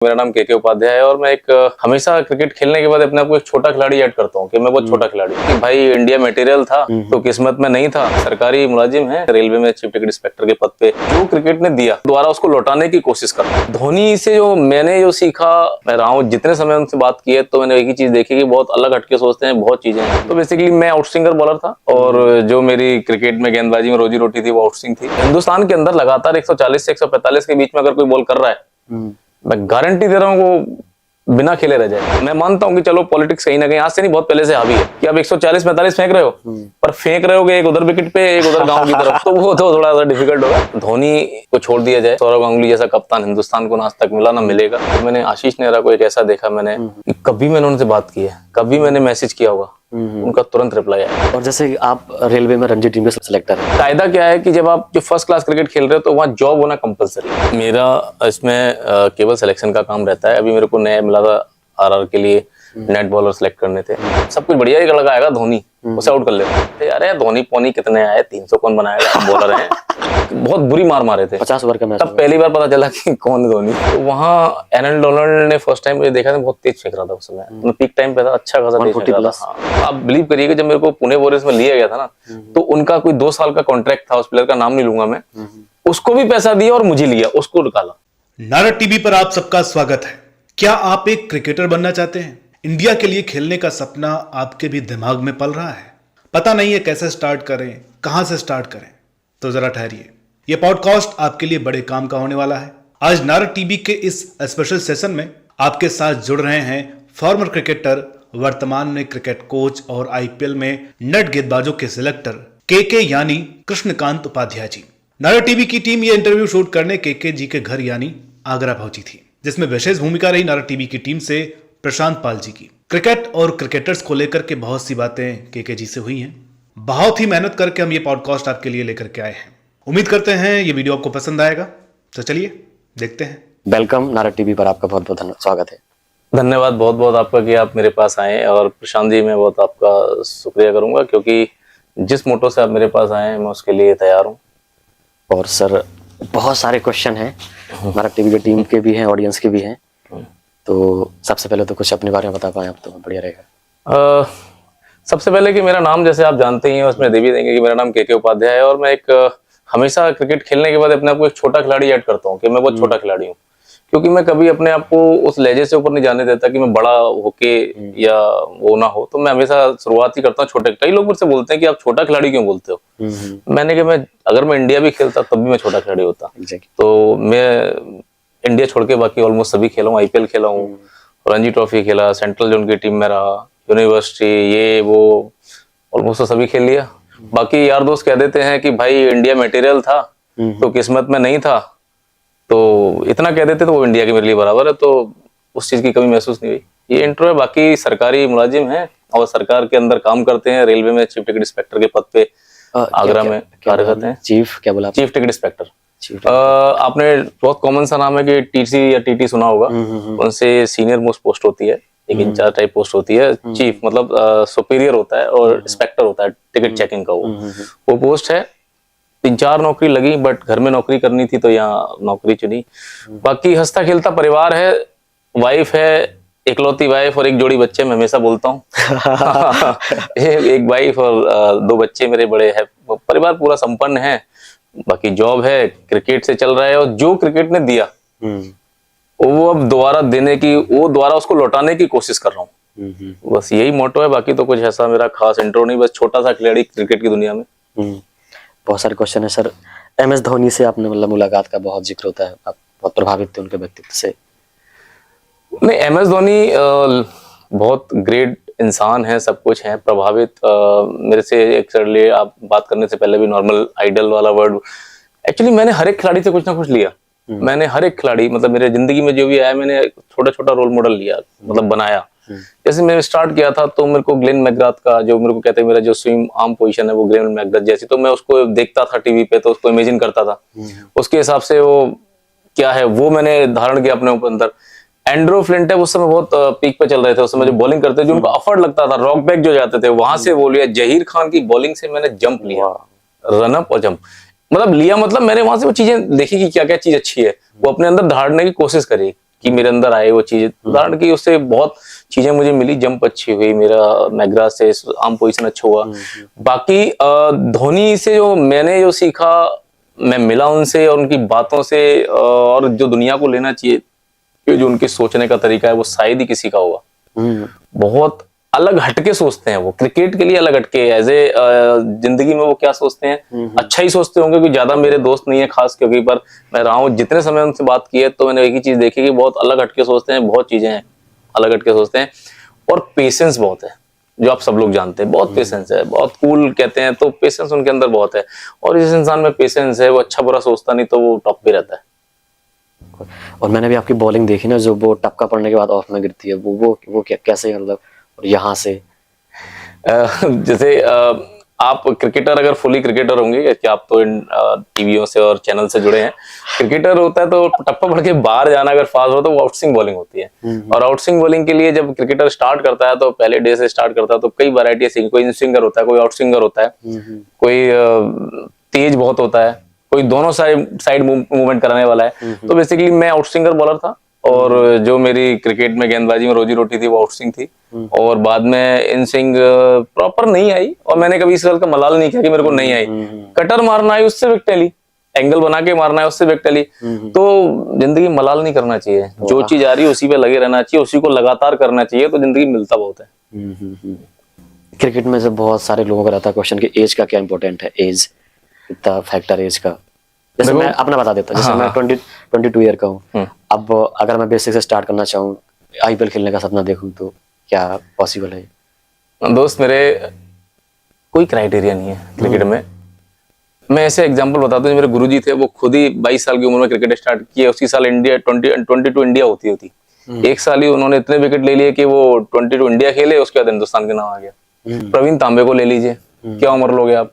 मेरा नाम के उपाध्याय है और मैं एक हमेशा क्रिकेट खेलने के बाद अपने आप को एक छोटा खिलाड़ी ऐड करता हूँ कि मैं बहुत छोटा खिलाड़ी हूँ। कि भाई इंडिया मटेरियल था तो किस्मत में नहीं था। सरकारी मुलाजिम है, रेलवे में चीफ टिकट इंस्पेक्टर के पद पे। जो क्रिकेट ने दिया दोबारा उसको लौटाने की कोशिश कर रहा हूं। धोनी से मैंने सीखा, मैं रहा हूँ जितने समय उनसे बात की है तो मैंने एक ही चीज देखी कि बहुत अलग हटके सोचते हैं, बहुत चीजें हैं। तो बेसिकली मैं आउटस्विंगर बॉलर था और जो मेरी क्रिकेट में गेंदबाजी में रोजी रोटी थी वो आउटस्विंग थी। हिंदुस्तान के अंदर लगातार 140 से 145 के बीच में अगर कोई बॉल कर रहा है, मैं गारंटी दे रहा हूँ वो बिना खेले रह जाए। मैं मानता हूँ कि चलो पॉलिटिक्स कहीं ना कहीं आज से नहीं, बहुत पहले से हावी है कि आप 140-45 फेंक रहे हो, पर फेंक रहे होगे एक उधर विकेट पे एक उधर गांव की तरफ, तो वो तो थोड़ा सा डिफिकल्ट होगा। धोनी को छोड़ दिया जाए, सौरव गांगुली जैसा कप्तान हिंदुस्तान को आज तक मिला ना मिलेगा। तो मैंने आशीष नेहरा को एक ऐसा देखा मैंने कि कभी मैंने उनसे बात की है, कभी मैंने मैसेज किया होगा, उनका तुरंत रिप्लाई आया। और जैसे आप रेलवे में रणजी टीम के सिलेक्टर हैं, कायदा क्या है कि जब आप जो फर्स्ट क्लास क्रिकेट खेल रहे हो तो वहाँ जॉब होना कंपलसरी है। मेरा इसमें केवल सिलेक्शन का काम रहता है। अभी मेरे को नया मिला था आरआर के लिए, नेट बॉलर सेलेक्ट करने थे। सब कुछ बढ़िया, एक लड़का आएगा धोनी, उसे आउट कर लेते। अरे धोनी पोनी कितने आए, 300 कौन बनाएगा, बॉलर है। बहुत बुरी मार मारे थे 50 ओवर का मैच। तब पहली बार पता चला कि कौन है धोनी। तो वहाँ एरन डोनाल्ड ने फर्स्ट टाइम मुझे देखा था, बहुत तेज फेंक रहा था उस समय, पीक टाइम पे था, अच्छा खासा तेज फेंक रहा था। आप बिलीव करिए कि जब मेरे को पुणे वॉरियर्स में लिया गया था ना, तो उनका कोई 2 साल का कॉन्ट्रैक्ट था, उस प्लेयर का नाम नहीं लूंगा मैं, उसको भी पैसा दिया और मुझे लिया, उसको निकाला। नारद टीवी पर आप सबका स्वागत है। क्या आप एक क्रिकेटर बनना चाहते हैं? इंडिया के लिए खेलने का सपना आपके भी दिमाग में पल रहा है? पता नहीं है कैसे स्टार्ट करें, कहां से स्टार्ट करें? तो जरा ठहरिए, यह पॉडकास्ट आपके लिए बड़े काम का होने वाला है। आज नारद टीवी के इस स्पेशल सेशन में आपके साथ जुड़ रहे हैं फॉर्मर क्रिकेटर, वर्तमान में क्रिकेट कोच और आईपीएल में नेट गेंदबाजों के सिलेक्टर के यानी कृष्णकांत उपाध्याय जी। नारद टीवी की टीम ये इंटरव्यू शूट करने के जी के घर यानी आगरा पहुंची थी, जिसमें विशेष भूमिका रही नारद टीवी की टीम से प्रशांत पाल जी की। क्रिकेट और क्रिकेटर्स को लेकर के बहुत सी बातें के जी से हुई हैं। बहुत ही मेहनत करके हम ये पॉडकास्ट आपके लिए लेकर के आए हैं। उम्मीद करते हैं ये वीडियो आपको पसंद आएगा। तो चलिए देखते हैं। वेलकम नारद टीवी पर, आपका बहुत बहुत स्वागत है। धन्यवाद बहुत बहुत आपका कि आप मेरे पास आए, और प्रशांत जी मैं बहुत आपका शुक्रिया करूंगा क्योंकि जिस मोटो से आप मेरे पास आए हैं मैं उसके लिए तैयार हूँ। और सर बहुत सारे क्वेश्चन हैं, नारद टीवी की टीम के भी हैं, ऑडियंस के भी हैं। तो सबसे पहले तो कुछ अपने बारे में बता पाए आप तो बढ़िया रहेगा। सबसे पहले कि मेरा नाम जैसे आप जानते ही हैं, उसमें दे भी देंगे कि मेरा नाम के उपाध्याय है और मैं एक हमेशा क्रिकेट खेलने के बाद अपने आप को एक छोटा खिलाड़ी ऐड करता हूँ कि मैं बहुत छोटा खिलाड़ी हूँ, क्योंकि मैं कभी अपने आप को उस लहजे से ऊपर नहीं जाने देता कि मैं बड़ा होके या वो ना हो। तो मैं हमेशा शुरुआत ही करता हूँ छोटे। कई लोग मुझसे बोलते हैं कि आप छोटा खिलाड़ी क्यों बोलते हो? मैंने कहा मैं अगर मैं इंडिया भी खेलता तब भी मैं छोटा खिलाड़ी होता। तो मैं इंडिया छोड़ के बाकी ऑलमोस्ट सभी खेला हूँ, आईपीएल खेला हूँ, रणजी ट्रॉफी खेला, सेंट्रल जोन की टीम में रहा, यूनिवर्सिटी ये वो ऑलमोस्ट सभी खेल लिया। बाकी यार दोस्त कह देते हैं कि भाई इंडिया मटेरियल था तो किस्मत में नहीं था, तो इतना कह देते तो वो इंडिया के मेरे लिए बराबर है। तो उस चीज की कमी महसूस नहीं हुई। ये इंट्रो है। बाकी सरकारी मुलाजिम है और सरकार के अंदर काम करते हैं, रेलवे में चीफ टिकट इंस्पेक्टर के पद पे आगरा में कार्यरत हैं। चीफ क्या बोला? Chief ticket inspector. आपने बहुत कॉमन सा नाम है कि टीसी या टीटी सुना होगा, उनसे सीनियर मोस्ट पोस्ट होती है, एक इंचार्ज टाइप पोस्ट होती है। चीफ मतलब सुपीरियर होता है और इंस्पेक्टर होता है टिकट चेकिंग का, वो पोस्ट है। 3-4 नौकरी लगी, बट घर में नौकरी करनी थी तो यहाँ नौकरी चुनी। बाकी हंसता खेलता परिवार है, वाइफ है, इकलौती वाइफ और एक जोड़ी बच्चे, मैं हमेशा बोलता हूँ। एक वाइफ और 2 बच्चे मेरे बड़े हैं, परिवार पूरा संपन्न है। बाकी जॉब है, क्रिकेट से चल रहा है, और जो क्रिकेट ने दिया वो अब दोबारा देने की, वो दोबारा उसको लौटाने की कोशिश कर रहा हूँ। बस यही मोटो है। बाकी तो कुछ ऐसा मेरा खास इंट्रो नहीं, बस छोटा सा खिलाड़ी क्रिकेट की दुनिया में। बहुत सारे क्वेश्चन है सर। MS धोनी से आपने मतलब मुलाकात का बहुत जिक्र होता है, आप बहुत प्रभावित थे उनके व्यक्तित्व से। नहीं, MS धोनी बहुत ग्रेट इंसान है, सब कुछ है। प्रभावित मेरे से एक लिए आप बात करने से पहले भी नॉर्मल आइडल वाला वर्ड, एक्चुअली मैंने हर एक खिलाड़ी से कुछ ना कुछ लिया। मैंने हर एक खिलाड़ी, मतलब मेरे जिंदगी में जो भी आया मैंने छोटा छोटा रोल मॉडल लिया, मतलब बनाया। जैसे मैंने स्टार्ट किया था तो मेरे को ग्लेन मैकग्राथ का, जो मेरे को कहते हैं मेरा जो स्विम आर्म पोजीशन है वो ग्लेन मैकग्राथ जैसी, तो मैं उसको देखता था टीवी पे, तो उसको इमेजिन करता था, उसके हिसाब से वो क्या है वो मैंने धारण किया अपने ऊपर अंदर। एंड्रो फ्लिंट है, उस समय बहुत पीक पे चल रहे थे, उस समय जो बॉलिंग करते थे, जो उनको अफर्ट लगता था, रॉक बैक जो जाते थे, वहां से वो लिया। जहीर खान की बॉलिंग से मैंने जंप लिया, रन अप और जंप। मतलब लिया, मतलब मैंने वहां से वो चीजें देखी कि क्या क्या चीज अच्छी है, वो अपने अंदर धारने की कोशिश करी। कि मेरे अंदर आए वो चीज, उदाहरण की उससे बहुत चीजें मुझे मिली, जंप अच्छी हुई, मेरा मैग्रा से आर्म पोजीशन अच्छा हुआ। बाकी धोनी से जो मैंने जो सीखा, मैं मिला उनसे और उनकी बातों से, और जो दुनिया को लेना चाहिए कि जो उनके सोचने का तरीका है वो शायद ही किसी का होगा। बहुत अलग हटके सोचते हैं वो, क्रिकेट के लिए अलग हटके, एज ए जिंदगी में वो क्या सोचते हैं, अच्छा ही सोचते होंगे। कि ज्यादा मेरे दोस्त नहीं है खास, क्योंकि पर मैं रहा हूँ जितने समय उनसे बात की है तो मैंने एक ही चीज देखी कि बहुत अलग हटके सोचते हैं, बहुत चीजें हैं अलग हटके सोचते हैं। और पेशेंस बहुत है, जो आप सब लोग जानते हैं, बहुत पेशेंस है, बहुत कूल कहते हैं तो पेशेंस उनके अंदर बहुत है। और जिस इंसान में पेशेंस है वो अच्छा बुरा सोचता नहीं, तो वो टॉप पे रहता है। और मैंने भी आपकी बॉलिंग देखी ना, जो वो टपका पड़ने के बाद ऑफ में गिरती है, वो कैसे, मतलब और यहाँ से जैसे आप क्रिकेटर अगर फुली क्रिकेटर होंगे, कि आप तो इन टीवियों से और चैनल से जुड़े हैं, क्रिकेटर होता है तो टप्पा पड़ के बाहर जाना अगर फास्ट हो तो वो आउटस्विंग बॉलिंग होती है। और आउटस्विंग बॉलिंग के लिए जब क्रिकेटर स्टार्ट करता है तो पहले डे से स्टार्ट करता है तो कई वैरायटी, कोई इन स्विंगर होता है, कोई आउट स्विंगर होता है, कोई तेज बहुत होता है, कोई दोनों साइड मूवमेंट कराने वाला है। तो बेसिकली मैं आउट स्विंगर बॉलर था, और जो मेरी क्रिकेट में गेंदबाजी में रोजी रोटी थी वो आउट स्विंग थी। और बाद में इन स्विंग प्रॉपर नहीं आई, और मैंने कभी इस गल का मलाल नहीं किया कि मेरे को नहीं आई। कटर मारना है उससे विकेट ली, एंगल बना के मारना है उससे विकेट ली। तो जिंदगी मलाल नहीं करना चाहिए, जो चीज आ रही है उसी पे लगे रहना चाहिए, उसी को लगातार करना चाहिए, तो जिंदगी मिलता बहुत है। क्रिकेट में जब बहुत सारे लोगों का रहता है क्वेश्चन कि एज का क्या इंपॉर्टेंट है, एज कितना फैक्टर एज का। जैसे मैं अपना बता देता हूँ, जैसे मैं 22 ईयर का हूँ। अब अगर मैं बेसिक से स्टार्ट करना चाहूँ, आईपीएल खेलने का सपना देखूं, तो क्या पॉसिबल है? दोस्त मेरे कोई क्राइटेरिया नहीं है क्रिकेट में। मैं ऐसे एग्जांपल बताता हूँ, मेरे गुरुजी थे, वो खुद ही 22 साल की उम्र में क्रिकेट स्टार्ट किया। उसी साल इंडिया 22 इंडिया होती एक साल ही उन्होंने इतने विकेट ले लिए कि वो 22 इंडिया खेले, उसके बाद हिंदुस्तान के नाम आ गया। प्रवीण तांबे को ले लीजिए, क्या उम्र लोगे आप।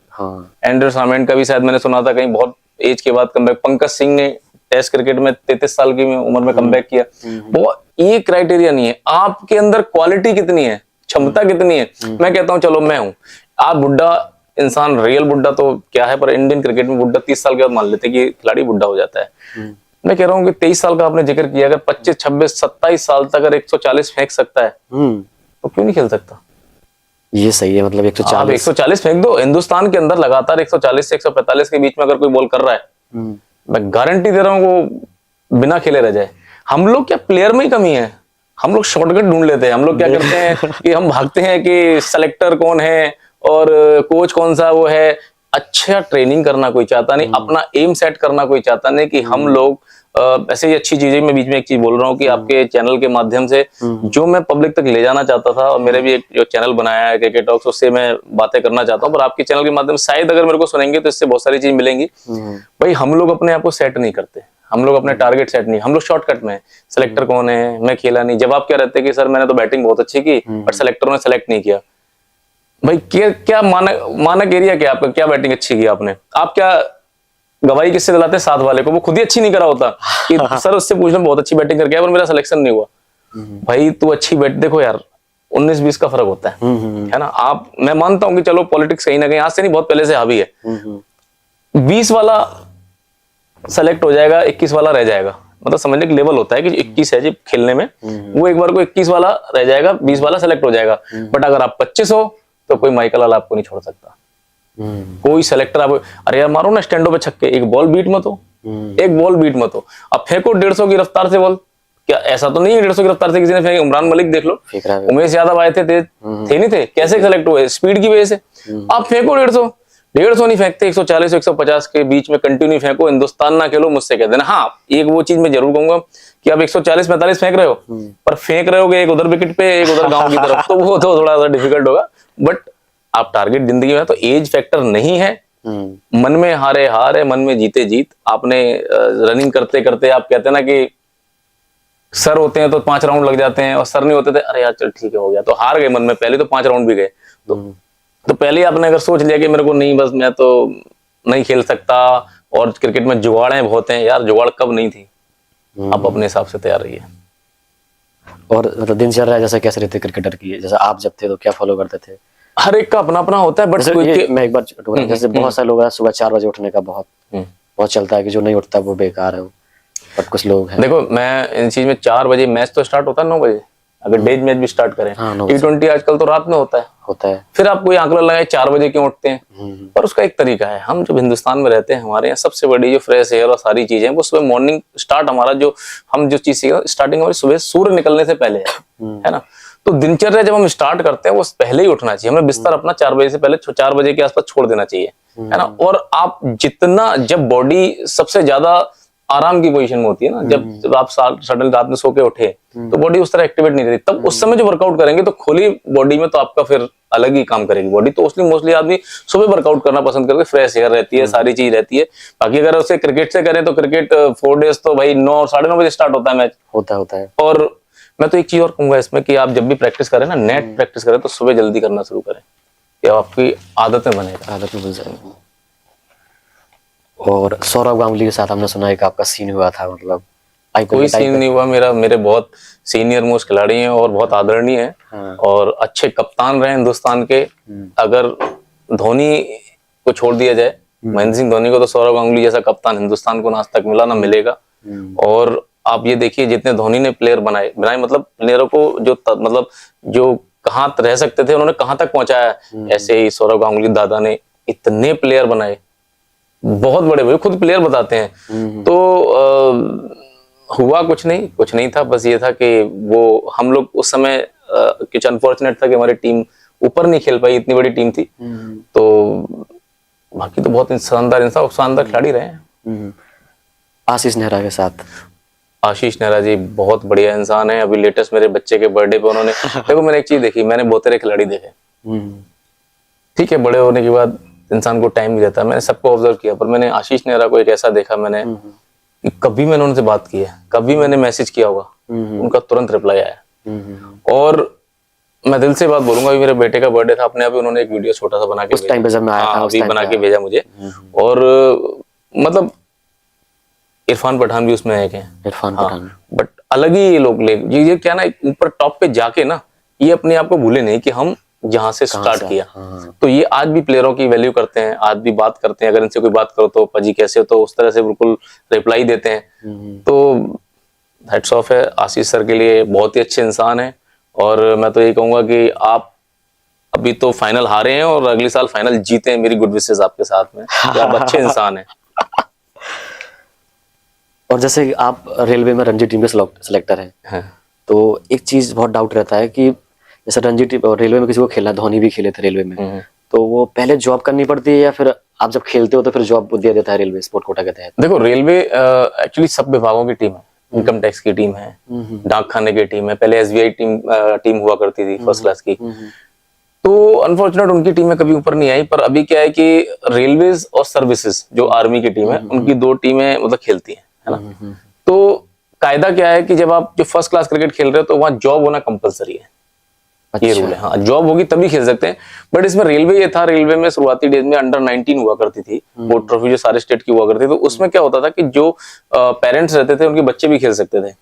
एंड्रू सामेंट का भी शायद मैंने सुना था कहीं बहुत एज के बाद कमबैक। पंकज सिंह ने टेस्ट क्रिकेट में 33 साल की उम्र में कमबैक किया। वो ये क्राइटेरिया नहीं है, आपके अंदर क्वालिटी कितनी है, क्षमता कितनी है। मैं कहता हूँ चलो मैं हूँ, आप बुढ़ा इंसान, रियल बुढ़ा तो क्या है, पर इंडियन क्रिकेट में बुढ़ा 30 साल के बाद मान लेते कि खिलाड़ी बुढ़ा हो जाता है। मैं कह रहा हूँ कि 23 साल का आपने जिक्र किया, अगर 25, 26, 27 साल तक अगर 140 फेंक सकता है तो क्यों नहीं खेल सकता? ये सही है, मतलब 140 फेंक दो। हिंदुस्तान के अंदर लगातार 140 से 145 के बीच में अगर कोई बॉल कर रहा है, मैं गारंटी दे रहा हूँ वो बिना खेले रह जाए। हम लोग क्या प्लेयर में ही कमी है, हम लोग शॉर्टकट ढूंढ लेते हैं। हम लोग क्या करते हैं कि हम भागते हैं कि सेलेक्टर कौन है और कोच कौन सा वो है। अच्छा ट्रेनिंग करना कोई चाहता नहीं, अपना एम सेट करना कोई चाहता नहीं। कि हम लोग ऐसे ही अच्छी चीजें, मैं बीच में एक चीज बोल रहा हूँ कि आपके चैनल के माध्यम से जो मैं पब्लिक तक ले जाना चाहता था, और मेरे भी एक जो चैनल बनाया है क्रिकेट टॉक्स, उससे मैं बातें करना चाहता हूँ। पर आपके चैनल के माध्यम से शायद अगर मेरे को सुनेंगे तो इससे बहुत सारी चीज मिलेंगी। भाई हम लोग अपने आप को सेट नहीं करते, हम लोग अपने टारगेट सेट नहीं, हम लोग शॉर्टकट में सेलेक्टर कौन है, मैं खेला नहीं। जवाब क्या रहते हैं कि सर मैंने तो बैटिंग बहुत अच्छी की बट सेलेक्टर ने सेलेक्ट नहीं किया। भाई क्या मानक एरिया क्या आपका, क्या बैटिंग अच्छी की आपने? आप क्या गवाही किससे दिलाते हैं? साथ वाले को। वो खुद ही अच्छी नहीं करा होता कि सर उससे पूछना बहुत अच्छी बैटिंग करके पर मेरा सिलेक्शन नहीं हुआ। भाई तू अच्छी बैट, देखो यार 19-20 का फर्क होता है ना। आप, मैं मानता हूं कि चलो पॉलिटिक्स कहीं ना कहीं आज से नहीं बहुत पहले से हावी है। 20 वाला सेलेक्ट हो जाएगा, 21 वाला रह जाएगा। मतलब समझने का लेवल होता है कि 21 है जी खेलने में, वो एक बार को 21 वाला रह जाएगा, 20 वाला सेलेक्ट हो जाएगा। बट अगर आप 25 हो तो कोई माइकल लाल आपको नहीं छोड़ सकता। कोई सेलेक्टर आप, अरे यार मारो ना स्टैंडो पे छक्के, एक बॉल बीट मत हो, एक बॉल बीट मत हो। अब फेंको 150 की रफ्तार से बॉल, क्या ऐसा तो नहीं है 150 की रफ्तार से किसी ने फेंकी? इमरान मलिक देख लो, उमेश यादव आए थे, तेज थे नहीं थे, कैसे सेलेक्ट हुए? स्पीड की वजह से। आप फेंको 150 नहीं फेंकते, 140 150 के बीच में कंटिन्यू फेंको। हिंदुस्तान ना खेलो मुझसे कह देना। हाँ एक वो चीज मैं जरूर कहूंगा कि आप 140-45 फेंक रहे हो, पर फेंक रहे होगे एक उधर विकेट पे एक उधर गांव की तरफ, तो वो तो थोड़ा सा डिफिकल्ट होगा। बट आप टारगेट जिंदगी में, तो एज फैक्टर नहीं है। मन में हारे हार है, मन में जीते जीत। आपने रनिंग करते करते, आप कहते हैं ना कि सर होते हैं तो 5 राउंड लग जाते हैं, और सर नहीं होते थे, अरे यार चल ठीक है हो गया, तो हार गए मन में, पहले तो 5 राउंड भी गए। तो पहले आपने अगर सोच लिया कि मेरे को नहीं, बस मैं तो नहीं खेल सकता, और क्रिकेट में जुगाड़े बहुत हैं, यार जुगाड़ कब नहीं थी। आप अपने हिसाब से तैयार रहिए। और मतलब दिनचर्या जैसे कैसे रहते क्रिकेटर की, जैसे आप जब थे तो क्या फॉलो करते थे? हर एक का अपना अपना होता है। बट मैं एक बार जैसे बहुत सारे लोग हैं सुबह 4 बजे उठने का बहुत चलता है कि जो नहीं उठता वो बेकार है। बट कुछ लोग हैं। देखो मैं इन चीज में 4 बजे मैच तो स्टार्ट होता है 9 बजे, अगर डेज मैच भी स्टार्ट करें। हाँ, 9 बजे। T20 आजकल तो रात में होता है। फिर आप कोई आंकड़ा लगाए 4 बजे क्यों उठते हैं, पर उसका एक तरीका है। हम जब हिंदुस्तान में रहते हैं, हमारे यहाँ सबसे बड़ी जो फ्रेश एयर और सारी चीजें वो सुबह मॉर्निंग स्टार्ट हमारा जो हम जो चीज सीखे स्टार्टिंग हमारी सुबह सूर्य निकलने से पहले है ना। तो दिनचर्या जब हम स्टार्ट करते हैं वो पहले ही उठना चाहिए, हमें बिस्तर अपना 4 बजे से पहले 4 बजे के आसपास छोड़ देना चाहिए, है ना। और आप जितना जब बॉडी सबसे ज्यादा आराम की पोजीशन में होती है ना, जब आप सडन रात में सो के उठे तो बॉडी उस तरह एक्टिवेट नहीं रहती, तब उस समय जो वर्कआउट करेंगे तो खुली बॉडी में तो आपका फिर अलग ही काम करेगी बॉडी। तो उसलिए मोस्टली आदमी सुबह वर्कआउट करना पसंद करके, फ्रेश एयर रहती है, सारी चीज रहती है। बाकी अगर उसे क्रिकेट से करें तो क्रिकेट 4 डेज तो भाई 9 साढ़े 9 बजे स्टार्ट होता है मैच, होता है। और मैं तो एक चीज और कहूंगा इसमें कि आप जब भी प्रैक्टिस करें ना, नेट प्रैक्टिस करें तो सुबह जल्दी करना शुरू करें, ये आपकी आदत में बनेगा। आदत में बन जाएगा। और सौरव गांगुली के साथ हमने सुना है कि आपका सीन हुआ था, मतलब कोई सीन नहीं हुआ मेरा, मेरे बहुत सीनियर मोस्ट खिलाड़ी हैं और बहुत आदरणीय हैं। हाँ। और अच्छे कप्तान रहे हिंदुस्तान के। अगर धोनी को छोड़ दिया जाए, महेंद्र सिंह धोनी को, तो सौरव गांगुली जैसा कप्तान हिंदुस्तान को ना आज तक मिला ना मिलेगा। और आप ये देखिए जितने धोनी ने प्लेयर बनाए मतलब प्लेयरों को जो मतलब जो कहाँ रह सकते थे उन्होंने कहाँ तक पहुंचाया, ऐसे ही सौरव गांगुली दादा ने इतने प्लेयर बनाए, बहुत बड़े बड़े, खुद प्लेयर बताते हैं। तो हुआ कुछ नहीं था, बस ये था कि वो हम लोग उस समय कुछ अनफॉर्चुनेट था कि हमारी टीम ऊपर नहीं खेल पाई, इतनी बड़ी टीम थी। तो बाकी तो बहुत शानदार खिलाड़ी रहे हैं। आशीष नेहरा के साथ, आशीष नेहरा जी बहुत बढ़िया इंसान है। अभी लेटेस्ट मेरे बच्चे के बर्थडे पे उन्होंने देखो मैंने एक चीज देखी, मैंने बहुत सारे खिलाड़ी देखे, ठीक है, बड़े होने के बाद इंसान को टाइम भी रहता है, मैंने सबको ऑब्जर्व किया, पर मैंने आशीष नेहरा को एक ऐसा देखा मैंने कि कभी मैंने उनसे बात की है, कभी मैंने मैसेज किया होगा, उनका तुरंत रिप्लाई आया। और मैं दिल से बात बोलूंगा, अभी मेरे बेटे का बर्थडे था, अपने आप ही उन्होंने एक वीडियो छोटा सा बना के उस टाइम पे जब मैं आया था, अभी बना के भेजा मुझे। और मतलब इरफान पठान भी उसमें एक है, इरफान पठान, बट अलग ही ये लोग ये क्या ना, ऊपर टॉप पे जाके ना ये अपने आप को भूले नहीं कि हम यहाँ से स्टार्ट किया। तो ये आज भी प्लेयरों की वैल्यू करते हैं, आज भी बात करते हैं, अगर इनसे कोई बात करो तो पाजी कैसे हो, तो उस तरह से बिल्कुल रिप्लाई देते हैं। तो हेड्स ऑफ है आशीष सर के लिए, बहुत ही अच्छे इंसान है। और मैं तो यही कहूंगा कि आप अभी तो फाइनल हारे हैं और अगले साल फाइनल जीते हैं, मेरी गुड विशेस आपके साथ में, तो आप अच्छे इंसान हैं। और जैसे आप रेलवे में रणजी टीम के सिलेक्टर हैं, तो एक चीज बहुत डाउट रहता है कि जैसे रणजी टीम रेलवे में किसी को खेलना, धोनी भी खेले थे रेलवे में, तो वो पहले जॉब करनी पड़ती है या फिर आप जब खेलते हो तो फिर जॉब दिया देता है रेलवे स्पोर्ट कोटा के तहत? देखो रेलवे एक्चुअली सब विभागों की टीम है, इनकम टैक्स की टीम है, डाक खाने की टीम है, पहले SBI टीम हुआ करती थी फर्स्ट क्लास की। तो अनफॉर्चुनेट उनकी टीमें कभी ऊपर नहीं आई, पर अभी क्या है कि रेलवेज और सर्विसेज जो आर्मी की टीम है उनकी 2 टीमें मतलब खेलती हैं, है ना। तो कायदा क्या है कि जब आप जो फर्स्ट क्लास क्रिकेट खेल रहे हो तो वहां जॉब होना कंपलसरी है। ये रूल है, हाँ, जॉब होगी तभी खेल सकते हैं। बट इसमें रेलवे ये था, रेलवे में शुरुआती डेज में अंडर 19 हुआ करती थी, वो ट्रॉफी जो सारे स्टेट की हुआ करती थी, तो उसमें क्या होता था कि जो पेरेंट्स रहते थे उनके बच्चे भी खेल सकते थे।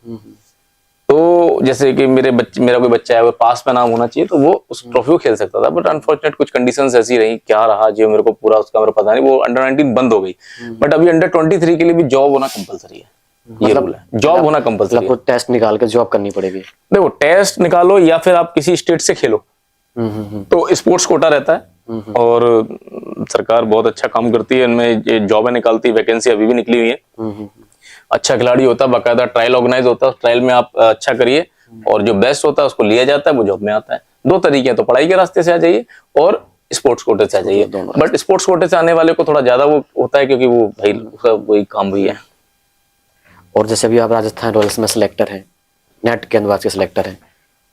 तो जैसे कि मेरा कोई बच्चा है, वो पास में नाम होना चाहिए तो वो उस ट्रॉफी को खेल सकता था। बट अनफॉर्चुनेट कुछ कंडीशंस ऐसी रही, क्या रहा जो मेरे को पूरा उसका मेरे पता नहीं, वो अंडर 19 बंद हो गई। बट अभी अंडर 23 के लिए भी जॉब होना कंपलसरी है, ये रूल है, जॉब होना कंपलसरी है। टेस्ट निकाल के जॉब करनी पड़ेगी। देखो टेस्ट निकालो या फिर आप किसी स्टेट से खेलो, तो स्पोर्ट्स कोटा रहता है और सरकार बहुत अच्छा काम करती है, इनमें ये जॉबें निकालती है, वैकेंसी अभी भी निकली हुई है। अच्छा खिलाड़ी होता है, बाकायदा ट्रायल ऑर्गेनाइज होता है, ट्रायल में आप अच्छा करिए और जो बेस्ट होता है उसको लिया जाता है, वो जॉब में आता है। 2 तरीके हैं, तो पढ़ाई के रास्ते से आ जाइए और स्पोर्ट्स कोटे से आ जाइए। बट स्पोर्ट्स कोटे से आने वाले को थोड़ा ज्यादा वो होता है, क्योंकि वो भाई उसका वही काम भी है। और जैसे अभी आप राजस्थान रॉयल्स में सिलेक्टर हैं, नेट गेंदबाज के सिलेक्टर हैं,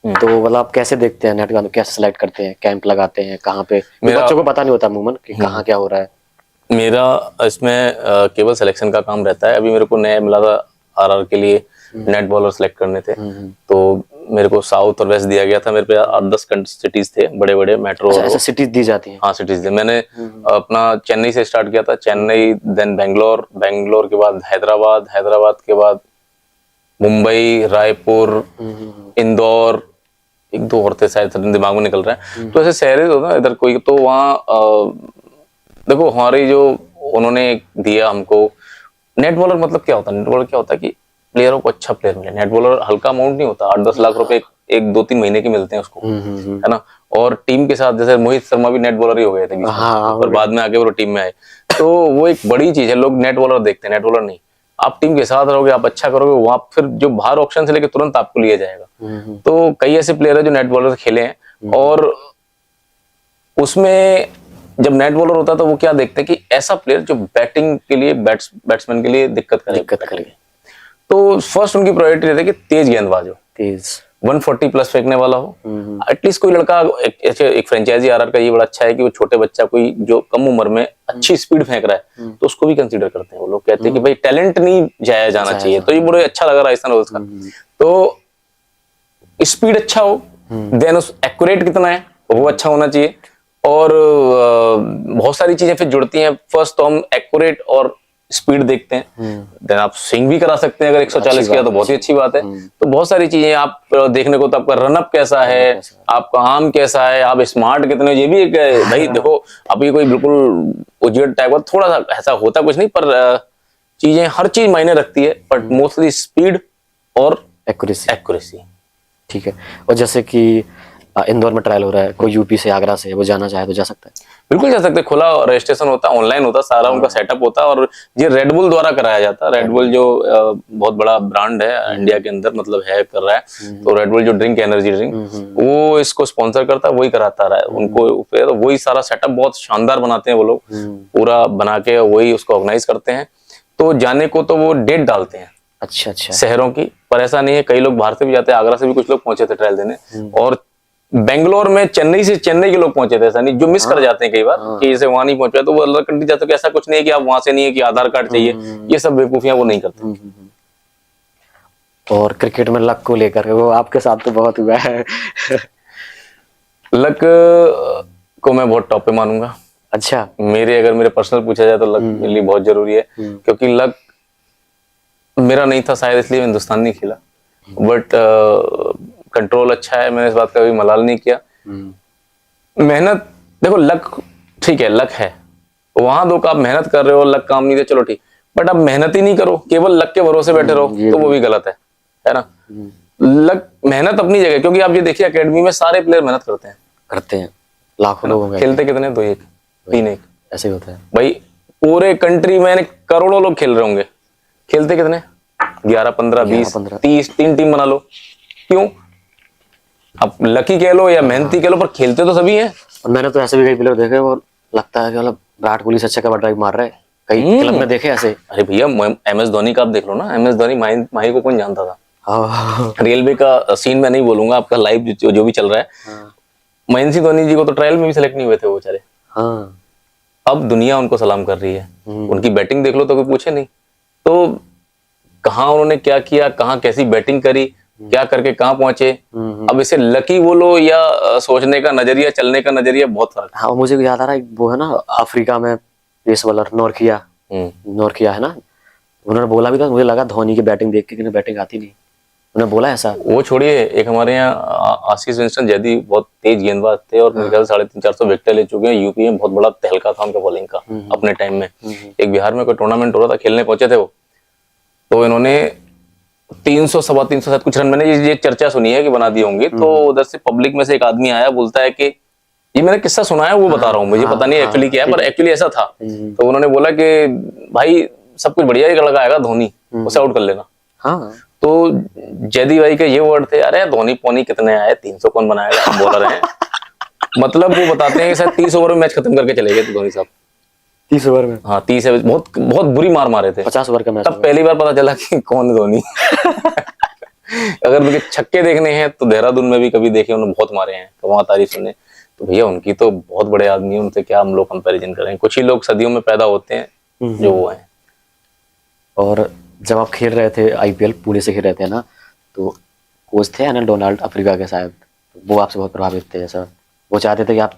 तो मतलब आप कैसे देखते हैं नेट गेंदबाज, कैसे सिलेक्ट करते हैं, कैंप लगाते हैं कहाँ पे? बच्चों को पता नहीं होता अमूमन कि कहाँ क्या हो रहा है। मेरा इसमें केवल सिलेक्शन का काम रहता है। अभी मेरे को नया मिला था RR के लिए, नेट बॉलर सिलेक्ट करने थे, तो मेरे को साउथ और वेस्ट दिया गया था। मेरे पे 8-10 सिटीज थे, बड़े बड़े मेट्रो। ऐसा सिटीज दी जाती हैं? हाँ सिटीज थे। मैंने अपना चेन्नई से स्टार्ट किया था, चेन्नई, देन बेंगलोर, बेंगलोर के बाद हैदराबाद, हैदराबाद के बाद मुंबई, रायपुर, इंदौर, 1-2 और थे शायद, दिमाग में निकल रहा है। तो ऐसे शहर होता है इधर कोई, तो वहाँ देखो हमारी जो उन्होंने दिया हमको नेट बॉलर, मतलब क्या होता है नेट बॉलर, क्या होता है कि प्लेयरों को अच्छा प्लेयर मिले। नेट बॉलर हल्का अमाउंट नहीं होता, 8-10 लाख रुपए एक 2-3 महीने के मिलते हैं उसको, है ना। और टीम के साथ, जैसे मोहित शर्मा भी नेट बॉलर ही हो गए थे बीच में, पर बाद में आके वो टीम में आए, तो वो एक बड़ी चीज है। लोग नेट बॉलर देखते हैं, नेट बॉलर नहीं। आप टीम के साथ रहोगे, आप अच्छा करोगे, वहां फिर जो बाहर ऑप्शन से लेके तुरंत आपको लिया जाएगा। तो कई ऐसे प्लेयर है जो नेट बॉलर से खेले हैं, और उसमें जब नेट बॉलर होता है तो वो क्या देखते हैं कि ऐसा प्लेयर जो बैटिंग के लिए, बैट्समैन के लिए दिक्कत करे। तो फर्स्ट उनकी प्रायोरिटी रहती है कि तेज गेंदबाज हो, तेज 140 प्लस फेंकने वाला हो। एटलीस्ट कोई लड़का, एक फ्रेंचाइजी आरआर का ये बड़ा अच्छा है कि वो छोटे बच्चा कोई जो कम उम्र में अच्छी स्पीड फेंक रहा है, तो उसको भी कंसीडर करते हैं। वो लोग कहते हैं कि भाई टैलेंट नहीं जाया जाना चाहिए। तो ये बड़े अच्छा लगा राजस्थान रॉयल्स का। तो स्पीड अच्छा हो, देन उस एक्यूरेट कितना है वो अच्छा होना चाहिए, और बहुत सारी चीजें फिर जुड़ती हैं। फर्स्ट तो हम एक्यूरेट और स्पीड देखते हैं, देन आप स्विंग भी करा सकते हैं। अगर 140 किया तो बहुत ही अच्छी बात है। तो बहुत सारी चीजें आप देखने को, तो आपका रनअप कैसा है, आपका आर्म कैसा है, आप स्मार्ट कितने हो, ये भी एक भाई देखो। अभी कोई बिल्कुल उजड़ टाइप का थोड़ा सा ऐसा होता कुछ नहीं, पर चीजें, हर चीज मायने रखती है, बट मोस्टली स्पीड और एक्यूरेसी। ठीक है। और जैसे कि इंदौर में ट्रायल हो रहा है, कोई यूपी से, आगरा से वो जाना चाहे तो जा सकता है? बिल्कुल जा सकते हैं। खुला रजिस्ट्रेशन होता है, ऑनलाइन होता है, सारा उनका सेटअप होता है, और ये रेड बुल द्वारा कराया जाता है। रेड बुल जो बहुत बड़ा ब्रांड है इंडिया के अंदर, मतलब है, कर रहा है। तो रेड बुल जो ड्रिंक, एनर्जी ड्रिंक, वो इसको स्पॉन्सर करता है, वही कराता रहा है उनको। फिर वही सारा सेटअप बहुत शानदार बनाते हैं वो लोग, पूरा बना के वही उसको ऑर्गेनाइज करते हैं। तो जाने को तो वो डेट डालते हैं अच्छा शहरों की, पर ऐसा नहीं है। कई लोग बाहर से भी जाते हैं, आगरा से भी कुछ लोग पहुंचे थे ट्रायल देने, और बेंगलोर में चेन्नई के लोग पहुंचे थे। ऐसा नहीं, जो मिस कर जाते हैं कई बार कि जैसे वहां नहीं पहुंच पाए तो वो अलग कंट्री जाते हैं। ऐसा कुछ नहीं है कि आप वहां से नहीं है कि आधार कार्ड चाहिए, ये सब बेवकूफियां वो नहीं करते। और क्रिकेट में लक को लेकर, वो आपके साथ तो बहुत हुआ है। लक को मैं बहुत टॉप पे मानूंगा। अच्छा, अगर मेरे पर्सनल पूछा जाए तो लक मेरे लिए बहुत जरूरी है, क्योंकि लक मेरा नहीं था शायद, इसलिए हिंदुस्तान नहीं खेला। बट कंट्रोल अच्छा है, मैंने इस बात का कभी मलाल नहीं किया। मेहनत, देखो लक ठीक है, लक है, वहां दो का आप मेहनत कर रहे हो, लक काम नहीं दे, चलो ठीक, बट आप मेहनत ही नहीं करो, केवल लक के भरोसे बैठे रहो, तो वो भी गलत है ना। लक, मेहनत अपनी जगह, क्योंकि आप ये देखिए एकेडमी में सारे प्लेयर मेहनत करते हैं, लाखों लोग खेलते कितने, 2-1 3-1 ऐसे ही होता है भाई। पूरे कंट्री में करोड़ों लोग खेल रहे होंगे, खेलते कितने, 11, 15, 20, 30, 3 टीम बना लो। क्यों? आप लकी कह लो या मेहनती कह लो, पर खेलते तो सभी हैं। और मैंने तो ऐसे भी कई प्लेयर देखे, वो लगता है कि मतलब विराट कोहली से अच्छा कवर ड्राइव मार रहे हैं, कई क्लब में देखे ऐसे। अरे भैया, MS धोनी का आप देख लो ना, MS धोनी माही को कौन जानता था। रेलवे का सीन में नहीं बोलूंगा, आपका लाइव जो भी चल रहा है। महेंद्र सिंह धोनी जी को तो ट्रायल में भी सिलेक्ट नहीं हुए थे वो बेचारे। अब दुनिया उनको सलाम कर रही है, उनकी बैटिंग देख लो तो कोई पूछे नहीं। तो कहाँ उन्होंने क्या किया, कहाँ कैसी बैटिंग करी, क्या करके कहाँ पहुंचे। अब इसे लकी बोलो या सोचने का नजरिया, चलने का नजरिया, बहुत फर्क। हाँ, मुझे याद आ रहा है, वो है ना अफ्रीका में पेस बॉलर नोरकिया है ना, उन्होंने बोला भी था, मुझे लगा धोनी की बैटिंग देख के बैटिंग आती नहीं, उन्होंने बोला ऐसा। वो छोड़िए, एक हमारे यहाँ आशीष विंस्टन जैदी बहुत तेज गेंदबाज थे, और मेरे ख्याल से 350-400 विकेट ले चुके हैं। यूपी में बहुत बड़ा तहलका था उनका बॉलिंग का अपने टाइम में। एक बिहार में कोई टूर्नामेंट हो रहा था, खेलने पहुंचे थे वो, तो इन्होंने 300, 350 शायद कुछ रन, मैंने ये चर्चा सुनी है कि बना दी होंगी। तो उधर से पब्लिक में से एक आदमी आया, बोलता है कि ये मैंने किस्सा सुना है, वो बता रहा हूँ, मुझे पता नहीं एक्चुअली क्या है, पर एक्चुअली ऐसा था। तो उन्होंने बोला कि भाई सब कुछ बढ़िया, एक लड़का आएगा धोनी, उसे आउट कर लेना। तो जैदी भाई के ये वर्ड थे, अरे धोनी पोनी कितने आए, 300 कौन बनाएगा, बॉलर है। मतलब वो बताते हैं कि शायद 30 ओवर में मैच खत्म करके चले गए थे धोनी साहब। 30 ओवर में? हाँ, 30 है, बहुत बहुत बुरी मार मारे थे। 50 ओवर का मैच। तब पहली बार पता चला कि कौन है धोनी। अगर मुझे छक्के देखने हैं तो देहरादून में भी कभी देखे, उन्होंने बहुत मारे हैं, तो वहां तारीफ सुने। तो भैया उनकी तो बहुत बड़े आदमी है, उनसे क्या हम लोग कंपैरिजन करें। कुछ ही लोग सदियों में पैदा होते हैं जो वो हैं। और जब आप खेल रहे थे IPL, पुणे से खेल रहे थे ना, तो कोच थे अनिल डोनाल्ड अफ्रीका के शायद, वो आपसे बहुत प्रभावित थे ऐसा, वो चाहते थे कि आप?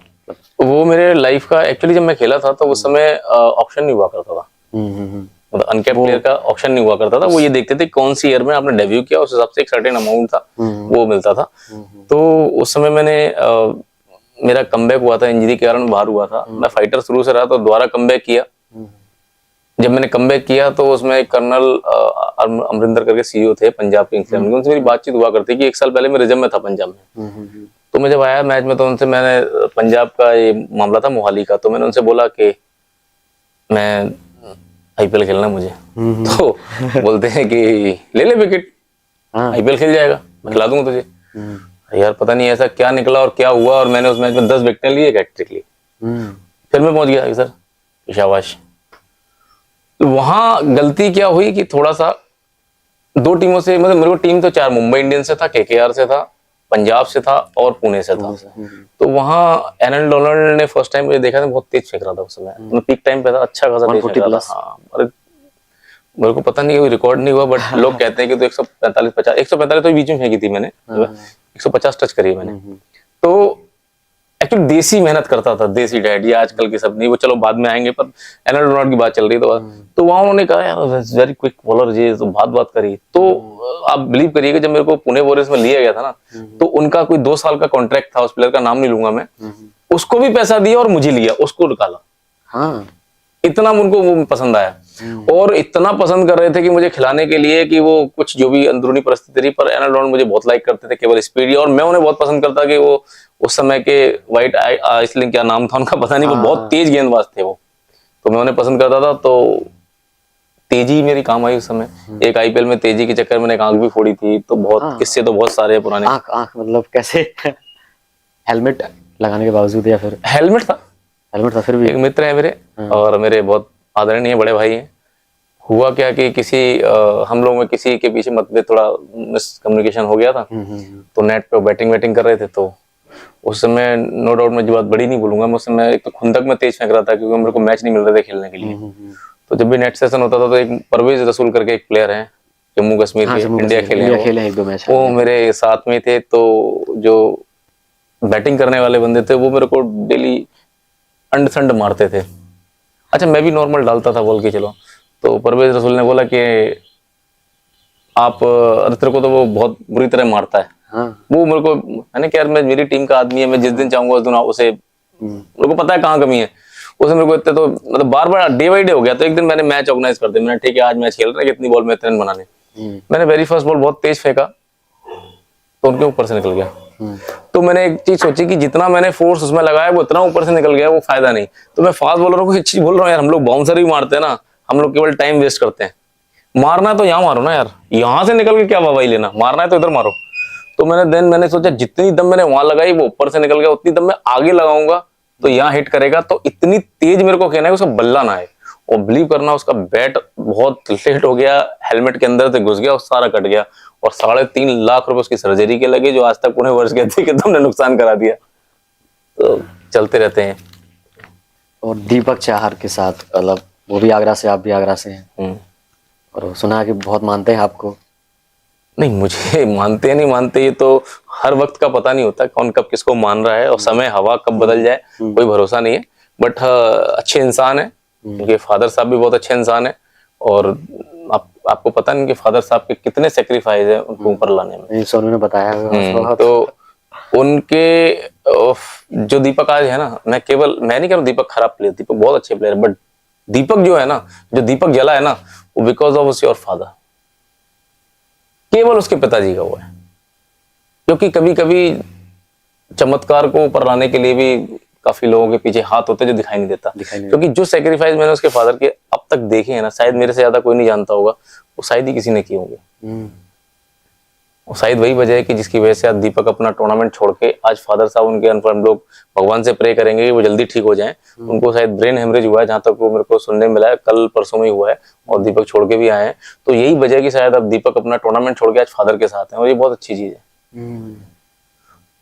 वो मेरे लाइफ का, एक्चुअली जब मैं खेला था तो उस समय ऑप्शन नहीं हुआ करता था, मतलब अनकैप्ड प्लेयर का ऑप्शन नहीं हुआ करता था। वो ये देखते थे कौन सी ईयर में आपने डेब्यू किया, उस हिसाब से एक सर्टेन अमाउंट था वो मिलता था। तो उस समय मैंने मेरा कमबैक हुआ था, इंजरी के कारण बाहर हुआ था। मैं फाइटर शुरू से रहा, तो दोबारा कमबैक किया, जब मैंने कमबैक किया तो उसमें एक कर्नल अमरिंदर करके सीईओ थे पंजाब किंग्स के, उनसे मेरी बातचीत हुआ करती कि 1 साल पहले मैं रिजर्व में था पंजाब में। तो मैं जब आया मैच में तो उनसे मैंने पंजाब का ये मामला था मोहाली का, तो मैंने उनसे बोला कि मैं आईपीएल खेलना मुझे। तो बोलते हैं कि ले ले विकेट, आईपीएल खेल जाएगा, मैं खिला दूंगा तुझे। यार पता नहीं ऐसा क्या निकला और क्या हुआ, और मैंने उस मैच में 10 विकेटें ली, एक हैट्रिक ली। फिर मैं पहुंच गया सर शाबाश। तो वहां गलती क्या हुई कि थोड़ा सा 2 टीमों से, मतलब मेरे को टीम तो 4 मुंबई इंडियंस से था, केकेआर से था, पंजाब से था और पुणे से था। तो वहाँ एनएल डोनाल्ड ने फर्स्ट टाइम मुझे देखा था, बहुत तेज फेंक रहा था उस समय, मैं पीक टाइम पे था, अच्छा खासा तेज फेंक रहा था। हाँ, मेरे को पता नहीं, कोई रिकॉर्ड नहीं हुआ, बट लोग कहते हैं कि तो 145 तो बीच में फेंकी थी मैंने, 150 टच करी मैंने। तो एक्चुअली देसी मेहनत करता था, देसी डाइट, ये आजकल के सब नहीं, वो चलो बाद में आएंगे, पर एनएल डोनाल्ड की बात चल रही तो वहां उन्होंने कहा यार वेरी क्विक बॉलर जी, तो बात करी। तो आप बिलीव करिएगा जब मेरे को पुणे वॉरियर्स में लिया गया था ना, तो उनका कोई 2 साल का कॉन्ट्रैक्ट था, उस प्लेयर का नाम नहीं लूंगा मैं, उसको भी पैसा दिया और मुझे लिया, उसको निकाला। हाँ, इतना उनको वो पसंद आया, और इतना पसंद कर रहे थे कि मुझे खिलाने के लिए, कि वो कुछ जो भी अंदरूनी परिस्थिति रही, पर एनएल डोनाल्ड मुझे बहुत लाइक करते थे केवल स्पीड, और मैं उन्हें बहुत पसंद करता कि वो उस समय के व्हाइट आइसलिंग क्या नाम था उनका पता नहीं, वो बहुत तेज गेंदबाज थे वो, तो मैं उन्हें पसंद करता था। तो तेजी मेरी काम आई उस समय। एक आईपीएल में तेजी के चक्कर में एक आंख भी फोड़ी थी, तो बहुत किस्से तो बहुत सारे पुराने। आंख मतलब कैसे? हेलमेट लगाने के बावजूद या फिर? हेलमेट था फिर भी। एक मित्र है मेरे, और मेरे बहुत आदरणीय बड़े भाई हैं। हुआ क्या कि किसी हम लोग में किसी के पीछे मतभेद, थोड़ा मिसकम्युनिकेशन हो गया था, तो नेट पे बैटिंग कर रहे थे। तो उस समय नो डाउट मैं जो बात बड़ी नहीं बोलूंगा, मैं उस समय एक तो खुंदक में तेज फेंक रहा था, क्योंकि मेरे को मैच नहीं मिल रहे थे खेलने के लिए। तो जब भी नेट सेशन होता था तो एक परवेज रसूल करके एक प्लेयर है जम्मू कश्मीर के, इंडिया खेले 1-2 मैच, वो मेरे साथ में थे। तो जो बैटिंग करने वाले बंदे थे वो मेरे को डेली अंड संड मारते थे। अच्छा, मैं भी नॉर्मल डालता था बोल के चलो। तो परवेज रसूल ने बोला कि आप तेरे को तो वो बहुत बुरी तरह मारता है। वो मेरे को, मैंने क्या यार, मैं मेरी टीम का आदमी है, मैं जिस दिन चाहूंगा उस दिन उसे, मेरे को पता है कहाँ कमी है। उसने मेरे को इतने तो मतलब बार डे बाई डे हो गया। तो एक दिन मैंने मैच ऑर्गेनाइज कर दिया, मैंने ठीक है आज मैच खेल रहे हैं, कितनी बॉल में इतने रन बनाने। मैंने वेरी फर्स्ट बॉल बहुत तेज फेंका तो उनके ऊपर से निकल गया। तो मैंने एक चीज सोची कि जितना मैंने फोर्स उसमें लगाया वो इतना ऊपर से निकल गया, वो फायदा नहीं। तो मैं फास्ट बॉलरों को एक चीज बोल रहा हूँ यार, हम लोग बाउंसर भी मारते हैं ना, हम लोग केवल टाइम वेस्ट करते हैं। मारना है तो यहाँ मारो ना यार, यहाँ से निकल के क्या वाई लेना, मारना है तो इधर मारो। तो मैंने सोचा जितनी दम मैंने वहां लगाई वो ऊपर से निकल गया, उतनी दम मैं आगे लगाऊंगा तो यहाँ हिट करेगा। तो इतनी तेज मेरे को कहना है उसका बल्ला ना है, और बिलीव करना उसका बैट बहुत लेट हो गया, हेलमेट के अंदर से घुस गया और सारा कट गया, और 3.5 लाख रुपए उसकी सर्जरी के लगे, जो आज तक पुणे वर्ष कहते कि तुमने नुकसान करा दिया। तो चलते रहते हैं। और दीपक चाहर के साथ, मतलब वो भी आगरा से, आप भी आगरा से हैं, और सुना है कि बहुत मानते हैं आपको। नहीं, मुझे मानते नहीं मानते ये तो हर वक्त का पता नहीं होता, कौन कब किसको मान रहा है, और समय हवा कब बदल जाए कोई भरोसा नहीं है। बट अच्छे इंसान है, उनके फादर साहब भी बहुत अच्छे इंसान है, और आपको पता नहीं कि फादर साहब के कितने सेक्रीफाइस है उनको ऊपर लाने में, सोनू ने बताया। तो उनके जो दीपक आज है ना, मैं नहीं कह रहा दीपक खराब प्लेयर, दीपक बहुत अच्छे प्लेयर, बट दीपक जो है ना, जो दीपक जला है ना, वो बिकॉज ऑफ योर फादर, केवल उसके पिताजी का हुआ है। क्योंकि कभी कभी चमत्कार को ऊपर लाने के लिए भी काफी लोगों के पीछे हाथ होते जो दिखाई नहीं देता। क्योंकि जो सेक्रीफाइस मैंने उसके फादर के अब तक देखे हैं ना, शायद मेरे से ज्यादा कोई नहीं जानता होगा, वो शायद ही किसी ने किए होंगे। और शायद वही वजह है कि जिसकी वजह से आज दीपक अपना टूर्नामेंट छोड़ के, आज फादर साहब उनके हम लोग भगवान से प्रे करेंगे कि वो जल्दी ठीक हो जाएं। उनको शायद ब्रेन हेमरेज हुआ है, जहां तक वो मेरे को सुनने में मिला है, कल परसों में ही हुआ है, और दीपक छोड़ के भी आए हैं। तो यही वजह है कि शायद अब दीपक अपना टूर्नामेंट छोड़ के आज फादर के साथ हैं, और ये बहुत अच्छी चीज है।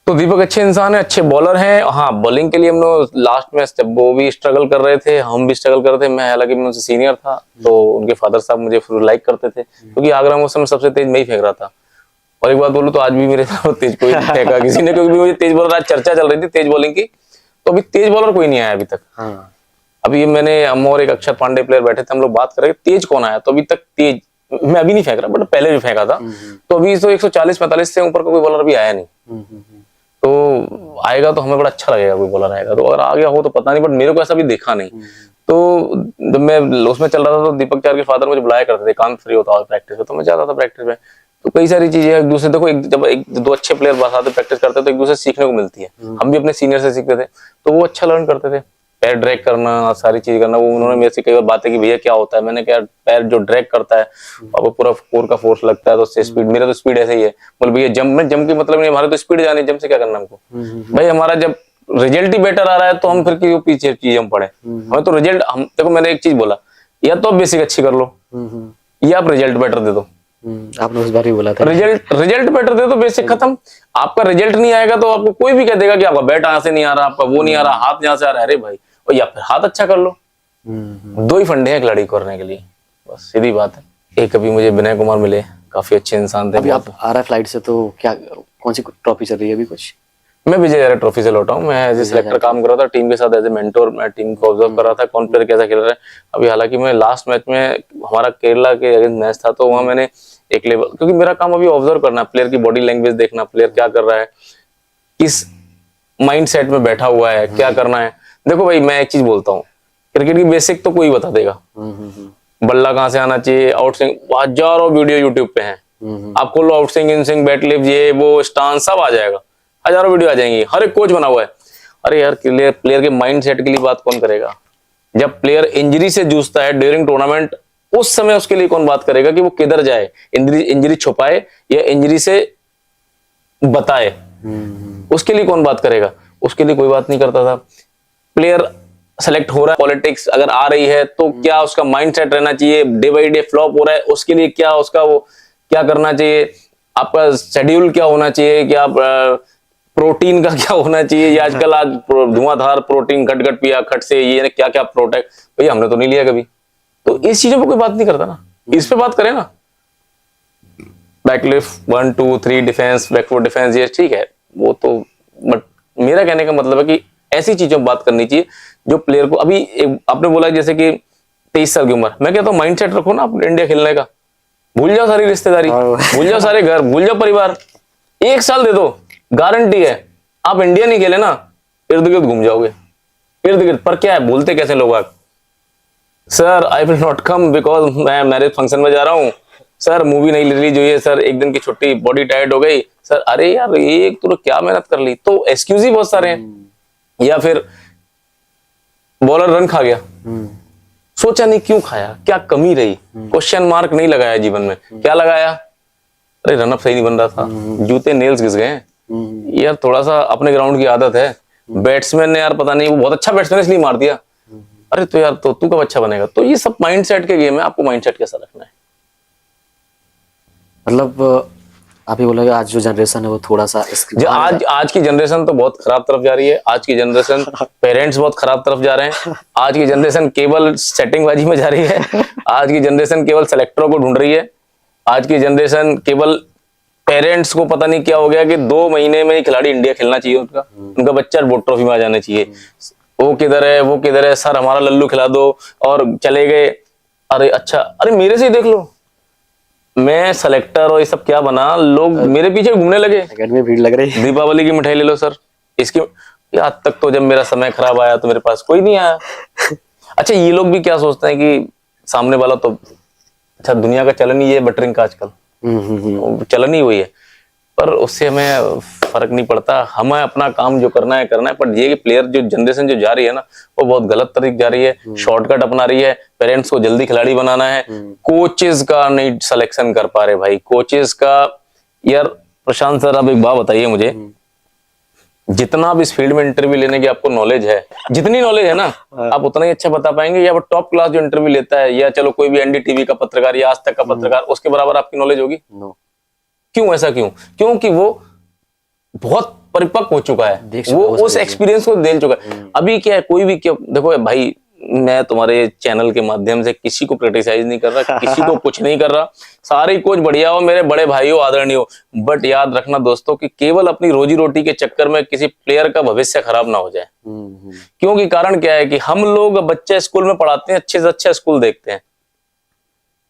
तो दीपक अच्छे इंसान है, अच्छे बॉलर हैं। हाँ, बॉलिंग के लिए हम लोग लास्ट में जब वो भी स्ट्रगल कर रहे थे, हम भी स्ट्रगल कर रहे थे। मैं हालांकि मैं उनसे सीनियर था, तो उनके फादर साहब मुझे लाइक करते थे, क्योंकि आगरा में उस समय सबसे तेज मैं ही फेंक रहा था। और एक बात बोलूं तो आज भी मेरे साथ तेज कोई नहीं फेंका किसी ने, क्योंकि मुझे तेज बॉलर, आज चर्चा चल रही थी तेज बॉलिंग की, तो अभी तेज बॉलर कोई नहीं आया अभी तक। अभी हम और एक अक्षर पांडे प्लेयर बैठे थे, हम लोग बात कर रहे थे तेज कौन आया, तो अभी तक तेज मैं अभी नहीं फेंक रहा, बट पहले भी फेंका था। तो अभी तो 140-45 से ऊपर का कोई बॉलर भी आया नहीं। तो आएगा तो हमें बड़ा अच्छा लगेगा, कोई बॉलर आएगा तो। अगर आ गया हो तो पता नहीं, बट मेरे को ऐसा भी देखा नहीं। तो जब मैं उसमें चल रहा था तो दीपक चार के फादर मुझे बुलाया करते थे, कान फ्री होता था प्रैक्टिस में, तो मैं जाता था प्रैक्टिस में। तो कई सारी चीजें एक दूसरे, देखो जब एक दो अच्छे प्लेयर साथ में प्रैक्टिस करते हैं तो एक दूसरे से सीखने को मिलती है। हम भी अपने सीनियर से सीखते थे, तो वो अच्छा लर्न करते थे। पैर ड्रैग करना, सारी चीज करना, वो उन्होंने मेरे से कई बार बातें की, भैया क्या होता है। मैंने कहा पैर जो ड्रैग करता है अब वो पूरा कोर का फोर्स लगता है, तो उससे स्पीड, मेरा तो स्पीड ऐसे ही है। बोले भैया जंप में, जंप की मतलब नहीं, हमारे तो स्पीड जानी, जंप से क्या करना हमको। भाई हमारा जब रिजल्ट ही बेटर आ रहा है तो हम फिर क्यों पीछे चीज हम पड़े। हमें तो रिजल्ट, हम देखो मैंने एक चीज बोला, या तो आप बेसिक अच्छी कर लो या आप रिजल्ट बेटर दे दो। आपने उस बार ही बोला था रिजल्ट बेटर दे दो, बेसिक खत्म। आपका रिजल्ट नहीं आएगा तो आपको कोई भी कह देगा कि आपका बैट यहाँ से नहीं आ रहा, आपका वो नहीं आ रहा, हाथ यहाँ से आ रहा है, अरे भाई, और या फिर हाथ अच्छा कर लो। दो ही फंडे हैं खिलाड़ी करने के लिए, बस सीधी बात है। एक अभी मुझे विनय कुमार मिले, काफी अच्छे इंसान थे। अभी आप आ रहा है फ्लाइट से, तो क्या कौन सी ट्रॉफी चल रही है अभी कुछ? मैं विजय हजारे ट्रॉफी से लौटा हूँ। मैं एज ए सिलेक्टर काम कर रहा था टीम के साथ, एज ए मेंटोर मैं टीम को ऑब्जर्व कर रहा था कौन प्लेयर कैसा खेल रहा है। अभी हालांकि मैं लास्ट मैच में, हमारा केरला के अगेंस्ट मैच था, तो वहां मैंने एक लेवल, क्योंकि मेरा काम अभी ऑब्जर्व करना, प्लेयर की बॉडी लैंग्वेज देखना, प्लेयर क्या कर रहा है, किस माइंड सेट में बैठा हुआ है, क्या करना है। देखो भाई मैं एक चीज बोलता हूँ, क्रिकेट की बेसिक तो कोई बता देगा, बल्ला कहाँ से आना चाहिए, आउट स्विंग, हजारों वीडियो यूट्यूब पे हैं, आप खोलो out swing, in swing, bat lift, ये वो स्टांस सब आ जाएगा, हजारों वीडियो आ जाएंगी, हर एक कोच बना हुआ है। अरे यार प्लेयर के माइंड सेट के लिए बात कौन करेगा? जब प्लेयर इंजरी से जूझता है ड्यूरिंग टूर्नामेंट, उस समय उसके लिए कौन बात करेगा कि वो किधर जाए, इंजरी छुपाए या इंजरी से बताए, उसके लिए कौन बात करेगा? उसके लिए कोई बात नहीं करता था। प्लेयर सेलेक्ट हो रहा है, पॉलिटिक्स अगर आ रही है तो क्या उसका माइंड सेट रहना चाहिए, डे बाई डे फ्लॉप हो रहा है उसके लिए क्या उसका वो क्या करना चाहिए, आपका शेड्यूल क्या होना चाहिए, क्या प्रोटीन का क्या होना चाहिए, ये आजकल आज धुआंधार प्रोटीन, घट पिया, खट से ये क्या क्या प्रोटेक्ट, भैया हमने तो नहीं लिया कभी। तो इस चीजों पे कोई बात नहीं करता ना, इस पे बात करें ना, बैकलिफ्ट 1 2 3 डिफेंस, बैकवर्ड डिफेंस, ये ठीक है वो तो, बट मेरा कहने का मतलब है कि ऐसी चीजों पर बात करनी चाहिए जो प्लेयर को, अभी आपने बोला जैसे कि 23 साल की उम्र, मैं कहता हूँ माइंड सेट रखो ना अपने इंडिया खेलने का, भूल जाओ सारी रिश्तेदारी, भूल जाओ सारे घर, भूल जाओ परिवार, 1 साल दे दो, गारंटी है आप इंडिया नहीं खेले ना, इर्द गिर्द घूम जाओगे, इर्द गिर्द। पर क्या है, बोलते कैसे लोग, आप sir I will not come because मैं मैरिज फंक्शन में जा रहा हूँ, सर मूवी नहीं रिलीज हुई है, सर एक दिन की छुट्टी, बॉडी टायर्ड हो गई, सर अरे यार ये तो क्या मेहनत कर ली, तो एक्सक्यूज ही बहुत सारे हैं। या फिर बॉलर रन खा गया, सोचा नहीं क्यों खाया, क्या कमी रही, क्वेश्चन मार्क नहीं लगाया जीवन में, क्या लगाया, अरे रनअप सही नहीं बन रहा था, जूते नेल्स घिस गए, यार थोड़ा सा अपने ग्राउंड की आदत है, बैट्समैन ने यार पता नहीं वो बहुत अच्छा बैट्समैन इसलिए मार दिया, अरे तो यार तो तू कब अच्छा बनेगा। तो ये सब माइंडसेट के गेम है, आपको माइंडसेट कैसा रखना है। मतलब आप ही बोलोगे आज जो जनरेशन है वो थोड़ा सा आज की जनरेशन तो बहुत खराब तरफ जा रही है, आज की जनरेशन पेरेंट्स बहुत खराब तरफ जा रहे हैं, आज की जनरेशन केवल सेटिंगबाजी में जा रही है, आज की जनरेशन केवल सेलेक्टरों को ढूंढ रही है, आज की जनरेशन केवल पेरेंट्स को पता नहीं क्या हो गया कि 2 महीने में ही खिलाड़ी इंडिया खेलना चाहिए, उनका बच्चा बोर्ड ट्रॉफी में आ जाना चाहिए, वो किधर है वो किधर है, सर हमारा लल्लू खिला दो, और चले गए। अरे अच्छा, अरे मेरे से ही देख लो, मैं सेलेक्टर और ये सब क्या बना, लोग मेरे पीछे घूमने लगे, में भीड़ लग रही है, दीपावली की मिठाई ले लो सर, इसकी आज तक तो जब मेरा समय खराब आया तो मेरे पास कोई नहीं आया। अच्छा ये लोग भी क्या सोचते हैं कि सामने वाला तो, अच्छा दुनिया का चलन ही है बटरिंग का आजकल, चलन ही हुई है, पर उससे हमें फर्क नहीं पड़ता, हमें अपना काम जो करना है, पर ये प्लेयर जो जनरेशन जो जा रही है ना, वो बहुत गलत तरीके जा रही है, शॉर्टकट अपना रही है, पेरेंट्स को जल्दी खिलाड़ी बनाना है, कोचेस का नहीं सिलेक्शन कर पा रहे भाई, कोचेस का। यार प्रशांत सर आप एक बात बताइए मुझे, जितना आप इस फील्ड में इंटरव्यू लेने की आपको नॉलेज है, जितनी नॉलेज है ना आप उतना ही अच्छा बता पाएंगे, या वो टॉप क्लास जो इंटरव्यू लेता है, या चलो कोई भी एनडीटीवी का पत्रकार या आज तक का पत्रकार, उसके बराबर आपकी नॉलेज होगी? क्यों ऐसा क्यों? क्योंकि वो बहुत परिपक्व हो चुका है, वो उस एक्सपीरियंस को दे चुका है। अभी क्या है, कोई भी क्या, देखो भाई मैं तुम्हारे चैनल के माध्यम से किसी को क्रिटिसाइज नहीं कर रहा, किसी को कुछ नहीं कर रहा, सारे कोच बढ़िया हो, मेरे बड़े भाई हो, आदरणीय हो, बट याद रखना दोस्तों कि केवल अपनी रोजी रोटी के चक्कर में किसी प्लेयर का भविष्य खराब ना हो जाए। क्योंकि कारण क्या है कि हम लोग बच्चे स्कूल में पढ़ाते हैं, अच्छे से अच्छा स्कूल देखते हैं,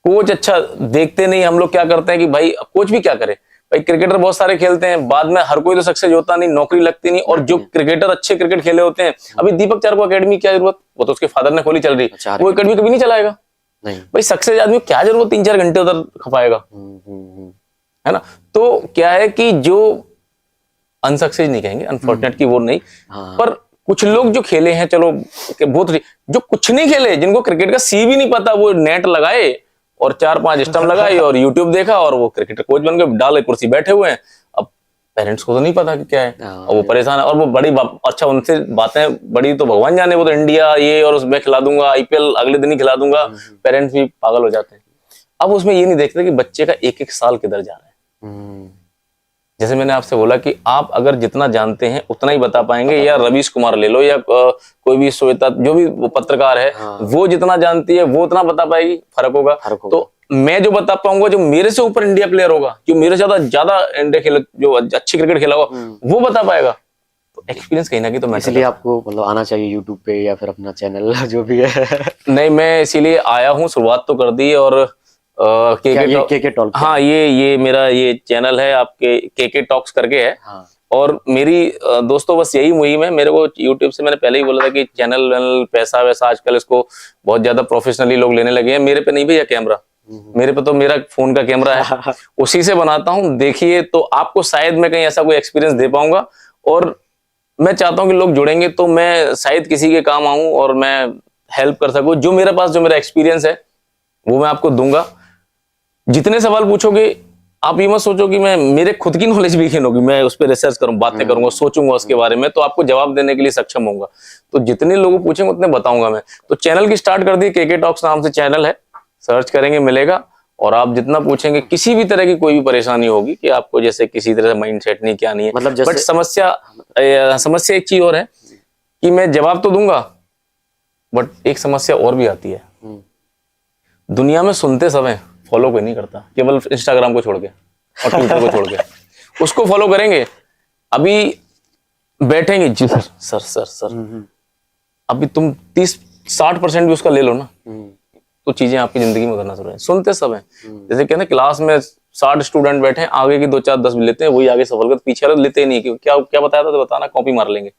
कोच अच्छा देखते नहीं, हम लोग क्या करते हैं कि भाई कोच भी क्या करे, भाई क्रिकेटर बहुत सारे खेलते हैं, बाद में हर कोई तो सक्सेस होता नहीं, नौकरी लगती नहीं, और जो क्रिकेटर अच्छे क्रिकेट खेले होते हैं, अभी दीपक चार को अकेडमी क्या जरूरत, वो तो उसके फादर ने खोली, चल रही, वो अकेडमी कभी नहीं चलाएगा नहीं भाई। सक्सेस आदमी को क्या जरूरत 3-4 घंटे उधर खपाएगा, है ना। तो क्या है कि जो अनसक्सेस नहीं कहेंगे, अनफॉर्चुनेट की वो नहीं, पर कुछ लोग जो खेले हैं, चलो बहुत, जो कुछ नहीं खेले, जिनको क्रिकेट का सी भी नहीं पता, वो नेट लगाए और 4-5 स्टंप लगाए और यूट्यूब देखा और वो क्रिकेटर कोच बन गए, डाले कुर्सी बैठे हुए हैं। अब पेरेंट्स को तो नहीं पता कि क्या है, और वो परेशान है, और वो बड़ी अच्छा उनसे बातें बड़ी तो भगवान जाने, वो तो इंडिया ये और उसमें खिला दूंगा, आईपीएल अगले दिन ही खिला दूंगा, पेरेंट्स भी पागल हो जाते हैं। अब उसमें ये नहीं देखते कि बच्चे का एक एक साल किधर जा रहा है। जैसे मैंने आपसे बोला कि आप अगर जितना जानते हैं उतना ही बता पाएंगे, या रवीश कुमार ले लो, या कोई भी श्वेता जो भी वो पत्रकार है, वो जितना जानती है वो उतना बता पाएगी, फर्क होगा। तो मैं जो बता पाऊंगा, जो मेरे से ऊपर इंडिया प्लेयर होगा, जो मेरे से ज्यादा इंडिया खेल, जो अच्छी क्रिकेट खेला होगा, वो बता पाएगा। तो एक्सपीरियंस कहीं ना कहीं तो मैं, इसलिए आपको मतलब आना चाहिए यूट्यूब पे या फिर अपना चैनल जो भी है। नहीं, मैं इसीलिए आया हूँ, शुरुआत तो कर दी है, और केके टॉक, हाँ ये मेरा ये चैनल है, आपके केके टॉक्स करके है। हाँ। और मेरी दोस्तों बस यही मुहिम है, मेरे को यूट्यूब से मैंने पहले ही बोला था कि चैनल पैसा वैसा आजकल इसको बहुत ज्यादा प्रोफेशनली लोग लेने लगे हैं, मेरे पे नहीं भैया कैमरा, मेरे पे तो मेरा फोन का कैमरा है, उसी से बनाता हूँ। देखिए तो आपको शायद मैं कहीं ऐसा कोई एक्सपीरियंस दे पाऊंगा, और मैं चाहता हूँ कि लोग जुड़ेंगे तो मैं शायद किसी के काम आऊं और मैं हेल्प कर सकूं। जो मेरे पास जो मेरा एक्सपीरियंस है वो मैं आपको दूंगा। जितने सवाल पूछोगे आप ये मत सोचो कि मैं, मेरे खुद की नॉलेज भी होगी, मैं उस पर रिसर्च करूँ, बातें करूंगा, सोचूंगा उसके बारे में, तो आपको जवाब देने के लिए सक्षम होऊंगा। तो जितने लोग पूछेंगे उतने बताऊंगा मैं। तो चैनल की स्टार्ट कर दी, केके टॉक्स नाम से चैनल है, सर्च करेंगे मिलेगा, और आप जितना पूछेंगे, किसी भी तरह की कोई भी परेशानी होगी कि आपको जैसे किसी तरह से माइंड सेट नहीं, क्या नहीं है, मतलब बट समस्या एक चीज और है कि मैं जवाब तो दूंगा, बट एक समस्या और भी आती है, दुनिया में सुनते समय फॉलो कोई नहीं करता, केवल इंस्टाग्राम को छोड़ के और ट्विटर को छोड़ के। उसको फॉलो करेंगे, अभी बैठेंगे जी सर सर सर, अभी तुम 30-60% भी उसका ले लो ना, तो चीजें आपकी जिंदगी में उतरना शुरू है। सुनते समय जैसे कहते हैं क्लास में 60 स्टूडेंट बैठे हैं, आगे की 2-4-10 भी लेते हैं, वही आगे सफल करते, पीछे वाले लेते ही नहीं, क्या क्या बताया था तो बताना, कॉपी मार लेंगे।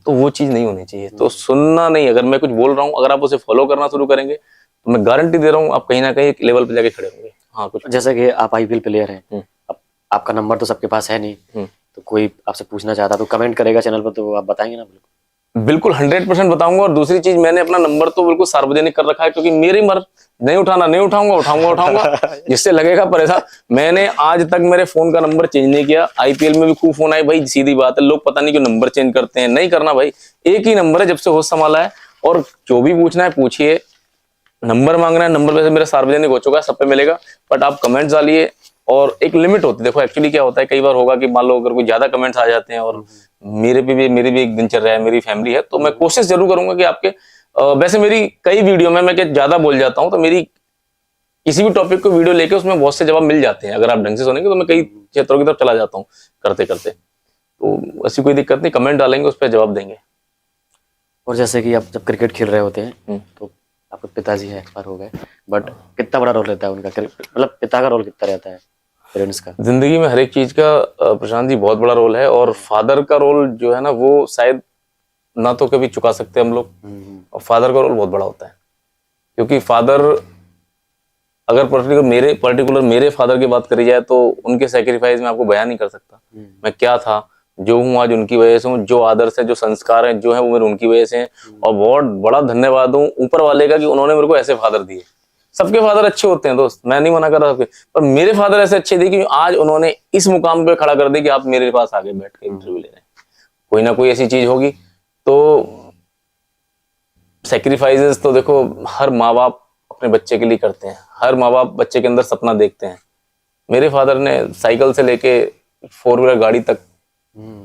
तो वो चीज नहीं होनी चाहिए। तो सुनना नहीं, अगर मैं कुछ बोल रहा हूँ, अगर आप उसे फॉलो करना शुरू करेंगे तो मैं गारंटी दे रहा हूँ आप कहीं ना कहीं एक लेवल पे जाके खड़े होंगे। हाँ, कुछ जैसे कि आप आईपीएल प्लेयर हैं, अब आपका नंबर तो सबके पास है नहीं, तो कोई आपसे पूछना चाहता तो कमेंट करेगा चैनल पर, तो आप बताएंगे ना? बिल्कुल 100% बताऊंगा। और दूसरी चीज, मैंने अपना नंबर तो बिल्कुल सार्वजनिक कर रखा है, क्योंकि मेरी मर्ज नहीं उठाना, नहीं उठाऊंगा, उठाऊंगा जिससे लगेगा परेशान। मैंने आज तक मेरे फोन का नंबर चेंज नहीं किया। आईपीएल में भी खूब फोन आए भाई, सीधी बात है, लोग पता नहीं क्यों नंबर चेंज करते हैं, नहीं करना भाई, एक ही नंबर है जब से होश संभाला है। और जो भी पूछना है पूछिए, नंबर मांगना है, नंबर वैसे मेरा सार्वजनिक हो चुका है, सब पे मिलेगा, बट आप कमेंट्स डालिए। और एक लिमिट होती है, देखो एक्चुअली क्या होता है, कई बार होगा कि मान लो अगर कोई ज्यादा कमेंट्स आ जाते हैं, और मेरी भी एक दिनचर्या है, मेरी फैमिली है, तो मैं कोशिश जरूर करूंगा कि आपके वैसे मेरी कई वीडियो में मैं ज्यादा बोल जाता हूं, तो मेरी किसी भी टॉपिक को वीडियो लेके उसमें बहुत से जवाब मिल जाते हैं, अगर आप ढंग से सुनेंगे, तो मैं कई क्षेत्रों की तरफ चला जाता हूँ करते करते। तो ऐसी कोई दिक्कत नहीं, कमेंट डालेंगे उस पर जवाब देंगे। और जैसे कि आप जब क्रिकेट खेल रहे होते हैं, तो आपके पिताजी है, एक्सपायर हो गए, बट कितना बड़ा रोल रहता है उनका, मतलब पिता का रोल कितना रहता है पेरेंट्स का जिंदगी में? हर एक चीज का प्रशांत जी बहुत बड़ा रोल है, और फादर का रोल जो है ना, वो शायद ना तो कभी चुका सकते हम लोग, और फादर का रोल बहुत बड़ा होता है। क्योंकि फादर, अगर पर्टिकुलर मेरे फादर की बात करी जाए, तो उनके सेक्रीफाइस में आपको बयान नहीं कर सकता। मैं क्या था, जो हूँ आज उनकी वजह से हूँ, जो आदर्श है, जो संस्कार हैं, जो है वो मेरे उनकी वजह से हैं। और बहुत बड़ा धन्यवाद हूँ ऊपर वाले का कि उन्होंने मेरे को ऐसे फादर दिए। सबके फादर अच्छे होते हैं दोस्त, मैं नहीं मना कर रहा, पर मेरे फादर ऐसे अच्छे थे कि आज उन्होंने इस मुकाम पे खड़ा कर दिया कि आप मेरे पास आगे बैठ के इंटरव्यू ले रहे हैं। कोई ना कोई ऐसी चीज होगी। तो सेक्रीफाइसेस तो देखो हर माँ बाप अपने बच्चे के लिए करते हैं, हर माँ बाप बच्चे के अंदर सपना देखते हैं। मेरे फादर ने साइकिल से लेके 4 व्हीलर गाड़ी तक,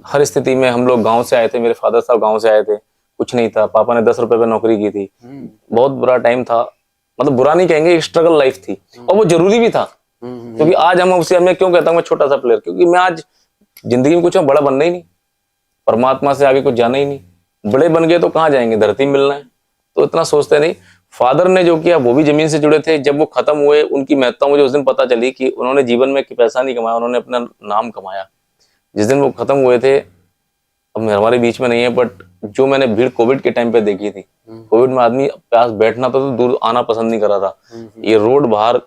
हर स्थिति में, हम लोग गांव से आए थे, मेरे फादर साहब गांव से आए थे, कुछ नहीं था, पापा ने 10 रुपए पे नौकरी की थी, बहुत बुरा टाइम था, मतलब बुरा नहीं कहेंगे, स्ट्रगल लाइफ थी, और वो जरूरी भी था। क्योंकि आज हम उससे, मैं क्यों कहता हूँ मैं छोटा सा प्लेयर, क्योंकि मैं आज जिंदगी में कुछ बड़ा बनना ही नहीं, परमात्मा से आगे कुछ जाना ही नहीं। बड़े बन गए तो कहाँ जाएंगे, धरती मिलना है, तो इतना सोचते नहीं। फादर ने जो किया वो भी जमीन से जुड़े थे। जब वो खत्म हुए, उनकी महत्ता मुझे उस दिन पता चली कि उन्होंने जीवन में पैसा नहीं कमाया, उन्होंने अपना नाम कमाया। जिस दिन वो खत्म हुए थे, अब हमारे बीच में नहीं है, बट जो मैंने भीड़ कोविड के टाइम पे देखी थी, कोविड में आदमी पास बैठना तो दूर आना पसंद नहीं कर रहा था। ये रोड बाहर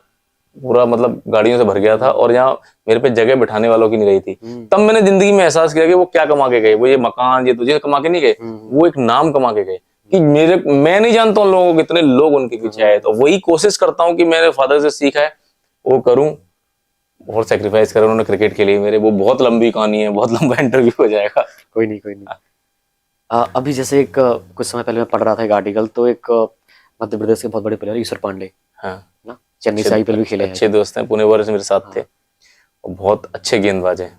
पूरा मतलब गाड़ियों से भर गया था और यहाँ मेरे पे जगह बिठाने वालों की नहीं रही थी। तब मैंने जिंदगी में एहसास किया कि वो क्या कमा के गए, वो ये मकान ये तुझे कमा के नहीं गए, वो एक नाम कमा के गए कि मैं नहीं जानता उन लोगों को कितने लोग उनके पीछे आए। तो वही कोशिश करता हूँ कि मैंने फादर से सीखा है वो करूँ और सेक्रीफाइस करें उन्होंने क्रिकेट के लिए मेरे। वो बहुत लंबी कहानी है, बहुत लंबा इंटरव्यू हो जाएगा। कोई नहीं। अभी जैसे एक कुछ समय पहले मैं पढ़ रहा था एक आर्टिकल, तो एक मध्य प्रदेश के बहुत बड़े प्लेयर ईश्वर पांडे, हाँ ना, चेन्नई से आईपीएल भी खेले हैं। अच्छे दोस्त हैं, पुणे वाले से मेरे साथ थे और बहुत अच्छे गेंदबाज हैं।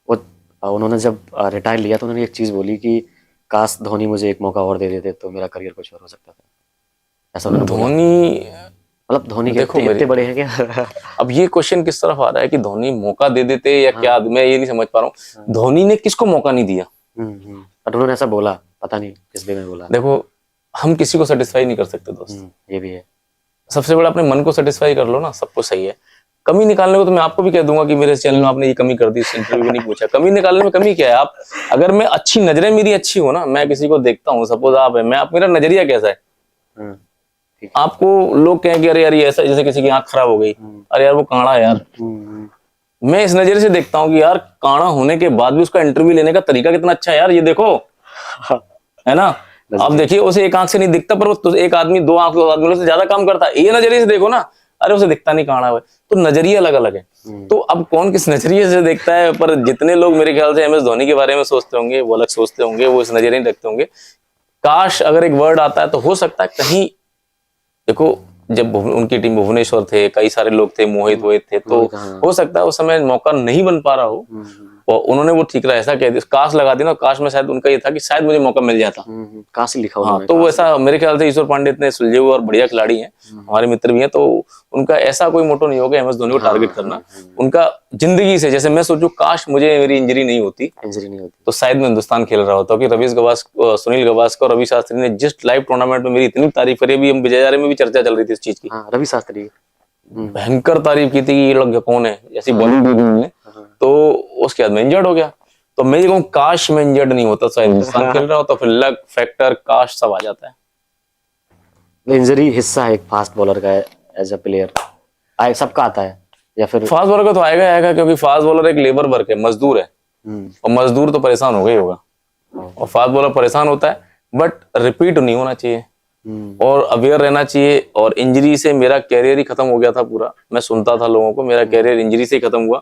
वो उन्होंने जब रिटायर लिया तो उन्होंने एक चीज बोली कि काश धोनी मुझे एक मौका और दे देते तो मेरा करियर कुछ और हो सकता था, ऐसा उन्होंने बोला। धोनी मतलब धोनी देखो इतने बड़े हैं क्या? अब ये क्वेश्चन किस तरफ आ रहा है कि धोनी मौका दे देते या क्या, मैं ये नहीं समझ पा रहा हूँ। धोनी ने किसको मौका नहीं दिया? बट उन्होंने ऐसा बोला, पता नहीं किस वे में बोला। देखो हम किसी को सेटिस्फाई नहीं कर सकते दोस्त, ये भी है। सबसे बड़ा अपने मन को सेटिस्फाई कर लो ना, सब कुछ सही है। कमी निकालने को तो मैं आपको भी कह दूंगा कि मेरे चैनल में आपने ये कमी कर दी, इस इंटरव्यू में नहीं पूछा। कमी निकालने में कमी क्या है? आप अगर मैं अच्छी नजरें मेरी अच्छी हो ना, मैं किसी को देखता हूँ, सपोज आप है, मैं आप, मेरा नजरिया कैसा है, आपको लोग कहें कि अरे यार ये ऐसा, जैसे किसी की आंख खराब हो गई, अरे यार वो काड़ा है यार, मैं इस नजरिए से देखता हूँ कि यार काड़ा होने के बाद भी उसका इंटरव्यू लेने का तरीका कितना अच्छा है यार, ये देखो, है ना। आप देखिए उसे एक आंख से नहीं दिखता, पर वो एक आदमी दो आदमियों से ज्यादा काम करता है। ये नजरिए से देखो ना, अरे उसे दिखता नहीं काड़ा है, तो नजरिया अलग अलग है। तो अब कौन किस नजरिए से देखता है, पर जितने लोग मेरे ख्याल से MS धोनी के बारे में सोचते होंगे वो अलग सोचते होंगे, वो इस नजरिए नहीं रखते होंगे। काश अगर एक वर्ड आता है तो हो सकता है कहीं, देखो जब उनकी टीम भुवनेश्वर थे, कई सारे लोग थे, मोहित थे, तो हो सकता है उस समय मौका नहीं बन पा रहा हो और उन्होंने वो ठीक रहा ऐसा कह दिया, काश लगा दी ना, काश में शायद उनका ये था कि शायद मुझे मौका मिल जाता। काश लिखा हाँ, तो वैसा मेरे ख्याल से ईश्वर पांडे इतने सुलझे हुए और बढ़िया खिलाड़ी हैं, हमारे मित्र भी हैं, तो उनका ऐसा कोई मोटो नहीं होगा MS धोनी को टारगेट करना। उनका जिंदगी से, जैसे मैं सोचूं काश मुझे मेरी इंजरी नहीं होती तो शायद मैं हिंदुस्तान खेल रहा होता, क्योंकि सुनील गावस्कर और रवि शास्त्री ने जिस लाइव टूर्नामेंट में मेरी इतनी तारीफ करी, अभी हम विजयजारे में भी चर्चा चल रही थी इस चीज की, रवि शास्त्री भयंकर तारीफ की थी कि ये लग गया कौन है, जैसी बॉलिंग ने, तो उसके बाद मैं इंजर्ड हो गया। तो मैं ये कहूँ काश मैं इंजर्ड नहीं होता, शायद हिंदुस्तान खेल रहा होता, फिर लक फैक्टर काश सब आ जाता है। इंजरी हिस्सा है एक फास्ट बॉलर का एज अ प्लेयर, सबका आता है, या फिर फास्ट बॉलर का तो आएगा, क्योंकि फास्ट बॉलर एक लेबर वर्क है, मजदूर है, और मजदूर तो परेशान हो गई होगा, और फास्ट बॉलर परेशान होता है, बट रिपीट नहीं होना चाहिए और अवेयर रहना चाहिए। और इंजरी से मेरा कैरियर ही खत्म हो गया था पूरा, मैं सुनता था लोगों को, मेरा कैरियर इंजरी से ही खत्म हुआ।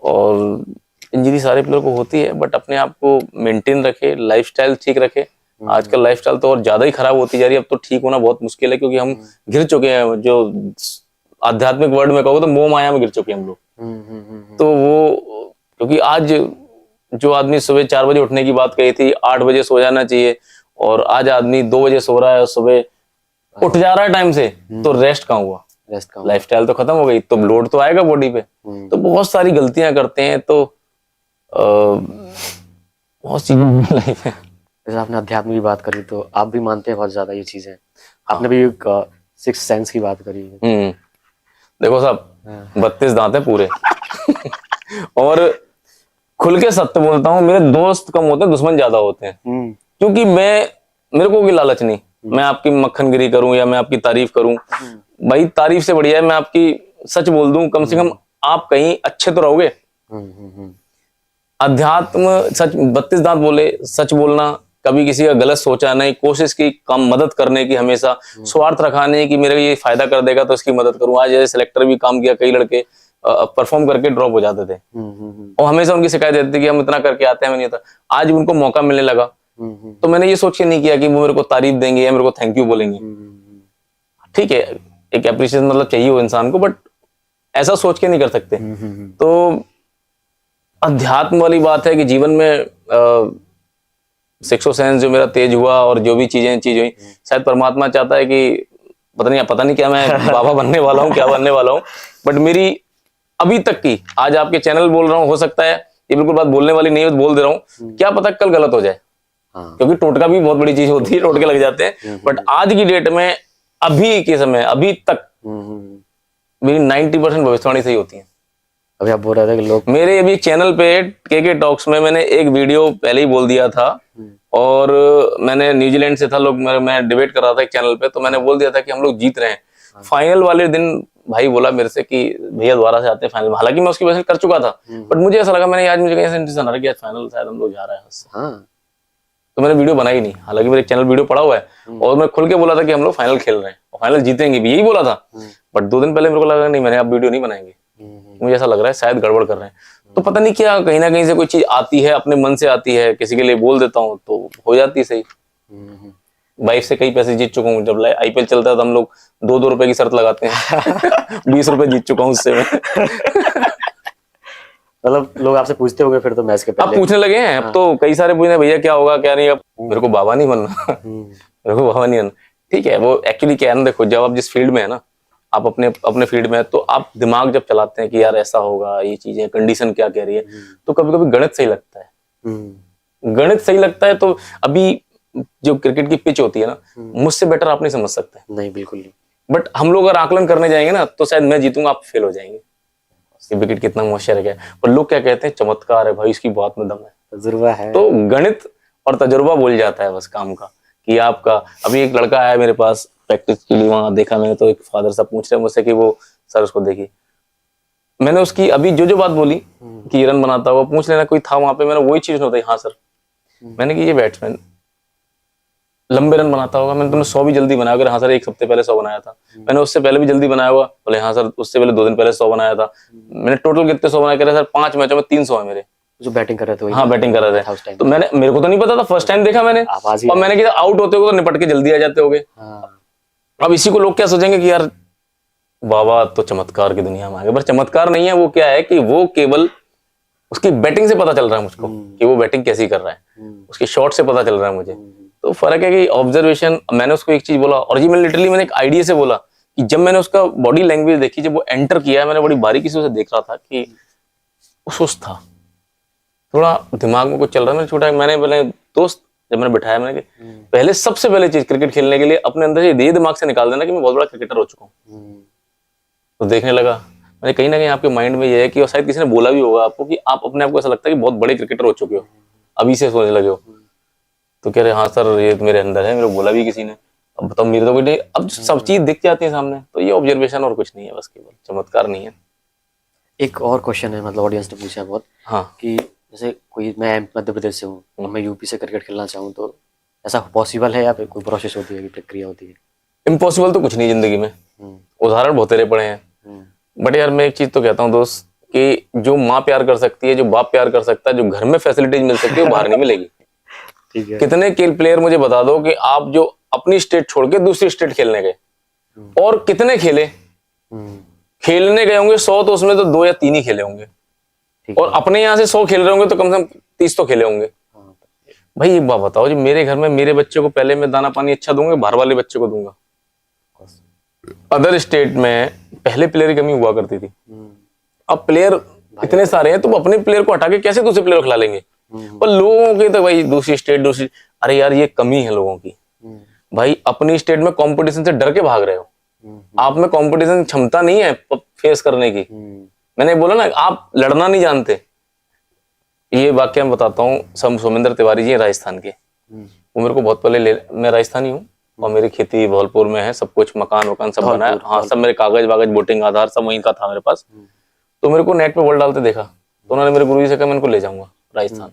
और इंजरी सारे प्लेयर को होती है, बट अपने आप को मेंटेन रखे, लाइफस्टाइल ठीक रखे। आजकल लाइफस्टाइल तो और ज्यादा ही खराब होती जा रही है, अब तो ठीक होना बहुत मुश्किल है, क्योंकि हम घिर चुके हैं, जो आध्यात्मिक वर्ड में कहो तो मोह माया में गिर चुके हैं हम लोग। तो वो, क्योंकि आज जो आदमी सुबह 4 बजे उठने की बात कही थी, 8 बजे सो जाना चाहिए, और आज आदमी 2 बजे सो रहा है, सुबह उठ जा रहा है टाइम से, तो रेस्ट कहाँ हुआ, लाइफस्टाइल तो खत्म हो गई, तो लोड तो आएगा बॉडी पे। तो बहुत सारी गलतियां करते हैं, तो बहुत सी लाइफ है। जैसे आपने अध्यात्म की बात करी, तो आप भी मानते हैं बहुत ज्यादा ये चीजें, आपने भी एक सिक्स सेंस की बात करी है। देखो साहब, 32 दांत है पूरे और खुल के सत्य बोलता हूँ, मेरे दोस्त कम होते हैं, दुश्मन ज्यादा होते हैं, क्योंकि मेरे को कोई लालच नहीं, मैं आपकी मक्खनगिरी करूं या मैं आपकी तारीफ करूं, भाई तारीफ से बढ़िया है मैं आपकी सच बोल दूं, कम से कम आप कहीं अच्छे तो रहोगे। अध्यात्म सच, 32 दांत बोले, सच बोलना, कभी किसी का गलत सोचा नहीं, कोशिश की कम मदद करने की, हमेशा स्वार्थ रखा नहीं कि मेरे ये फायदा कर देगा तो इसकी मदद करूं। आज जैसे सिलेक्टर भी काम किया, कई लड़के परफॉर्म करके ड्रॉप हो जाते थे और हमेशा उनकी शिकायत रहती थी कि हम इतना करके आते हैं, नहीं होता। आज उनको मौका मिलने लगा, तो मैंने ये सोच के नहीं किया कि वो मेरे को तारीफ देंगे या मेरे को थैंक यू बोलेंगे। ठीक है, एक एप्रिसिएशन मतलब चाहिए हो इंसान को, बट ऐसा सोच के नहीं कर सकते। तो अध्यात्म वाली बात है कि जीवन में सिक्सो सेंस जो मेरा तेज हुआ और जो भी चीज हुई, शायद परमात्मा चाहता है कि पता नहीं क्या मैं बाबा बनने वाला हूँ, क्या बनने वाला हूँ, बट मेरी अभी तक की, आज आपके चैनल बोल रहा हूँ, हो सकता है ये बिल्कुल बात बोलने वाली नहीं है, बोल दे रहा हूँ, क्या पता कल गलत हो जाए, क्योंकि टोटका भी बहुत बड़ी चीज होती है, टोटके लग जाते हैं। बट आज की डेट में अभी के समय अभी तक मेरी 90% भविष्यवाणी सही होती है। अभी आप बोल रहे थे कि लोग मेरे अभी चैनल पे के टॉक्स में मैंने एक वीडियो पहले ही बोल दिया था, और मैंने न्यूजीलैंड से था लोग, मैं डिबेट कर रहा था एक चैनल पे, तो मैंने बोल दिया था कि हम लोग जीत रहे हैं। फाइनल वाले दिन भाई बोला मेरे से कि भैया दोबारा से आते हैं फाइनल में, हालांकि मैं उसकी वजह कर चुका था, बट मुझे ऐसा लगा, मैंने आज मुझे कहीं ऐसा इंटरेस्ट आ रहा कि आज फाइनल शायद हम लोग जा रहे हैं, तो मैंने वीडियो बनाई नहीं। हालांकि मेरे चैनल वीडियो पड़ा हुआ है, और मैं खुल के बोला था कि हम लोग फाइनल खेल रहे हैं और फाइनल जीतेंगे भी, यही बोला था। बट 2 दिन पहले मेरे को लगा नहीं, मैंने अब वीडियो नहीं बनाएंगे, मुझे ऐसा लग रहा है शायद गड़बड़ कर रहे हैं। तो पता नहीं क्या, कहीं ना कहीं से कोई चीज आती है, अपने मन से आती है, किसी के लिए बोल देता हूँ तो हो जाती है सही। वाइफ से कई पैसे जीत चुका हूँ, जब आईपीएल चलता है तो हम लोग 2-2 रुपए की शर्त लगाते हैं 20 रुपए जीत चुका हूँ उससे मैं। मतलब लोग आपसे पूछते होंगे फिर तो मैच के अब पहले? पूछने लगे हैं, अब तो कई सारे पूछने भैया क्या होगा क्या नहीं। अब मेरे को बाबा नहीं बनना मेरे को बाबा नहीं बनना, ठीक है। वो एक्चुअली क्या है ना, देखो जब आप जिस फील्ड में है ना, आप अपने फील्ड में है, तो आप दिमाग जब चलाते हैं कि यार ऐसा होगा, ये चीजें कंडीशन क्या कह रही है, तो कभी कभी गणित सही लगता है। गणित सही लगता है। तो अभी जो क्रिकेट की पिच होती है ना, मुझसे बेटर आप नहीं समझ सकते। नहीं, बिल्कुल नहीं। बट हम लोग अगर आकलन करने जाएंगे ना, तो शायद मैं जीतूंगा, आप फेल हो जाएंगे। विकेट कितना मॉइस्चर है, पर लोग क्या कहते हैं, चमत्कार है भाई, इसकी बात में दम है, तजुर्बा है। तो गणित और तजुर्बा बोल जाता है बस काम का, कि आपका। अभी एक लड़का आया मेरे पास प्रैक्टिस के लिए, वहां देखा मैंने, तो एक फादर साहब पूछ रहे हैं मुझसे कि वो सर उसको देखिए, मैंने उसकी अभी जो बात बोली कि रन बनाता हुआ, पूछ लेना कोई था वहां पे, मैंने वही चीज होता है, हाँ सर। मैंने कि ये बैट्समैन लंबे रन बनाता होगा, मैंने तुमने 100 भी जल्दी बनाया होगा, हाँ सर 1 हफ्ते पहले 100 बनाया था। मैंने उससे पहले भी जल्दी बनाया हुआ, बोले हाँ सर उससे पहले 2 दिन पहले 100 बनाया था। मैंने टोटल कितने 100 बनाया, कह रहे सर 5 मैचों में 300 है मेरे। जो बैटिंग कर रहे थे? हाँ बैटिंग कर रहे थे, तो मेरे को तो नहीं पता था, फर्स्ट टाइम देखा मैंने, और मैंने कहा आउट होते हो तो निपट के जल्दी आ जाते होगे। अब इसी को लोग क्या सोचेंगे कि यार बाबा तो चमत्कार की दुनिया में आ गए, पर चमत्कार नहीं है। वो क्या है कि वो केवल उसकी बैटिंग से पता चल रहा है मुझको कि वो बैटिंग कैसी कर रहा है, उसके शॉट से पता चल रहा है मुझे। तो फर्क है कि ऑब्जर्वेशन, मैंने उसको एक चीज बोला, और ये मैंने लिटरली मैंने एक आइडिया से बोला कि जब मैंने उसका बॉडी लैंग्वेज देखी, जब वो एंटर किया, मैंने बड़ी बारीकी से उसे देख रहा था कि वो सुस्त था, थोड़ा दिमाग में कुछ चल रहा है। मैंने छोटा, मैंने बोले दोस्त, जब मैंने बिठाया, मैंने पहले सबसे पहले चीज क्रिकेट खेलने के लिए अपने अंदर से ये दिमाग से निकाल देना कि मैं बहुत बड़ा क्रिकेटर हो चुका हूँ। तो देखने लगा मैंने, कहीं ना कहीं आपके माइंड में ये है कि, और शायद किसी ने बोला भी होगा आपको कि आप अपने आप को ऐसा लगता है कि बहुत बड़े क्रिकेटर हो चुके हो, अभी से सोचने लगे हो। तो कह रहे हाँ सर ये तो मेरे अंदर है, मेरे को बोला भी किसी ने। अब बताओ मेरे तो कोई नहीं, अब सब चीज दिख जाती है सामने, तो ये ऑब्जर्वेशन और कुछ नहीं है, बस केवल चमत्कार नहीं है। एक और क्वेश्चन है, मतलब ऑडियंस ने पूछा बहुत, हाँ, कि जैसे कोई, मैं मध्य प्रदेश से हूँ और मैं यूपी से क्रिकेट खेलना चाहूँ, तो ऐसा पॉसिबल है या फिर कोई प्रोसेस होती है, प्रक्रिया होती है? इम्पॉसिबल तो कुछ नहीं जिंदगी में, उदाहरण बहुत तेरे पड़े हैं। बट यार मैं एक चीज तो कहता हूँ दोस्त, कि जो माँ प्यार कर सकती है, जो बाप प्यार कर सकता है, जो घर में फैसिलिटीज मिल सकती है, वो बाहर नहीं मिलेगी। ठीक है। कितने प्लेयर मुझे बता दो कि आप जो अपनी स्टेट छोड़ के दूसरी स्टेट खेलने गए, और कितने खेले, खेलने गए होंगे 100, तो उसमें तो 2 या 3 ही खेले होंगे, और अपने यहाँ से 100 खेल रहे होंगे तो कम से कम 30 तो खेले होंगे। भाई एक बात बताओ जी, मेरे घर में मेरे बच्चे को पहले मैं दाना पानी अच्छा दूंगा, बाहर वाले बच्चे को दूंगा? अदर स्टेट में पहले प्लेयर की कमी हुआ करती थी, अब प्लेयर इतने सारे हैं, तो अपने प्लेयर को हटा के कैसे दूसरे प्लेयर को खिला लेंगे? पर लोगों की तो भाई दूसरी स्टेट, अरे यार ये कमी है लोगों की। भाई अपनी स्टेट में कंपटीशन से डर के भाग रहे हो, आप में कंपटीशन क्षमता नहीं है फेस करने की। मैंने बोला ना, आप लड़ना नहीं जानते। ये वाक्य मैं बताता हूँ, सोमेंद्र तिवारी जी हैं राजस्थान के, वो मेरे को बहुत पहले मैं राजस्थानी हूँ, और मेरी खेती धौलपुर में है, सब कुछ मकान वकान सब बना है, हाँ सब मेरे कागज वागज वोटिंग आधार सब वहीं का था मेरे पास। तो मेरे को नेट पे बॉल डालते देखा, तो उन्होंने मेरे गुरुजी से कहा मैं इनको ले जाऊंगा राजस्थान।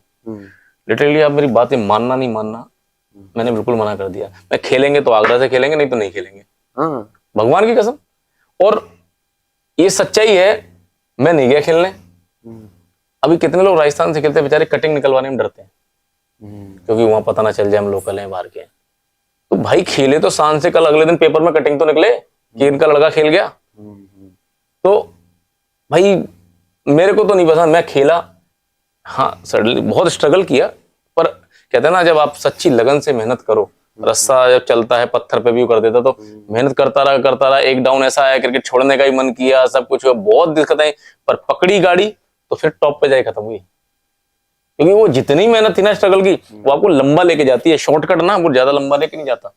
लिटरली आप मेरी बातें मानना नहीं मानना, मैंने बिल्कुल मना कर दिया। मैं खेलेंगे तो आगरा से खेलेंगे, नहीं तो नहीं खेलेंगे, भगवान की कसम। और ये सच्चाई है, मैं नहीं गया खेलने। अभी कितने लोग राजस्थान से खेलते हैं, बेचारे कटिंग निकलवाने में डरते हैं, क्योंकि वहां पता ना चल जाए हम लोकल हैं बाहर के। तो भाई खेले तो शान से, कल अगले दिन पेपर में कटिंग तो निकले कि इनका लड़का खेल गया। तो भाई मेरे को तो नहीं पसंद, मैं खेला, हाँ सडनली बहुत स्ट्रगल किया, पर कहते हैं ना जब आप सच्ची लगन से मेहनत करो, रस्सा जब चलता है पत्थर पे भी कर देता, तो मेहनत करता रहा। एक डाउन ऐसा आया, क्रिकेट छोड़ने का ही मन किया, सब कुछ हुआ, बहुत दिक्कतें, पर पकड़ी गाड़ी तो फिर टॉप पे जाए खत्म हुई। क्योंकि वो जितनी मेहनत थी ना, स्ट्रगल की, वो आपको लंबा लेके जाती है। शॉर्टकट ना वो ज्यादा लंबा लेके नहीं जाता।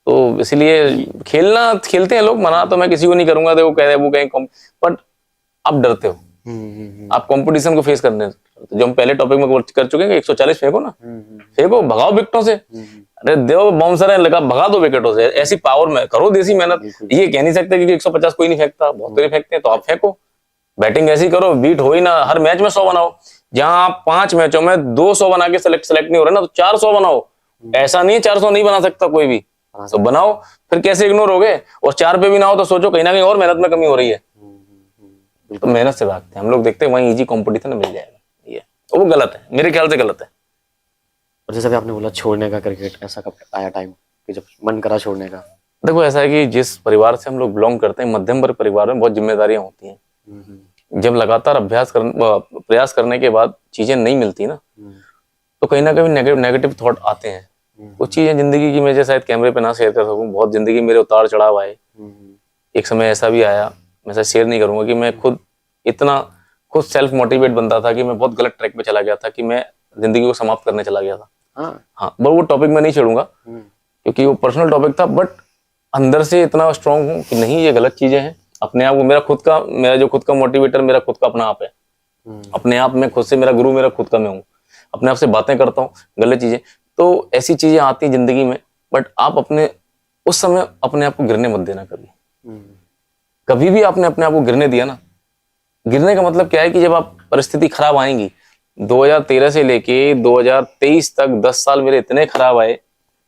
तो इसलिए खेलते हैं लोग, मना तो मैं किसी को नहीं करूंगा, देखो कह रहे वो कहें, बट आप डरते हो, आप कंपटीशन को फेस करने, जो हम पहले टॉपिक में कर चुके हैं कि 140 फेंको ना, फेंको, भगाओ विकेटों से, अरे देव बाउंसर है लगा, भगा दो विकेटों से, ऐसी पावर में करो देसी मेहनत। ये कह नहीं सकते कि 150 कोई नहीं फेंकता, बहुत तेरे फेंकते हैं, तो आप फेंको, बैटिंग ऐसी करो, बीट हो ही ना, हर मैच में 100 बनाओ, जहां आप 5 मैचों में 200 बना के सेलेक्ट नहीं हो रहे ना, तो 400 बनाओ, ऐसा नहीं 400 नहीं बना सकता कोई भी, तो बनाओ, फिर कैसे इग्नोर हो गए, और 4 पे भी ना हो तो सोचो कहीं ना कहीं और मेहनत में कमी हो रही है, तो मेहनत से भागते हैं हम लोग, देखते हैं वहीं इजी कंपटीशन मिल जाएगा, ये तो वो गलत है, मेरे ख्याल से गलत है। और जैसे भी आपने बोला छोड़ने का क्रिकेट, ऐसा कब आया टाइम कि जब मन करा छोड़ने का? देखो ऐसा है कि जिस परिवार से हम लोग बिलोंग करते हैं, मध्यम वर्ग परिवार में बहुत जिम्मेदारियां होती हैं, जब लगातार प्रयास करने के बाद चीजें नहीं मिलती ना, तो कहीं ना कहीं नेगेटिव थॉट आते हैं, कुछ चीजें जिंदगी की मैं शायद कैमरे पे ना शेयर कर सकूं, बहुत जिंदगी मेरे उतार चढ़ाव आए, एक समय ऐसा भी आया, मैं शायद शेयर नहीं करूंगा, कि मैं खुद सेल्फ मोटिवेट बनता था कि मैं बहुत गलत ट्रैक पे चला गया था, कि मैं जिंदगी को समाप्त करने चला गया था। हाँ, बट वो टॉपिक में नहीं छेड़ूंगा क्योंकि वो पर्सनल टॉपिक था, बट अंदर से इतना स्ट्रांग हूँ कि नहीं, ये गलत चीजें हैं, अपने आप को मेरा जो खुद का मोटिवेटर मेरा खुद का अपना आप है, अपने आप में खुद से मेरा गुरु मेरा खुद का मैं हूँ, अपने आप से बातें करता हूँ, गलत चीजें, तो ऐसी चीजें आती जिंदगी में, बट आप उस समय अपने आप को गिरने मत देना कभी भी आपने अपने आप को गिरने दिया ना, गिरने का मतलब क्या है कि जब आप परिस्थिति खराब आएंगी, 2013 से लेके 2023 तक 10 साल मेरे इतने खराब आए,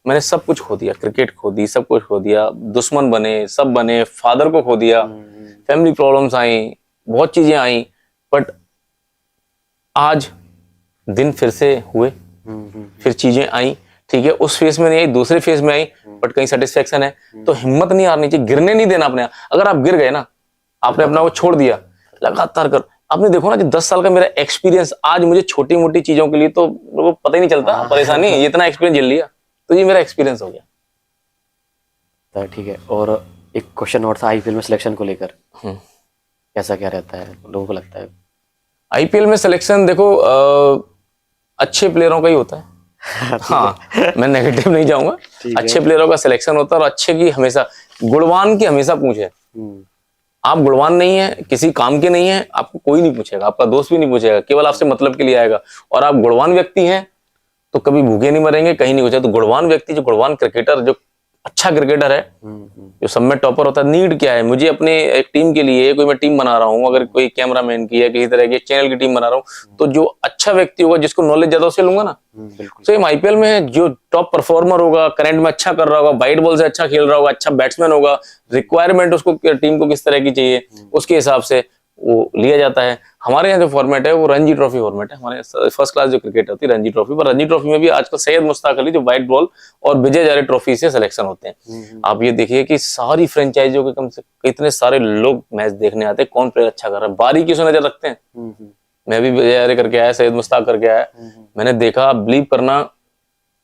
मैंने सब कुछ खो दिया, क्रिकेट खो दी, सब कुछ खो दिया, दुश्मन बने, सब बने, फादर को खो दिया, फैमिली प्रॉब्लम्स आई, बहुत चीजें आई, बट आज दिन फिर से हुए, फिर चीजें आई, ठीक है, उस फेज में नहीं आई, दूसरे फेज में आई, बट कहीं सेटिस्फेक्शन है, तो हिम्मत नहीं हारनी चाहिए, गिरने नहीं देना अपने। अगर आप गिर गए ना, आपने अपना को छोड़ दिया, लगातार कर, आपने देखो ना कि 10 साल का मेरा एक्सपीरियंस, आज मुझे छोटी मोटी चीजों के लिए तो पता ही नहीं चलता परेशानी, ये इतना एक्सपीरियंस झेल लिया, तो ये मेरा एक्सपीरियंस हो गया। ठीक है, और एक क्वेश्चन और था आईपीएल में सिलेक्शन को लेकर, कैसा क्या रहता है, लोगों को लगता है आईपीएल में सिलेक्शन देखो अच्छे प्लेयरों का ही होता है, हाँ, मैं नेगेटिव नहीं जाऊंगा, अच्छे प्लेयरों का सिलेक्शन होता है, और अच्छे की हमेशा, गुणवान की हमेशा पूछे, आप गुणवान नहीं है, किसी काम के नहीं है, आपको कोई नहीं पूछेगा, आपका दोस्त भी नहीं पूछेगा, केवल आपसे मतलब के लिए आएगा, और आप गुणवान व्यक्ति हैं तो कभी भूखे नहीं मरेंगे, कहीं नहीं पूछेगा। तो गुणवान व्यक्ति, जो गुणवान क्रिकेटर, जो अच्छा क्रिकेटर है, जो सब में टॉपर होता है, नीड क्या है, मुझे अपने एक टीम के लिए, कोई मैं टीम बना रहा हूँ, अगर कोई कैमरामैन की है, किसी तरह की चैनल की टीम बना रहा हूँ, तो जो अच्छा व्यक्ति होगा, जिसको नॉलेज ज्यादा, उसे लूंगा ना। सेम आईपीएल में जो टॉप परफॉर्मर होगा, करंट में अच्छा कर रहा होगा, वाइट बॉल से अच्छा खेल रहा होगा, अच्छा बैट्समैन होगा, रिक्वायरमेंट उसको टीम को किस तरह की चाहिए, उसके हिसाब से वो लिया जाता है। हमारे यहाँ जो फॉर्मेट है वो रणजी ट्रॉफी फॉर्मेट है, हमारे फर्स्ट क्लास जो क्रिकेट होती है रणजी ट्रॉफी, पर रणजी ट्रॉफी में भी आजकल सैयद मुश्ताक अली जो व्हाइट बॉल और विजय हजारे ट्रॉफी से सिलेक्शन होते हैं। आप ये देखिए कि सारी फ्रेंचाइजियों के कम से इतने सारे लोग मैच देखने आते हैं, कौन प्लेयर अच्छा कर रहा है, बारीकी से नजर रखते हैं। मैं भी विजय हजारे करके आया, सैयद मुश्ताक करके आया, मैंने देखा, बिलीव करना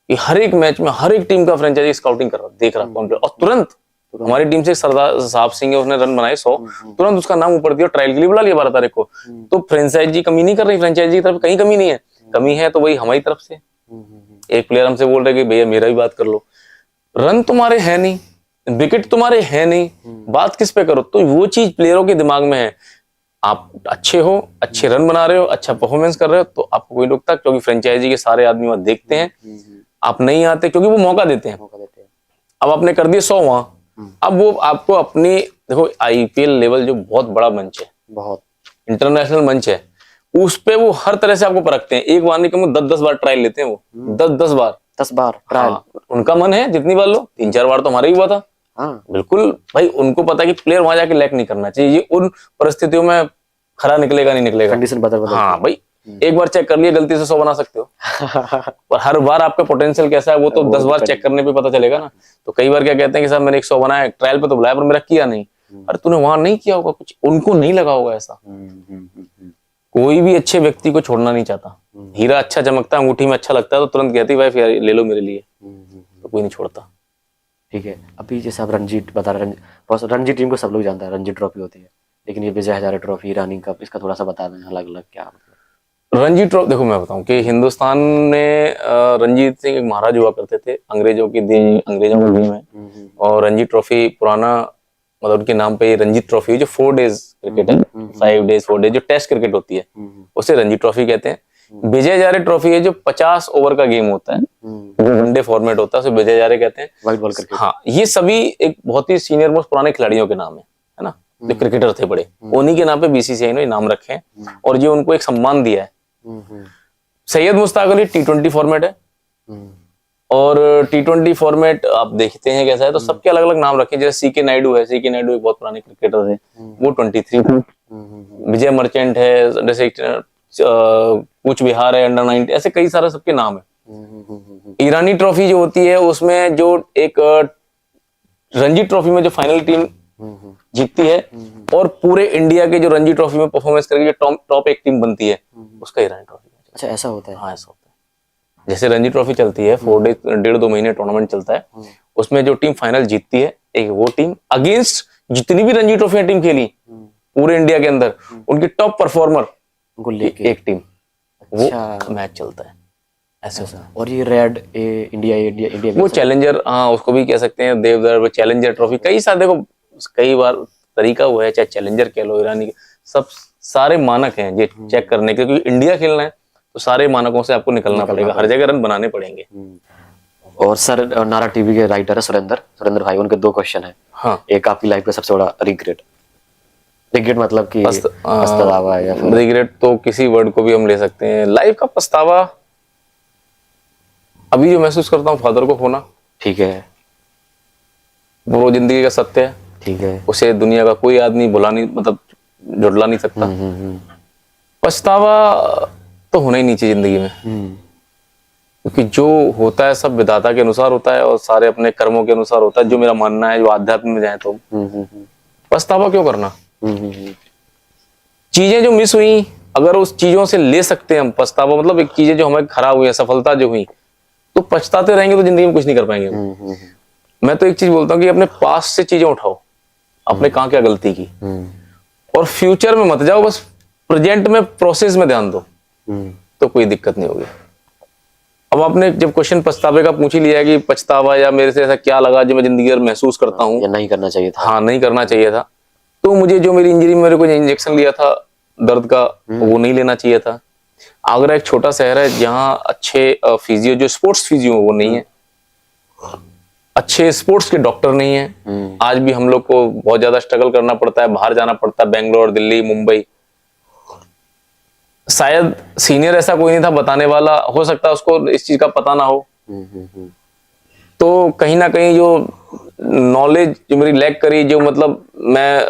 कि हर एक मैच में हर एक टीम का फ्रेंचाइजी स्काउटिंग कर रहा, देख रहा कौन प्लेयर, और तुरंत हमारी टीम से सरदार साहब सिंह है, उसने रन बनाए 100, तुरंत उसका नाम ऊपर दिया, ट्रायल के लिए बुला लिया 12 तारीख को। तो फ्रेंचाइजी कमी नहीं कर रही, फ्रेंचाइजी की तरफ कहीं कमी नहीं है, कमी है तो वही हमारी तरफ से। एक प्लेयर हमसे बोल रहे कि भैया मेरा भी बात कर लो, रन तुम्हारे है नहीं, विकेट तुम्हारे है नहीं, बात किस पे करो। तो वो चीज प्लेयरों के दिमाग में है, आप अच्छे हो, अच्छे रन बना रहे हो, अच्छा परफॉर्मेंस कर रहे हो, तो आपको कोई रोकता, क्योंकि फ्रेंचाइजी के सारे आदमी वहां देखते हैं, आप नहीं आते क्योंकि वो मौका देते हैं। अब आपने कर दिए 100 वहां, अब वो आपको अपनी, देखो आईपीएल लेवल जो बहुत बड़ा मंच है, बहुत इंटरनेशनल मंच है, उस पे वो हर तरह से आपको परखते हैं, एक बार नहीं कम 10-10 बार ट्रायल लेते हैं वो, 10 बार ट्रायल। हाँ, उनका मन है जितनी बार लो, 3-4 बार तो हमारा ही हुआ था। हाँ, बिल्कुल भाई, उनको पता है कि प्लेयर वहां जाके लैक नहीं करना चाहिए, ये उन परिस्थितियों में खरा निकलेगा नहीं निकलेगा, कंडीशन बदल। हाँ भाई, एक बार चेक कर लिया, गलती से 100 बना सकते हो, पर हर बार आपका पोटेंशियल कैसा है वो तो 10 बार चेक करने पे पता चलेगा ना। तो कई बार क्या कहते हैं कि साहब मैंने 100 बनाया, ट्रायल पे तो बुलाया पर मेरा किया नहीं, अरे तूने वहां नहीं किया होगा कुछ, उनको नहीं लगा होगा ऐसा। कोई भी अच्छे व्यक्ति को छोड़ना नहीं चाहता, हीरा अच्छा चमकता है, अंगूठी में अच्छा लगता है तो तुरंत कहती भाई फिर ले लो मेरे लिए, तो कोई नहीं छोड़ता। ठीक है, अभी जैसे आप रणजी बता रहे, रणजी टीम को सब लोग जानता है, रणजी ट्रॉफी होती है, लेकिन ये विजय हजारे ट्रॉफी, रानी कप, इसका थोड़ा सा बता दें अलग अलग क्या मतलब। रणजी ट्रॉफी देखो मैं बताऊं कि हिंदुस्तान में रंजीत सिंह एक महाराज हुआ करते थे, अंग्रेजों का गेम है। और रणजी ट्रॉफी पुराना मतलब उनके नाम पे रंजीत ट्रॉफी जो 4 डेज क्रिकेट है, 5 डेज 4 डेज जो टेस्ट क्रिकेट होती है उसे रणजी ट्रॉफी कहते हैं। विजय हजारे ट्रॉफी है जो 50 ओवर का गेम होता है, जो वनडे फॉर्मेट होता है, उसे विजय हजारे कहते हैं। White ball cricket. हाँ, ये सभी एक बहुत ही सीनियर मोस्ट पुराने खिलाड़ियों के नाम है ना, जो क्रिकेटर थे बड़े, उन्हीं के नाम पे बीसीसीआई ने नाम रखे हैं और ये उनको एक सम्मान दिया है। सैयद मुश्ताक अली T20 फॉर्मेट है, और T20 फॉर्मेट आप देखते हैं कैसा है, तो सबके अलग अलग नाम रखे। जैसे सीके नायडू है, सीके नायडू एक बहुत पुराने क्रिकेटर है, वो 23 थे। विजय मर्चेंट है, जैसे कूच बिहार है, अंडर 9, ऐसे कई सारे सबके नाम है। ईरानी ट्रॉफी जो होती है उसमें जो एक रणजी ट्रॉफी में जो फाइनल टीम जीतती है और पूरे इंडिया के जो रणजी ट्रॉफी में परफॉर्मेंस करके जो टॉप एक टीम बनती है, उसका ईरानी ट्रॉफी। अच्छा, ऐसा होता है। हाँ, ऐसा होता है। जैसे रणजी ट्रॉफी चलती है 4 डेज 1.5-2 महीने टूर्नामेंट चलता है, उसमें जो टीम फाइनल जीतती है, एक वो टीम अगेंस्ट जितनी भी रणजी ट्रॉफी टीम खेली पूरे इंडिया के अंदर, उनकी टॉप परफॉर्मर उनको लेके एक टीम, अच्छा, वो मैच चलता है ऐसा। और ये रेड इंडिया वो चैलेंजर, हाँ उसको भी कह सकते हैं, देवधर चैलेंजर ट्रॉफी, कई सारे देखो कई बार तरीका हुआ है, चाहे चैलेंजर कह लो, ईरानी, सब सारे मानक हैं ये चेक करने के, क्योंकि इंडिया खेलना है तो सारे मानकों से आपको निकलना पड़ेगा, हर जगह रन बनाने पड़ेंगे। और सर, नारा टीवी के राइटर है सुरेंद्र भाई, उनके 2 क्वेश्चन है। हाँ, एक आपकी लाइफ का सबसे बड़ा रिग्रेट मतलब कि पछतावा, या फिर रिग्रेट तो किसी वर्ड को भी हम ले सकते हैं। लाइफ का पछतावा अभी जो महसूस करता हूँ फादर को खोना, ठीक है, वो जिंदगी का सत्य है, ठीक है, उसे दुनिया का कोई आदमी भुला नहीं, मतलब जुड़ला नहीं सकता। पछतावा तो होना ही नहीं चाहिए जिंदगी में, क्योंकि जो होता है सब विधाता के अनुसार होता है और सारे अपने कर्मों के अनुसार होता है, जो मेरा मानना है, जो आध्यात्म में जाए तो पछतावा क्यों करना। चीजें जो मिस हुई, अगर उस चीजों से ले सकते हैं हम पछतावा, मतलब एक चीजें जो हमें खराब हुई है, सफलता जो हुई, तो पछताते रहेंगे तो जिंदगी में कुछ नहीं कर पाएंगे। मैं तो एक चीज बोलता हूँ कि अपने पास से चीजें उठाओ, आपने कहाँ क्या गलती की, और फ्यूचर में मत जाओ, बस प्रेजेंट में प्रोसेस में ध्यान दो, तो कोई दिक्कत नहीं होगी। अब आपने जब क्वेश्चन पछतावे का पूछ ही लिया है कि पछतावा या मेरे से ऐसा क्या लगा जो मैं जिंदगी में महसूस करता हूँ, या नहीं करना चाहिए था, हाँ नहीं करना चाहिए था, तो मुझे जो मेरी इंजरी में मेरे को इंजेक्शन लिया था दर्द का, वो नहीं लेना चाहिए था। आगरा एक छोटा शहर है जहाँ अच्छे फिजियो, जो स्पोर्ट्स फिजियो वो नहीं है, अच्छे स्पोर्ट्स के डॉक्टर नहीं है। आज भी हम लोग को बहुत ज्यादा स्ट्रगल करना पड़ता है, बाहर जाना पड़ता है, बेंगलोर, दिल्ली, मुंबई। शायद सीनियर ऐसा कोई नहीं था बताने वाला, हो सकता है उसको इस चीज का पता ना हो, तो कहीं ना कहीं जो नॉलेज जो मेरी लैक करी, जो मतलब मैं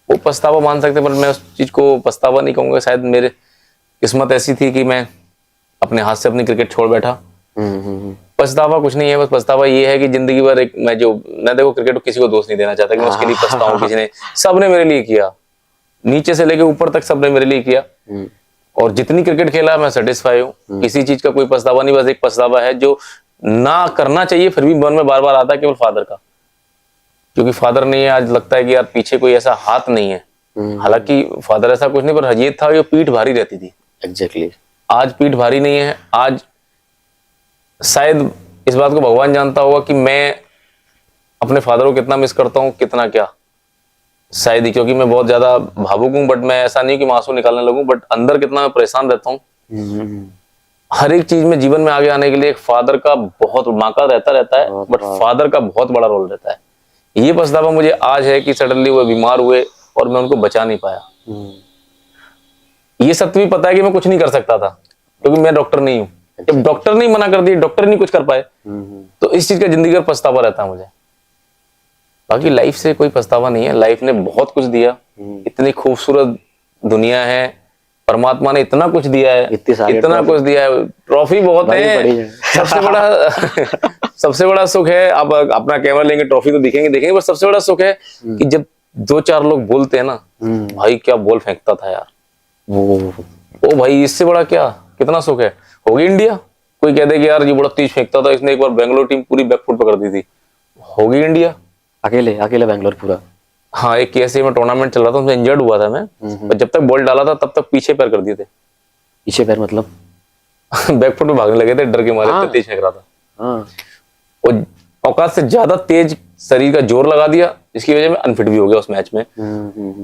वो पछतावा मान सकते, पर मैं उस चीज को पछतावा नहीं कहूंगा। शायद मेरे किस्मत ऐसी थी कि मैं अपने हाथ से अपनी क्रिकेट छोड़ बैठा। पछतावा कुछ नहीं है, बस पछतावा ये है कि जिंदगी भर एक मैं देखो क्रिकेट को किसी को दोष नहीं देना चाहता कि मैं उसके लिए पछताऊं, किसी ने, सबने मेरे लिए किया, नीचे से लेके ऊपर तक सबने मेरे लिए किया, और जितनी क्रिकेट खेला मैं सेटिस्फाई हूँ, किसी चीज का कोई पछतावा नहीं। बस एक पछतावा है जो ना करना चाहिए फिर भी मन में बार बार आता है, केवल फादर का, क्योंकि फादर नहीं है, आज लगता है कि यार पीछे कोई ऐसा हाथ नहीं है। हालांकि फादर ऐसा कुछ नहीं, पर ये था कि पीठ भारी रहती थी। एग्जैक्टली। आज पीठ भारी नहीं है। आज शायद इस बात को भगवान जानता होगा कि मैं अपने फादर को कितना मिस करता हूँ, कितना क्या, शायद ही, क्योंकि मैं बहुत ज्यादा भावुक हूँ, बट मैं ऐसा नहीं कि मैं आंसू निकालने लगूं, बट अंदर कितना मैं परेशान रहता हूँ। हर एक चीज में जीवन में आगे आने के लिए एक फादर का बहुत, माँ का रहता है, बट फादर का बहुत बड़ा रोल रहता है। ये पछतावा मुझे आज है कि सडनली वो बीमार हुए और मैं उनको बचा नहीं पाया। ये सत्य भी पता है कि मैं कुछ नहीं कर सकता था, क्योंकि मैं डॉक्टर नहीं हूँ। जब डॉक्टर नहीं मना कर दिए, डॉक्टर नहीं कुछ कर पाए, तो इस चीज का जिंदगी का पछतावा रहता है मुझे। बाकी लाइफ से कोई पछतावा नहीं है, लाइफ ने बहुत कुछ दिया, इतनी खूबसूरत दुनिया है, परमात्मा ने इतना कुछ दिया है, इतना कुछ दिया है, ट्रॉफी बहुत है। सबसे बड़ा सुख है, आप अपना कैमरा लेंगे ट्रॉफी तो दिखेंगे, पर सबसे बड़ा सुख है कि जब 2-4 लोग बोलते हैं ना, भाई क्या बॉल फेंकता था यार, ओ भाई इससे बड़ा क्या, कितना सुख है। होगी इंडिया, कोई कह दे कि यार ये बड़ा तेज फेंकता था, इसने एक बार बेंगलोर टीम पूरी बैकफुट पकड़ दी थी, होगी इंडिया, अकेले बेंगलोर पूरा, हाँ, एक KSA में टूर्नामेंट चल रहा था, उसमें इंजर्ड हुआ था मैं। पर जब तक बॉल डाला था तब तक पीछे पैर कर दिए थे। पीछे पैर मतलब? बैकफुट में भागने लगे थे डर के मारे, इतना तेज फेंक रहा था। हाँ। और औकात से ज्यादा तेज शरीर का जोर लगा दिया, जिसकी वजह में अनफिट भी हो गया उस मैच में।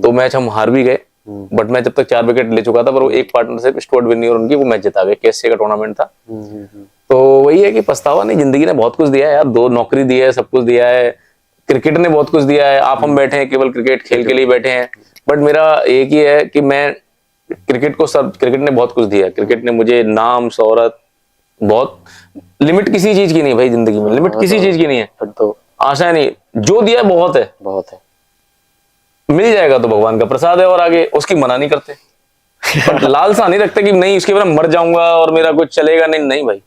तो मैच हम हार भी गए, बट मैं जब तक 4 विकेट ले चुका था, पर वो एक पार्टनरशिप स्टुअर्ट बिन्नी और उनकी, वो मैच जिता गए। KSA का टूर्नामेंट था। तो वही है कि पछतावा नहीं, जिंदगी ने बहुत कुछ दिया है यार। 2 नौकरी दी है, सब कुछ दिया है, क्रिकेट ने बहुत कुछ दिया है। आप हम बैठे हैं केवल क्रिकेट खेल के लिए बैठे हैं, बट मेरा एक ही है कि मैं क्रिकेट ने बहुत कुछ दिया है। क्रिकेट ने मुझे नाम, शोहरत, बहुत, लिमिट किसी चीज की नहीं भाई जिंदगी में, लिमिट किसी चीज की नहीं है। तो आशा नहीं, जो दिया है बहुत है, बहुत है। मिल जाएगा तो भगवान का प्रसाद है, और आगे उसकी मना नहीं करते। बट लालसा नहीं रखते कि नहीं इसके बिना मर जाऊंगा और मेरा कुछ चलेगा नहीं। नहीं भाई,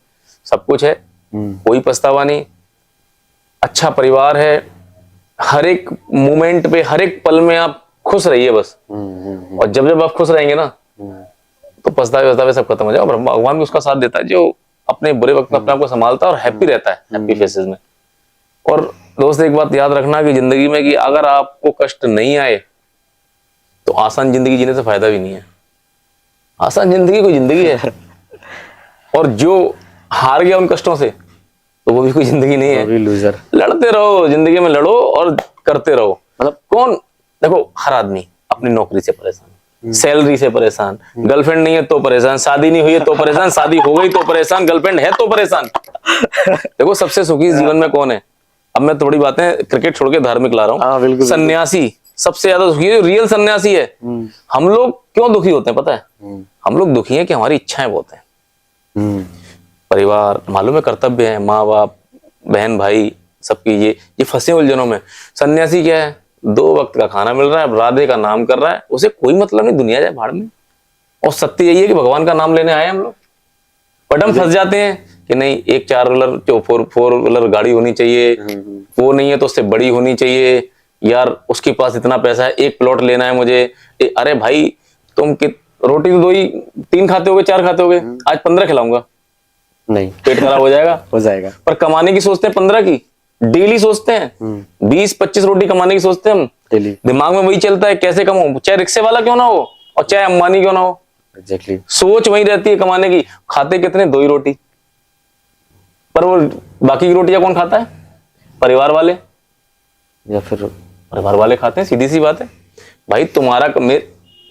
सब कुछ है, कोई पछतावा नहीं। अच्छा परिवार है, हर एक मोमेंट पे, हर एक पल में आप खुश रहिए बस। और जब जब आप खुश रहेंगे ना, तो पछतावे सब खत्म हो जाए। और भगवान भी उसका साथ देता है जो अपने बुरे वक्त में अपने आप को संभालता है और हैप्पी रहता है, हैप्पी फेसेस में। और दोस्त एक बात याद रखना कि जिंदगी में कि अगर आपको कष्ट नहीं आए तो आसान जिंदगी जीने से फायदा भी नहीं है। आसान जिंदगी कोई जिंदगी है, और जो हार गया उन कष्टों से तो वो भी कोई जिंदगी नहीं है। लूजर। लड़ते रहो जिंदगी में, लड़ो और करते रहो। मतलब कौन, देखो हर आदमी अपनी नौकरी से परेशान, सैलरी से परेशान, गर्लफ्रेंड नहीं है तो परेशान, शादी नहीं हुई है तो परेशान, शादी हो गई तो परेशान, गर्लफ्रेंड है तो परेशान। देखो सबसे सुखी जीवन में कौन है? अब मैं थोड़ी बातें क्रिकेट छोड़ के धार्मिक ला रहा हूँ। सन्यासी सबसे ज्यादा सुखी है, जो रियल सन्यासी है। हम लोग क्यों दुखी होते हैं पता है? हम लोग दुखी हैं कि हमारी इच्छाएं बहुत हैं। परिवार, मालूम है कर्तव्य है, माँ बाप, बहन भाई, सबकी ये फंसे उलझनों में। सन्यासी क्या है? 2 वक्त का खाना मिल रहा है, राधे का नाम कर रहा है, उसे कोई मतलब नहीं, दुनिया जाए भाड़ में। और सत्य यही है कि भगवान का नाम लेने आए हम लोग, बट हम फंस जाते हैं कि नहीं, एक 4 व्हीलर 4 व्हीलर गाड़ी होनी चाहिए, वो नहीं है तो उससे बड़ी होनी चाहिए यार, उसके पास इतना पैसा है, एक प्लॉट लेना है मुझे। अरे भाई तुम रोटी तो 2 ही 3 खाते होगे, 4 खाते होगे, आज 15 खिलाऊंगा, नहीं पेट खराब हो जाएगा। हो जाएगा। पर कमाने की सोचते हैं 15 की, डेली सोचते हैं 20-25 रोटी कमाने की सोचते हैं हम। डेली दिमाग में वही चलता है कैसे कमाऊं, चाहे रिक्शे वाला क्यों ना हो और चाहे अंबानी क्यों ना हो। एग्जैक्टली। सोच वही रहती है कमाने की। खाते कितने? 2 ही रोटी, पर वो बाकी की रोटियां कौन खाता है? परिवार वाले, या फिर परिवार वाले खाते हैं। सीधी सी बात है भाई। तुम्हारा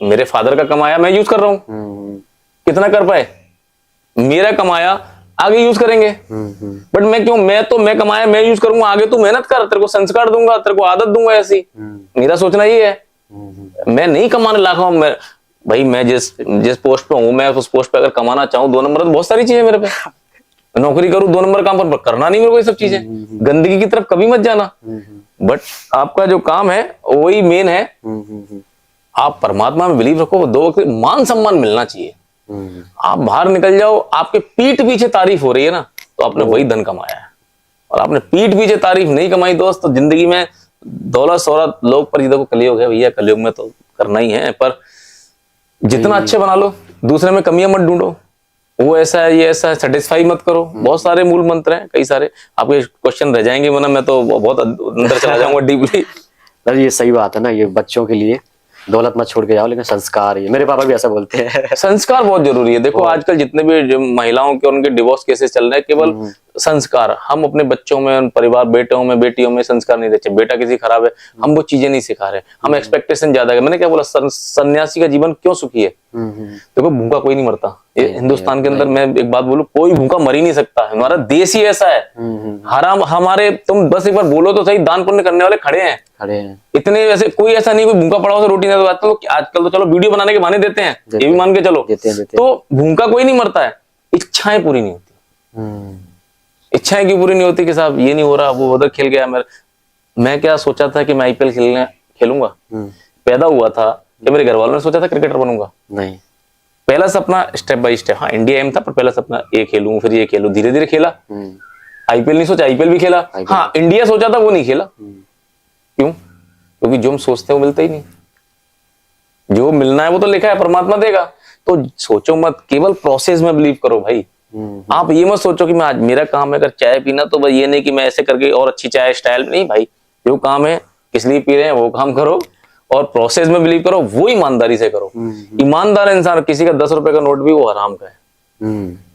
मेरे फादर का कमाया मैं यूज कर रहा हूं, कितना कर पाए? मेरा कमाया आगे यूज करेंगे, बट मैं क्यों, मैं कमाया मैं यूज करूंगा, आगे तू मेहनत कर, तेरे को संस्कार दूंगा, तेरे को आदत दूंगा ऐसी। मेरा सोचना ये है, मैं नहीं कमाने लाखों में भाई, मैं जिस पोस्ट पे हूं, मैं उस पोस्ट पे अगर कमाना चाहूं 2 नंबर, तो बहुत सारी चीजें मेरे पे, नौकरी करूं 2 नंबर काम पर करना नहीं मेरे को ये सब चीजें। गंदगी की तरफ कभी मत जाना, बट आपका जो काम है वही मेन है। आप परमात्मा में बिलीव रखो, 2 वक्त मान सम्मान मिलना चाहिए। आप बाहर निकल जाओ, आपके पीठ पीछे तारीफ हो रही है ना, तो आपने वही धन कमाया है। और आपने पीठ पीछे तारीफ नहीं कमाई दोस्त, तो जिंदगी में दौलत शोहरत, लोग पर देखो कलयुग है भैया, कलयुग में तो करना ही है, पर जितना अच्छे बना लो, दूसरे में कमियां मत ढूंढो, वो ऐसा है ये ऐसा है, सेटिस्फाई मत करो। बहुत सारे मूल मंत्र हैं, कई सारे। आपके क्वेश्चन रह जाएंगे, वरना मैं तो बहुत अंदर चला जाऊंगा डीपली। ये सही बात है ना, ये बच्चों के लिए दौलत मत छोड़ के जाओ, लेकिन संस्कार, ये मेरे पापा भी ऐसा बोलते हैं। संस्कार बहुत जरूरी है। देखो आजकल जितने भी महिलाओं के उनके डिवोर्स केसेस चल रहे हैं, केवल संस्कार, हम अपने बच्चों में, परिवार, बेटों में, बेटियों में संस्कार नहीं देते। बेटा किसी खराब है, हम वो चीजें नहीं सिखा रहे, हम एक्सपेक्टेशन ज्यादा है। मैंने क्या बोला, सन्यासी का जीवन क्यों सुखी है? देखो भूखा कोई नहीं मरता। हिंदुस्तान के अंदर मैं एक बात बोलूं, कोई भूखा मर ही नहीं सकता। हमारा देश ही ऐसा है। हराम हमारे, तुम बस एक बार बोलो तो सही, दान पुण्य करने वाले खड़े हैं इतने। वैसे कोई ऐसा नहीं, कोई भूखा पड़ा हो तो रोटी नहीं दो। तो आजकल तो चलो वीडियो बनाने के बहाने देते हैं, ये भी मान के चलो। तो भूखा कोई नहीं मरता है, इच्छाएं पूरी नहीं होती। इच्छाएं क्यों पूरी नहीं होती कि साहब ये नहीं हो रहा, वो उधर खेल गया। मैं क्या सोचा था कि मैं IPL खेलूंगा, पैदा हुआ था कि मेरे घर वालों ने सोचा था क्रिकेटर बनूंगा? नहीं। पहला सपना स्टेप बाय स्टेप, हाँ इंडिया एम था, पर पहला सपना ये खेलूं, फिर ये खेलूं, धीरे धीरे खेला। IPL नहीं सोचा, IPL भी खेला। हाँ इंडिया सोचा था, वो नहीं खेला। क्यों? क्योंकि जो हम सोचते हैं वो मिलता ही नहीं। जो मिलना है वो तो लिखा है, परमात्मा देगा। तो सोचो मत, केवल प्रोसेस में बिलीव करो भाई। आप ये मत सोचो कि मैं आज मेरा काम है अगर चाय पीना, तो बस ये नहीं कि मैं ऐसे करके और अच्छी चाय स्टाइल, नहीं भाई। जो काम है किस लिए पी रहे हैं वो काम करो, और प्रोसेस में बिलीव करो, वो ईमानदारी से करो। ईमानदार इंसान, किसी का 10 रुपए का नोट भी वो हराम का है।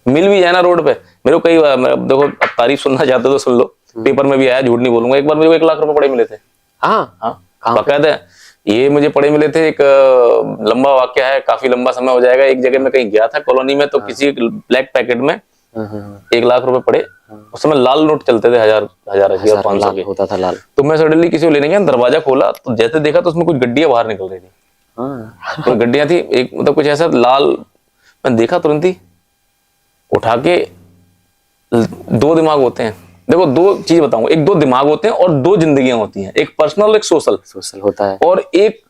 मिल भी जाए ना रोड पे, मेरे को कई बार, देखो अब तारीफ सुनना चाहते हो तो सुन लो, पेपर में भी आया, झूठ नहीं बोलूंगा, एक बार मुझे 1 लाख रुपए पड़े मिले थे। हाँ, बाकायदा ये मुझे पड़े मिले थे। एक लंबा वाक्य है, काफी लंबा समय हो जाएगा। एक जगह में कहीं गया था कॉलोनी में, तो किसी ब्लैक पैकेट में 1 लाख रुपए पड़े। उस समय लाल नोट चलते थे, 1000 1000 500 के होता था लाल। तो मैं सडनली किसी को लेने गया, दरवाजा खोला तो जैसे देखा तो उसमें कुछ गड्डियां बाहर निकल रही थी। तो गड्डियां थी, एक मतलब कुछ ऐसा लाल, मैं देखा तुरंत ही उठा के। 2 दिमाग होते हैं, देखो 2 चीज बताऊंगा, एक 2 दिमाग होते हैं और 2 जिंदगियां होती हैं, एक पर्सनल एक सोशल होता है, और एक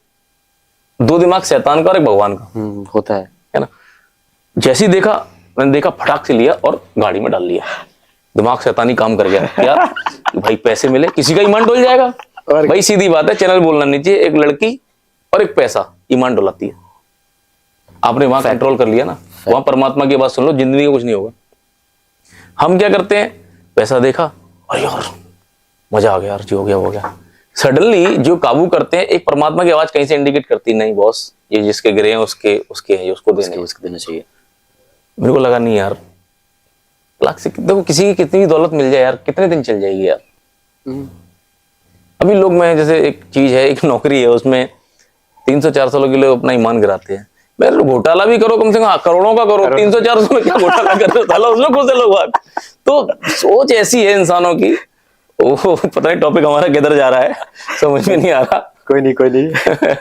2 दिमाग शैतान का और एक भगवान का होता है ना। जैसे ही देखा, मैंने देखा, फटाक से लिया और गाड़ी में डाल लिया। दिमाग शैतानी काम कर गया क्या भाई, पैसे मिले, किसी का ईमान डोल जाएगा भाई, सीधी बात है, चैनल बोलना नहीं चाहिए। एक लड़की और एक पैसा ईमान डोलाती है। आपने वहां कंट्रोल कर लिया ना, वहां परमात्मा की बात सुन लो, जिंदगी का कुछ नहीं होगा। हम क्या करते हैं, पैसा देखा, अरे यार मजा आ गया यार, जो हो गया हो गया। सडनली जो काबू करते हैं, एक परमात्मा की आवाज कहीं से इंडिकेट करती, नहीं बॉस, ये जिसके गिरे हैं उसके हैं, उसको देना चाहिए। मेरे को लगा नहीं यार, लाख से देखो, किसी की कितनी भी दौलत मिल जाए यार, कितने दिन चल जाएगी यार। अभी लोग, मैं जैसे एक चीज है, एक नौकरी है, उसमें 300-400 लोग के लिए अपना ईमान गिराते हैं। मैं घोटाला भी करो, कम से कम करोड़ों का करो, 300-400 में क्या घोटाला कर रहे हो, उसमें खुश है लोग। तो सोच ऐसी है इंसानों की। ओह, पता नहीं टॉपिक हमारा किधर जा रहा है, समझ में नहीं आ रहा। कोई नहीं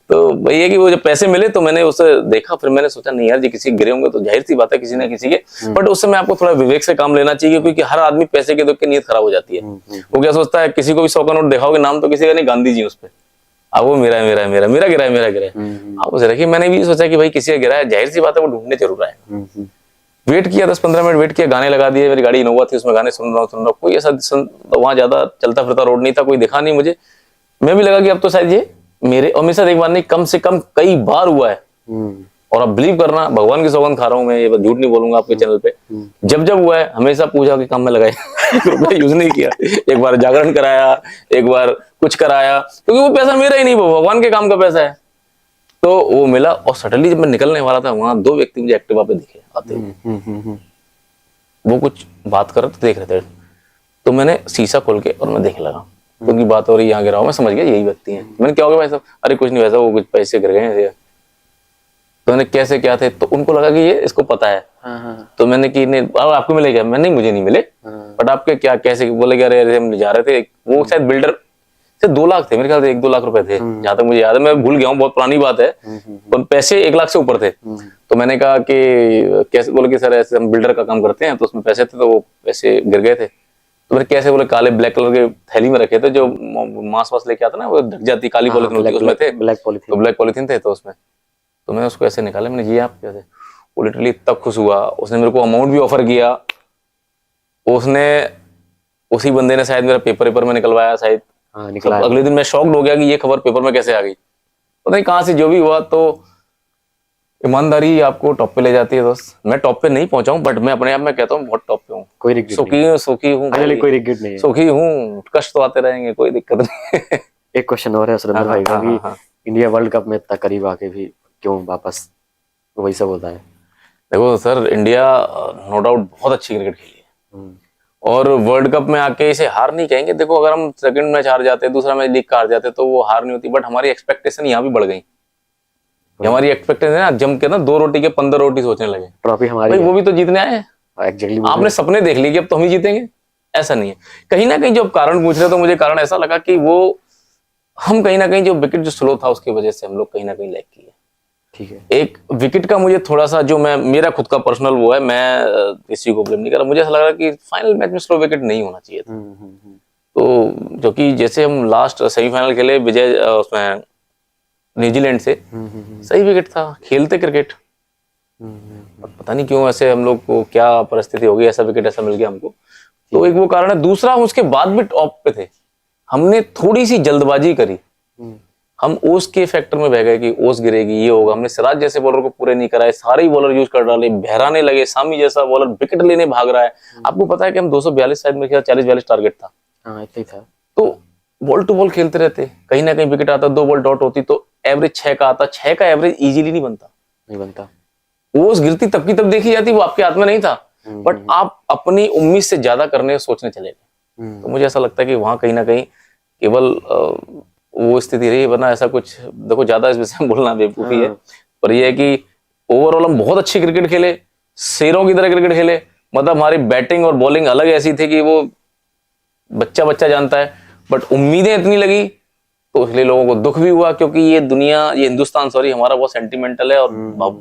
तो वही है कि वो जब पैसे मिले तो मैंने उसे देखा, फिर मैंने सोचा नहीं यार, जी किसी गिरे होंगे तो जाहिर सी बात है किसी ना किसी के, बट उस समय आपको थोड़ा विवेक से काम लेना चाहिए, क्योंकि हर आदमी पैसे के देख के नीयत खराब हो जाती है। वो क्या सोचता है, किसी को भी 100 का नोट दिखाओगे, नाम तो किसी का नहीं, गांधी जी उस पे, अब वो मेरा गिरा है। आप उसे रखिए। मैंने भी सोचा कि भाई किसी का गिरा है, जाहिर सी बात है वो ढूंढने जरूर आएगा। वेट किया, 10-15 मिनट वेट किया, गाने लगा दिए, मेरी गाड़ी इनोवा थी, उसमें गाने सुन रहा हूँ। कोई ऐसा वहां ज्यादा चलता फिरता रोड नहीं था, कोई दिखा नहीं मुझे। मैं भी लगा कि अब तो शायद ये मेरे और मेरे साथ एक बार नहीं, कम से कम कई बार हुआ है। और अब बिलीव करना, भगवान की सौगंध खा रहा हूं मैं, ये झूठ नहीं बोलूंगा आपके चैनल पे। जब हुआ है, हमेशा पूछा कि काम में लगाए यूज नहीं किया। एक बार जागरण कराया, एक बार कुछ कराया, क्योंकि वो पैसा मेरा ही नहीं, वो भगवान के काम का पैसा है। तो वो मिला, और सडनली जब मैं निकलने वाला था, वहां 2 व्यक्ति मुझे एक्टिवा पे दिखे आते हुए। वो कुछ बात कर रहे थे, देख रहे थे। तो मैंने शीशा खोल के और मैं देखने लगा, क्योंकि बात हो रही यहाँ गिरा, मैं समझ गया यही व्यक्ति हैं। मैंने क्या हो गया भाई साहब, अरे कुछ नहीं वैसा, वो कुछ पैसे गिर गए हैं। तो मैंने कैसे क्या थे, तो उनको लगा कि ये इसको पता है। तो मैंने कि नहीं आपको मिले क्या, मैं नहीं मुझे नहीं मिले, बट आपके क्या कैसे, बोले क्या अरे हम जा रहे थे, वो शायद बिल्डर से 2 लाख थे मेरे ख्याल से, 1-2 लाख रुपए थे, जहां तक मुझे याद है, मैं भूल गया हूँ, बहुत पुरानी बात है। पर पैसे 1 लाख से ऊपर थे। तो मैंने कहा कि कैसे, बोले कि सर ऐसे हम बिल्डर का काम करते हैं, तो उसमें पैसे थे, तो वो पैसे गिर गए थे। तो मैंने कैसे, बोले काले ब्लैक कलर के थैली में रखे थे, जो मांस वास लेके आता ना, वो ढक जाती काली पॉलिथीन होती है, उसमें थे ब्लैक पॉलिथीन थे, तो उसमें तो मैंने उसको ऐसे निकाला, मैंने जी आप कैसे। वो लिटरली इतना खुश हुआ, उसने मेरे को अमाउंट भी ऑफर किया। उसने, उसी बंदे ने शायद मेरा पेपर में निकलवाया शायद। अगले दिन मैं शॉक्ड हो गया कि ये खबर पेपर में कैसे आ गई, पता नहीं कहां से, जो भी हुआ। तो ईमानदारी आपको टॉप पे ले जाती है दोस्त। मैं टॉप पे नहीं पहुंचा हूं, बट मैं अपने आप में कहता हूं बहुत टॉप पे हूं। कोई रिग्रेट सुखी हूं, कोई रिग्रेट नहीं है, सुखी हूं। कष्ट तो आते रहेंगे, कोई दिक्कत नहीं। एक क्वेश्चन और है सुरेंद्र भाई का, कि इंडिया वर्ल्ड कप में इतना करीब आके भी क्यों वापस वही सब होता है? देखो सर, इंडिया नो डाउट बहुत अच्छी क्रिकेट खेली है, और वर्ल्ड कप में आके इसे हार नहीं कहेंगे। देखो अगर हम सेकंड मैच हार जाते, दूसरा मैच लीग का हार जाते, तो वो हार नहीं होती, बट हमारी एक्सपेक्टेशन यहाँ भी बढ़ गई। हमारी एक्सपेक्टेशन है ना, जम के ना 2 रोटी के 15 रोटी सोचने लगे। ट्रॉफी हमारी भाई वो भी तो जीतने आए हैं। एग्जैक्टली, आपने सपने देख लिए कि अब तो हम ही जीतेंगे, ऐसा नहीं है। कहीं ना कहीं जो कारण पूछ रहे, तो मुझे कारण ऐसा लगा कि वो हम कहीं ना कहीं जो विकेट जो स्लो था, उसकी वजह से हम लोग कहीं ना कहीं लैग किए। ठीक है, एक विकेट का मुझे थोड़ा सा, जो मैं मेरा खुद का पर्सनल वो है, मैं किसी को ब्लेम नहीं कर रहा, मुझे ऐसा लग रहा कि फाइनल मैच में स्लो विकेट नहीं होना चाहिए था। तो जो कि जैसे हम लास्ट सेमीफाइनल खेले विजय उसमें न्यूजीलैंड से, सही विकेट था, खेलते क्रिकेट। पता नहीं क्यों ऐसे हम लोग को क्या परिस्थिति होगी, ऐसा विकेट ऐसा मिल गया हमको। तो एक वो कारण है। दूसरा, उसके बाद भी टॉप पे थे, हमने थोड़ी सी जल्दबाजी करी, हम ओस के फैक्टर में बह गए कि ओस गिरेगी, ये होगा। हमने सिराज जैसे बॉलर को पूरे नहीं कराए, सारे ही बॉलर यूज कर डाले, बहराने लगे। सामी जैसा बॉलर विकेट लेने भाग रहा है। आपको पता है कि हम 242 शायद मेरे ख्याल 40-42 टारगेट था। हाँ, इतना ही था। तो बॉल टू बॉल खेलते रहते, कहीं ना कहीं विकेट आता, 2 बॉल डॉट होती तो एवरेज 6 का आता, 6 का एवरेज इजीली नहीं बनता, नहीं बनता। वो उस गिरती तब की तब देखी जाती, वो आपके हाथ में नहीं था, बट आप अपनी उम्मीद से ज्यादा करने सोचने चले गए। तो मुझे ऐसा लगता है कि वहां कहीं ना कहीं केवल वो स्थिति रही, वरना ऐसा कुछ, देखो ज्यादा इस विषय में बोलना बेवकूफी है, पर यह है कि ओवरऑल हम बहुत अच्छी क्रिकेट खेले, शेरों की तरह क्रिकेट खेले, मतलब हमारी बैटिंग और बॉलिंग अलग ऐसी थी कि वो बच्चा बच्चा जानता है, बट उम्मीदें इतनी लगी तो इसलिए लोगों को दुख भी हुआ, क्योंकि ये दुनिया, ये हिंदुस्तान सॉरी हमारा बहुत सेंटिमेंटल है और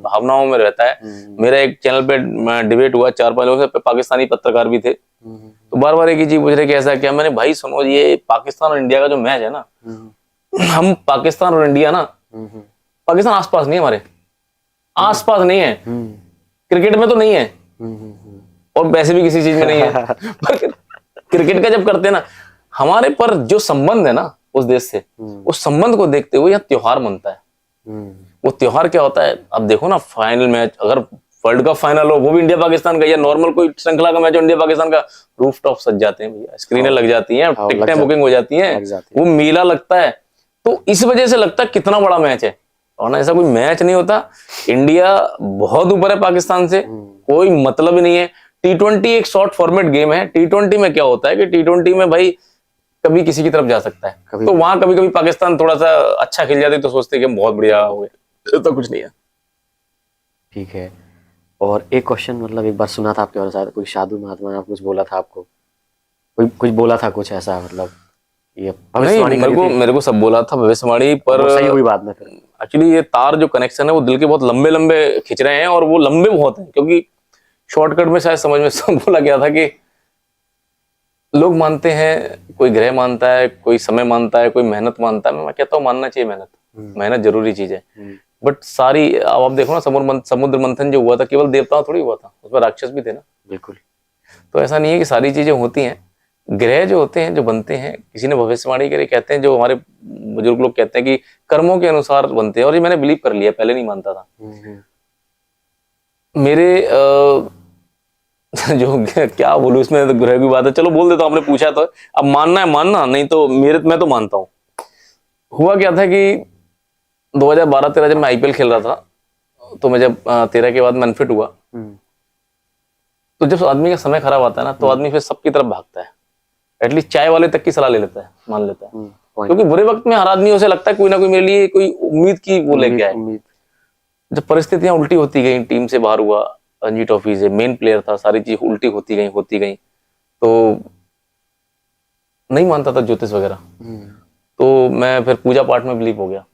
भावनाओं में रहता है। मेरा एक चैनल पे डिबेट हुआ, 4-5 लोगों से, पाकिस्तानी पत्रकार भी थे, तो बार बार एक ही चीज पूछ रहे कि ऐसा क्या। मैंने भाई सुनो, ये पाकिस्तान और इंडिया का जो मैच है ना, हम पाकिस्तान और इंडिया ना, पाकिस्तान आसपास नहीं है, हमारे आसपास नहीं है, क्रिकेट में तो नहीं है और वैसे भी किसी चीज में नहीं है, पर क्रिकेट का जब करते हैं ना, हमारे पर जो संबंध है ना उस देश से, उस संबंध को देखते हुए यहाँ त्योहार मनता है। वो त्योहार क्या होता है, अब देखो ना, फाइनल मैच, अगर वर्ल्ड कप फाइनल हो वो भी इंडिया पाकिस्तान का, या नॉर्मल कोई श्रृंखला का मैच हो इंडिया पाकिस्तान का, रूफ टॉप सज जाते हैं भैया, स्क्रीनें लग जाती हैं, टिकटें बुकिंग हो जाती हैं, वो मेला लगता है। तो इस वजह से लगता है कितना बड़ा मैच है, और ना ऐसा कोई मैच नहीं होता। इंडिया बहुत ऊपर है पाकिस्तान से, कोई मतलब ही नहीं है। T20 एक शॉर्ट फॉर्मेट गेम है। T20 में क्या होता है कि T20 में भाई कभी किसी की तरफ जा सकता है, तो वहां कभी कभी पाकिस्तान थोड़ा सा अच्छा खेल जाते तो सोचते कि हम बहुत बढ़िया हो गए, तो कुछ नहीं है। ठीक है। और एक क्वेश्चन, मतलब एक बार सुना था आपके बारे में, कोई साधु महात्मा ने कुछ बोला था आपको, कोई कुछ बोला था कुछ ऐसा, मतलब ये भविष्यवाणी मेरे को सब बोला था भविष्यवाणी, पर सही हुई बात में फिर एक्चुअली ये तार जो कनेक्शन है वो दिल के बहुत लंबे लंबे खिंच रहे हैं, और वो लंबे बहुत हैं, क्योंकि शॉर्टकट में शायद समझ में सब बोला गया था कि लोग मानते हैं, कोई ग्रह मानता है, कोई समय मानता है, कोई मेहनत मानता है। मैं कहता हूँ मानना चाहिए मेहनत, मेहनत जरूरी चीज है, बट सारी, अब आप देखो ना, समुद्र मंथन जो हुआ था केवल देवताओं थोड़ी हुआ था, उसमें राक्षस भी थे ना। बिल्कुल। तो ऐसा नहीं है कि सारी चीजें होती हैं, ग्रह जो होते हैं, जो बनते हैं, किसी ने भविष्यवाणी करी, कहते हैं, जो हमारे बुजुर्ग लोग कहते हैं कि कर्मों के अनुसार बनते हैं, और ये मैंने बिलीव कर लिया, पहले नहीं मानता था। मेरे जो क्या बोलूं इसमें, तो ग्रह की बात है, चलो बोल देता हूं, आपने पूछा तो, अब मानना है मानना, नहीं तो मैं तो मानता हूं। हुआ क्या था कि 2012-13 जब मैं IPL खेल रहा था, तो मैं जब 13 के बाद मैं अनफिट हुआ, तो जब आदमी का समय खराब आता है ना, तो आदमी फिर सबकी तरफ भागता है, एटलीस्ट चाय वाले तक की सलाह ले लेता है, मान लेता है, क्योंकि बुरे वक्त में हर आदमी उसे लगता है कोई ना कोई मेरे लिए कोई उम्मीद की वो लेके आए। जब परिस्थितियां उल्टी होती गई, टीम से बाहर हुआ, रणजी ट्रॉफी से मेन प्लेयर था, सारी चीज उल्टी होती गई, तो नहीं मानता था ज्योतिष वगैरह, तो मैं फिर पूजा पाठ में बिलीव हो गया,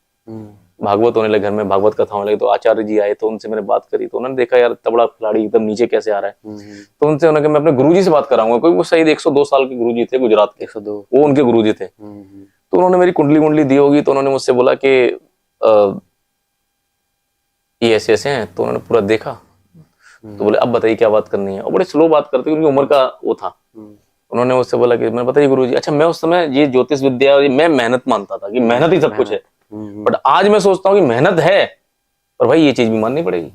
भागवत होने लगे घर में, भागवत कथा होने लगी, तो आचार्य जी आए, तो उनसे मैंने बात करी, तो उन्होंने देखा यार तबड़ा खिलाड़ी एकदम नीचे कैसे आ रहा है, तो उनसे उन्होंने मैं अपने गुरुजी से बात कराऊंगा, कोई वो शायद 102 साल के गुरुजी थे गुजरात के, 102 वो उनके गुरुजी थे। तो उन्होंने मेरी कुंडली दी होगी, तो उन्होंने मुझसे बोला कि ये ऐसे हैं, तो उन्होंने पूरा देखा, तो बोले अब बताइए क्या बात करनी है, और बड़े स्लो बात करते, उनकी उम्र का वो था। उन्होंने मुझसे बोला कि मैंने बताइए गुरुजी। अच्छा, मैं उस समय ये ज्योतिष विद्या, मैं मेहनत मानता था कि मेहनत ही सब कुछ है, बट आज मैं सोचता हूँ कि मेहनत है, पर भाई ये चीज भी माननी पड़ेगी,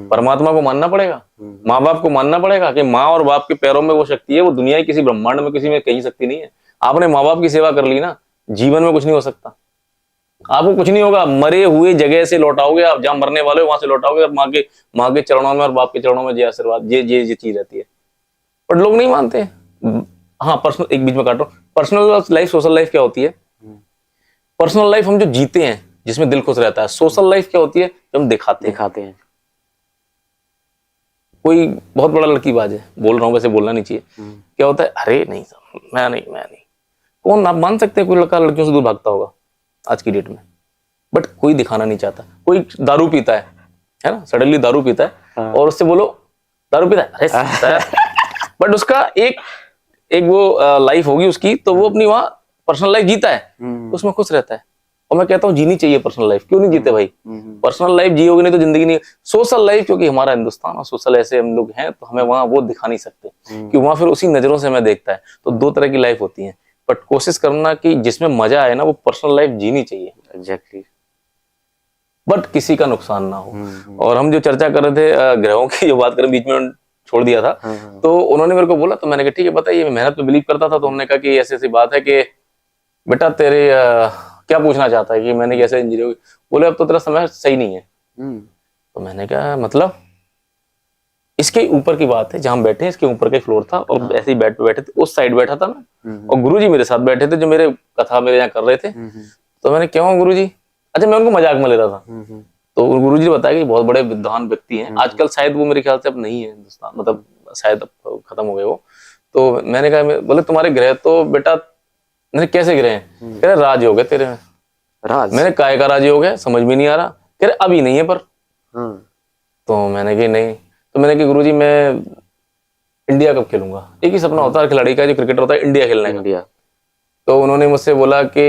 परमात्मा को मानना पड़ेगा, माँ बाप को मानना पड़ेगा कि माँ और बाप के पैरों में वो शक्ति है, वो दुनिया की किसी ब्रह्मांड में किसी में कहीं शक्ति नहीं है। आपने माँ बाप की सेवा कर ली ना, जीवन में कुछ नहीं हो सकता, आपको कुछ नहीं होगा, मरे हुए जगह से लौटाओगे आप, जहां मरने वाले हो वहां से लौटाओगे, और माँ के चरणों में और बाप के चरणों में जय आशीर्वाद, ये चीज रहती है, पर लोग नहीं मानते। हाँ, पर्सनल, एक बीच में काटो, पर्सनल लाइफ सोशल लाइफ क्या होती है? पर्सनल लाइफ हम जो जीते हैं, जिसमें दिल खुश रहता है। सोशल लाइफ क्या होती है? जो हम दिखाते हैं। कोई बहुत बड़ा लड़कीबाज है, बोल रहा हूं, वैसे बोलना नहीं चाहिए, क्या होता है, अरे नहीं मैं नहीं, कौन, आप मान सकते हैं कोई लड़का लड़कियों से दूर भागता होगा आज की डेट में, बट कोई दिखाना नहीं चाहता। कोई दारू पीता है ना, सडनली दारू पीता है, और उससे बोलो दारू पीता है, अरे बट उसका एक वो लाइफ होगी उसकी, तो वो अपनी वहां पर्सनल लाइफ जीता है, तो उसमें खुश रहता है। और मैं कहता हूँ जीनी चाहिए पर्सनल लाइफ, क्यों नहीं जीते भाई? पर्सनल लाइफ जियोगे नहीं तो जिंदगी नहीं। सोशल लाइफ, क्योंकि हमारा हिंदुस्तान और सोशल ऐसे हम लोग हैं, तो हमें वहां वो दिखा नहीं सकते, कि वहां फिर उसी नजरों से हमें देखता है। तो 2 तरह की लाइफ होती है, बट कोशिश करना कि जिसमें मजा आए ना, वो पर्सनल लाइफ जीनी चाहिए। एग्जैक्टली। बट किसी का नुकसान ना हो। और हम जो चर्चा कर रहे थे ग्रहों की, जो बात करें, बीच में छोड़ दिया था, तो उन्होंने मेरे को बोला, तो मैंने कहा ठीक है बताइए, मैं मेहनत में बिलीव करता था, तो उन्होंने कहा कि ऐसी ऐसी बात है कि बेटा तेरे क्या पूछना चाहता है कि मैंने कैसे इंजरी होगी? बोले अब तो तेरा समय सही नहीं है। तो मैंने कहा मतलब? इसके ऊपर की बात है, जहां हम बैठे हैं इसके ऊपर का फ्लोर था और ऐसे ही बेड पे बैठे थे, उस साइड बैठा था मैं और गुरुजी मेरे साथ बैठे थे जो मेरे कथा मेरे यहाँ कर रहे थे। तो मैंने क्यों गुरुजी? अच्छा, मैं उनको मजाक में ले रहा था। तो गुरुजी ने बताया कि बहुत बड़े विद्वान व्यक्ति हैं, आजकल शायद वो मेरे ख्याल से अब नहीं है हिंदुस्तान, मतलब शायद अब खत्म हो गए वो। तो मैंने कहा, बोले तुम्हारे ग्रह तो बेटा, मैंने कैसे ग्रह हैं? कह रहे राजयोग है तेरे में। राज? मैंने मैंने काय का राजयोग है, समझ में नहीं आ रहा। कह रहे अभी नहीं है पर। तो मैंने कहा नहीं। तो मैंने कहा गुरुजी मैं इंडिया कब खेलूंगा? एक ही सपना होता है खिलाड़ी का, जो क्रिकेटर होता है, इंडिया खेलने का। इंडिया? तो तो उन्होंने मुझसे बोला कि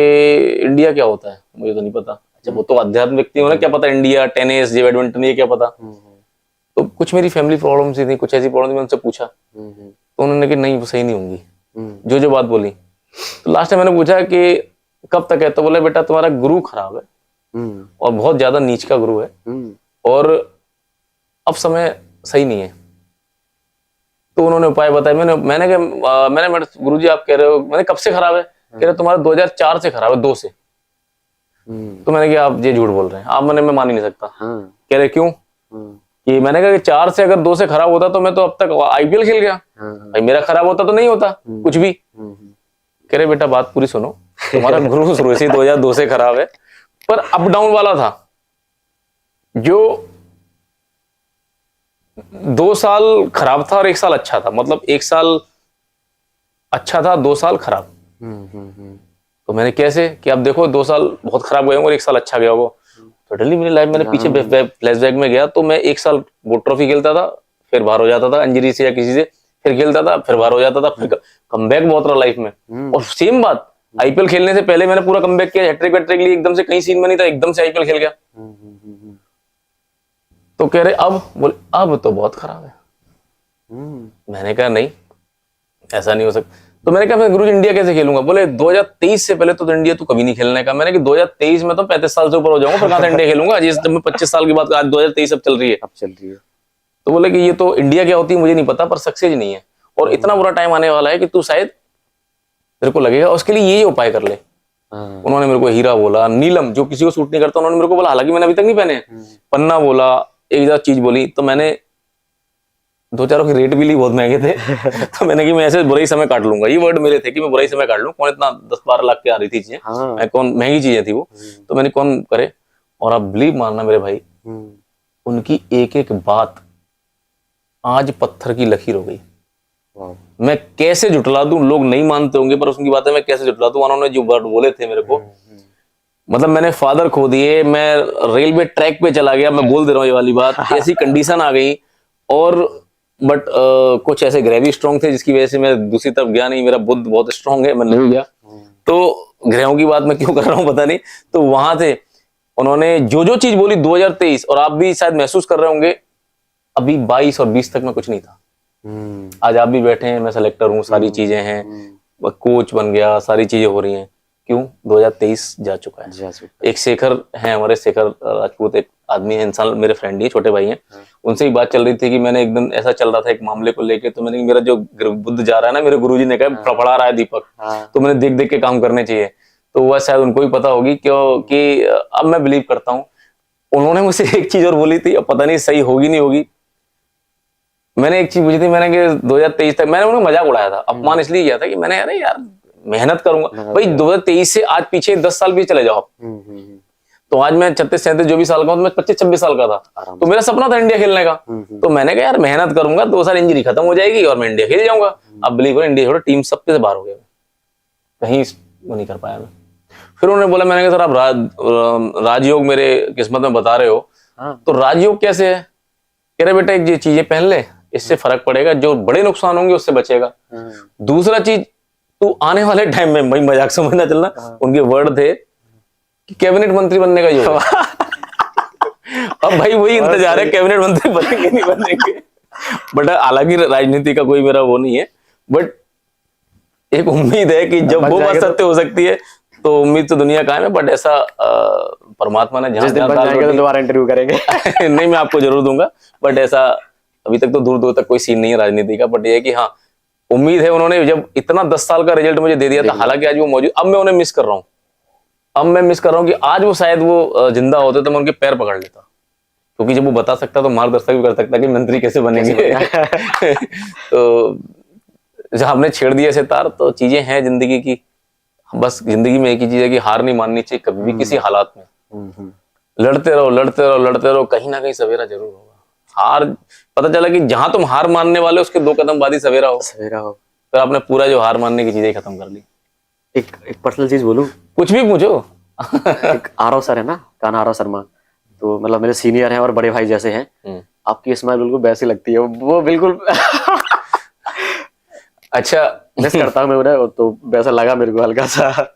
इंडिया क्या होता है? मुझे तो नहीं पता। अच्छा, वो तो अध्यात्म व्यक्ति हो ना, क्या पता इंडिया, टेनिस, ये बैडमिंटन, ये क्या पता। तो कुछ मेरी फैमिली प्रॉब्लम सी थी, कुछ ऐसी प्रॉब्लम थी, मैंने उनसे पूछा तो उन्होंने कहा नहीं वो सही नहीं होंगी, जो बात बोली। तो लास्ट में मैंने पूछा कि कब तक है? तो बोले बेटा तुम्हारा गुरु खराब है और बहुत ज्यादा नीच का गुरु है और अब समय सही नहीं है। तो उन्होंने उपाय बताए। मैंने कहा गुरुजी आप कह रहे हो, मैंने कब से खराब है? कह रहे तुम्हारा 2004 से खराब है, 2 से। तो मैंने कहा आप ये झूठ बोल रहे हैं, आप मैं मान ही नहीं सकता। कह रहे क्यों? कि मैंने कहा कि 4 से अगर 2 से खराब होता तो मैं तो अब तक आईपीएल खेल गया। भाई मेरा खराब होता तो नहीं होता कुछ भी। कह रहे बेटा बात पूरी सुनो, तुम्हारा गुरु शुरू से 2002 से खराब है, पर अप डाउन वाला था। जो 2 साल खराब था और 1 साल अच्छा था, मतलब 1 साल अच्छा था, 2 साल खराब। तो मैंने कैसे कि अब देखो 2 साल बहुत खराब गए और 1 साल अच्छा गया होगा। टोटली मेरी लाइफ, मैंने पीछे फ्लैशबैक में गया तो मैं 1 साल वो ट्रॉफी खेलता था, फिर बाहर हो जाता था इंजरी से या किसी से, फिर खेलता था, फिर बाहर हो जाता था, फिर कमबैक बहुत रहा लाइफ में। और सेम बात आईपीएल खेलने से पहले मैंने पूरा कमबैक किया, हैट्रिक वैट्रिक ली, एकदम से कहीं सीन में नहीं था, एकदम से आईपीएल खेल गया। तो कह रहे अब? बोले अब तो बहुत खराब है। मैंने कहा नहीं ऐसा नहीं हो सकता। तो मैंने कहा मैं गुरुजी इंडिया कैसे खेलूंगा? बोले 2023 से पहले तो इंडिया तू कभी नहीं खेलने का। मैंने कहा 2023 में तो 35 साल से ऊपर हो जाऊंगा, फिर कहां से इंडिया खेलूंगा? जब मैं 25 साल की बात, आज 2023 अब चल रही है। तो बोले कि ये तो इंडिया क्या होती है मुझे नहीं पता, पर सक्सेस नहीं है और इतना बुरा टाइम आने वाला है कि तू शायद तेरे को लगेगा, उसके लिए ये उपाय कर ले। उन्होंने मेरे को हीरा बोला, नीलम जो किसी को सूट नहीं करता उन्होंने मेरे को बोला, हालांकि मैंने अभी तक नहीं पहने। पन्ना बोला, एक आध चीज बोली, तो मैंने 2-4 के रेट भी ली, बहुत महंगे थे। तो मैंने कि मैं ऐसे बुरा ही समय काट लूंगा, ये वर्ड मेरे थे कि मैं बुरा ही समय काट लूं। कौन इतना 10-12 लाख की आ रही थी चीजें, मैं कौन महंगी चीजें थी वो, तो मैंने कौन करे। और आप बिलीव मानना मेरे भाई, उनकी एक एक बात आज पत्थर की लकीर हो गई। मैं कैसे जुटला दूं, लोग नहीं मानते होंगे पर उसकी बात है, मैं कैसे जुटला दूं। उन्होंने जो वर्ड बोले थे मेरे को, मतलब मैंने फादर खो दिए, मैं रेलवे ट्रैक पे चला गया, मैं बोल दे रहा हूँ ये वाली बात, ऐसी कंडीशन आ गई। और बट कुछ ऐसे ग्रह भी स्ट्रॉन्ग थे जिसकी वजह से मैं दूसरी तरफ गया नहीं। मेरा बुद्ध बहुत स्ट्रॉन्ग है, मैं नहीं गया। तो ग्रहों की बात मैं क्यों कर रहा हूँ पता नहीं। तो वहां थे, उन्होंने जो जो चीज बोली 2023, और आप भी शायद महसूस कर रहे होंगे, अभी 22 और 20 तक मैं कुछ नहीं था। आज आप भी बैठे हैं, मैं सेलेक्टर हूँ, सारी चीजें हैं, कोच बन गया, सारी चीजें हो रही हैं। क्यों? 2023 जा चुका है। एक शेखर है हमारे, शेखर राजपूत एक आदमी है, इंसान, मेरे फ्रेंड ही, छोटे भाई हैं। उनसे ही बात चल रही थी कि मैंने एक दिन ऐसा चल रहा था एक मामले को लेके, तो मैंने मेरा जो बुद्ध जा रहा है ना, मेरे गुरुजी ने कहा फड़फड़ा रहा है दीपक, तो मैंने देख देख के काम करने चाहिए। तो वह शायद उनको भी पता होगी, क्योंकि अब मैं बिलीव करता हूँ। उन्होंने मुझसे एक चीज और बोली थी, अब पता नहीं सही होगी नहीं होगी। मैंने एक चीज पूछी थी, मैंने कि 2023 तक, मैंने उन्हें मजाक उड़ाया था, अपमान इसलिए किया था कि मैंने अरे यार मेहनत करूंगा भाई। 2023 से आज पीछे 10 साल पीछे चले जाओ आप, तो आज मैं 36-37 जो भी साल का हूं, तो मैं 25-26 साल का था। तो मेरा सपना था इंडिया खेलने का। तो मैंने कहा यार मेहनत करूंगा, 2 साल इंजरी खत्म हो जाएगी और मैं इंडिया खेल जाऊंगा। अब बिलीव करो, इंडिया थोड़ा टीम सबके से बाहर हो गया, कहीं वो नहीं कर पाया मैं। फिर उन्होंने बोला, मैंने कहा सर आप राजयोग मेरे किस्मत में बता रहे हो, तो राजयोग कैसे है? कह रहे बेटा एक ये चीजें पहन ले, इससे फर्क पड़ेगा, जो बड़े नुकसान होंगे उससे बचेगा। दूसरा चीज, तू आने वाले टाइम में, भाई मजाक समझना चलना, उनके वर्ड थे कि कैबिनेट मंत्री बनने का योग। अब भाई वही इंतजार है, कैबिनेट मंत्री बनेंगे नहीं बनेंगे। बट हालांकि राजनीति का कोई मेरा वो नहीं है, बट एक उम्मीद है कि जब वो बात सत्य हो सकती है तो उम्मीद तो दुनिया कायम है। बट ऐसा परमात्मा ने जहां तो दोबारा इंटरव्यू करेंगे। नहीं, मैं आपको जरूर दूंगा। बट ऐसा अभी तक तो दूर दूर तक कोई सीन नहीं है राजनीति का। बट ये है कि हाँ, उम्मीद है उन्होंने जब इतना 10 साल का रिजल्ट मुझे दे दिया था, हालांकि आज वो मौजूद, अब मैं उन्हें मिस कर रहा हूँ। अब मैं मिस कर रहा हूँ कि आज वो शायद वो जिंदा होते तो मैं उनके पैर पकड़ लेता, क्योंकि जब वो बता सकता तो मार्गदर्शक भी कर सकता कि मंत्री कैसे बनेंगे। तो जब आपने छेड़ दिया ऐसे तार, तो चीजें हैं जिंदगी की। बस जिंदगी में एक ही चीज है कि हार नहीं माननी चाहिए कभी भी किसी हालात में। लड़ते रहो, लड़ते रहो, लड़ते रहो, कहीं ना कहीं सवेरा जरूर होगा। हार, पता चला कि जहां तुम हार मानने वाले हो उसके 2 कदम बाद ही सवेरा हो। तो आपने पूरा जो हार मानने की चीजें खत्म कर ली। एक पर्सनल चीज बोलूं, कुछ भी पूछो। एक आरव सर है ना, कान्हा आरव शर्मा, तो मतलब मेरे सीनियर हैं और बड़े भाई जैसे हैं। आपकी स्माइल बिल्कुल वैसी लगती है, वो बिल्कुल अच्छा, मिस करता हूँ मैं उन्हें, तो वैसा लगा मेरे को हल्का सा।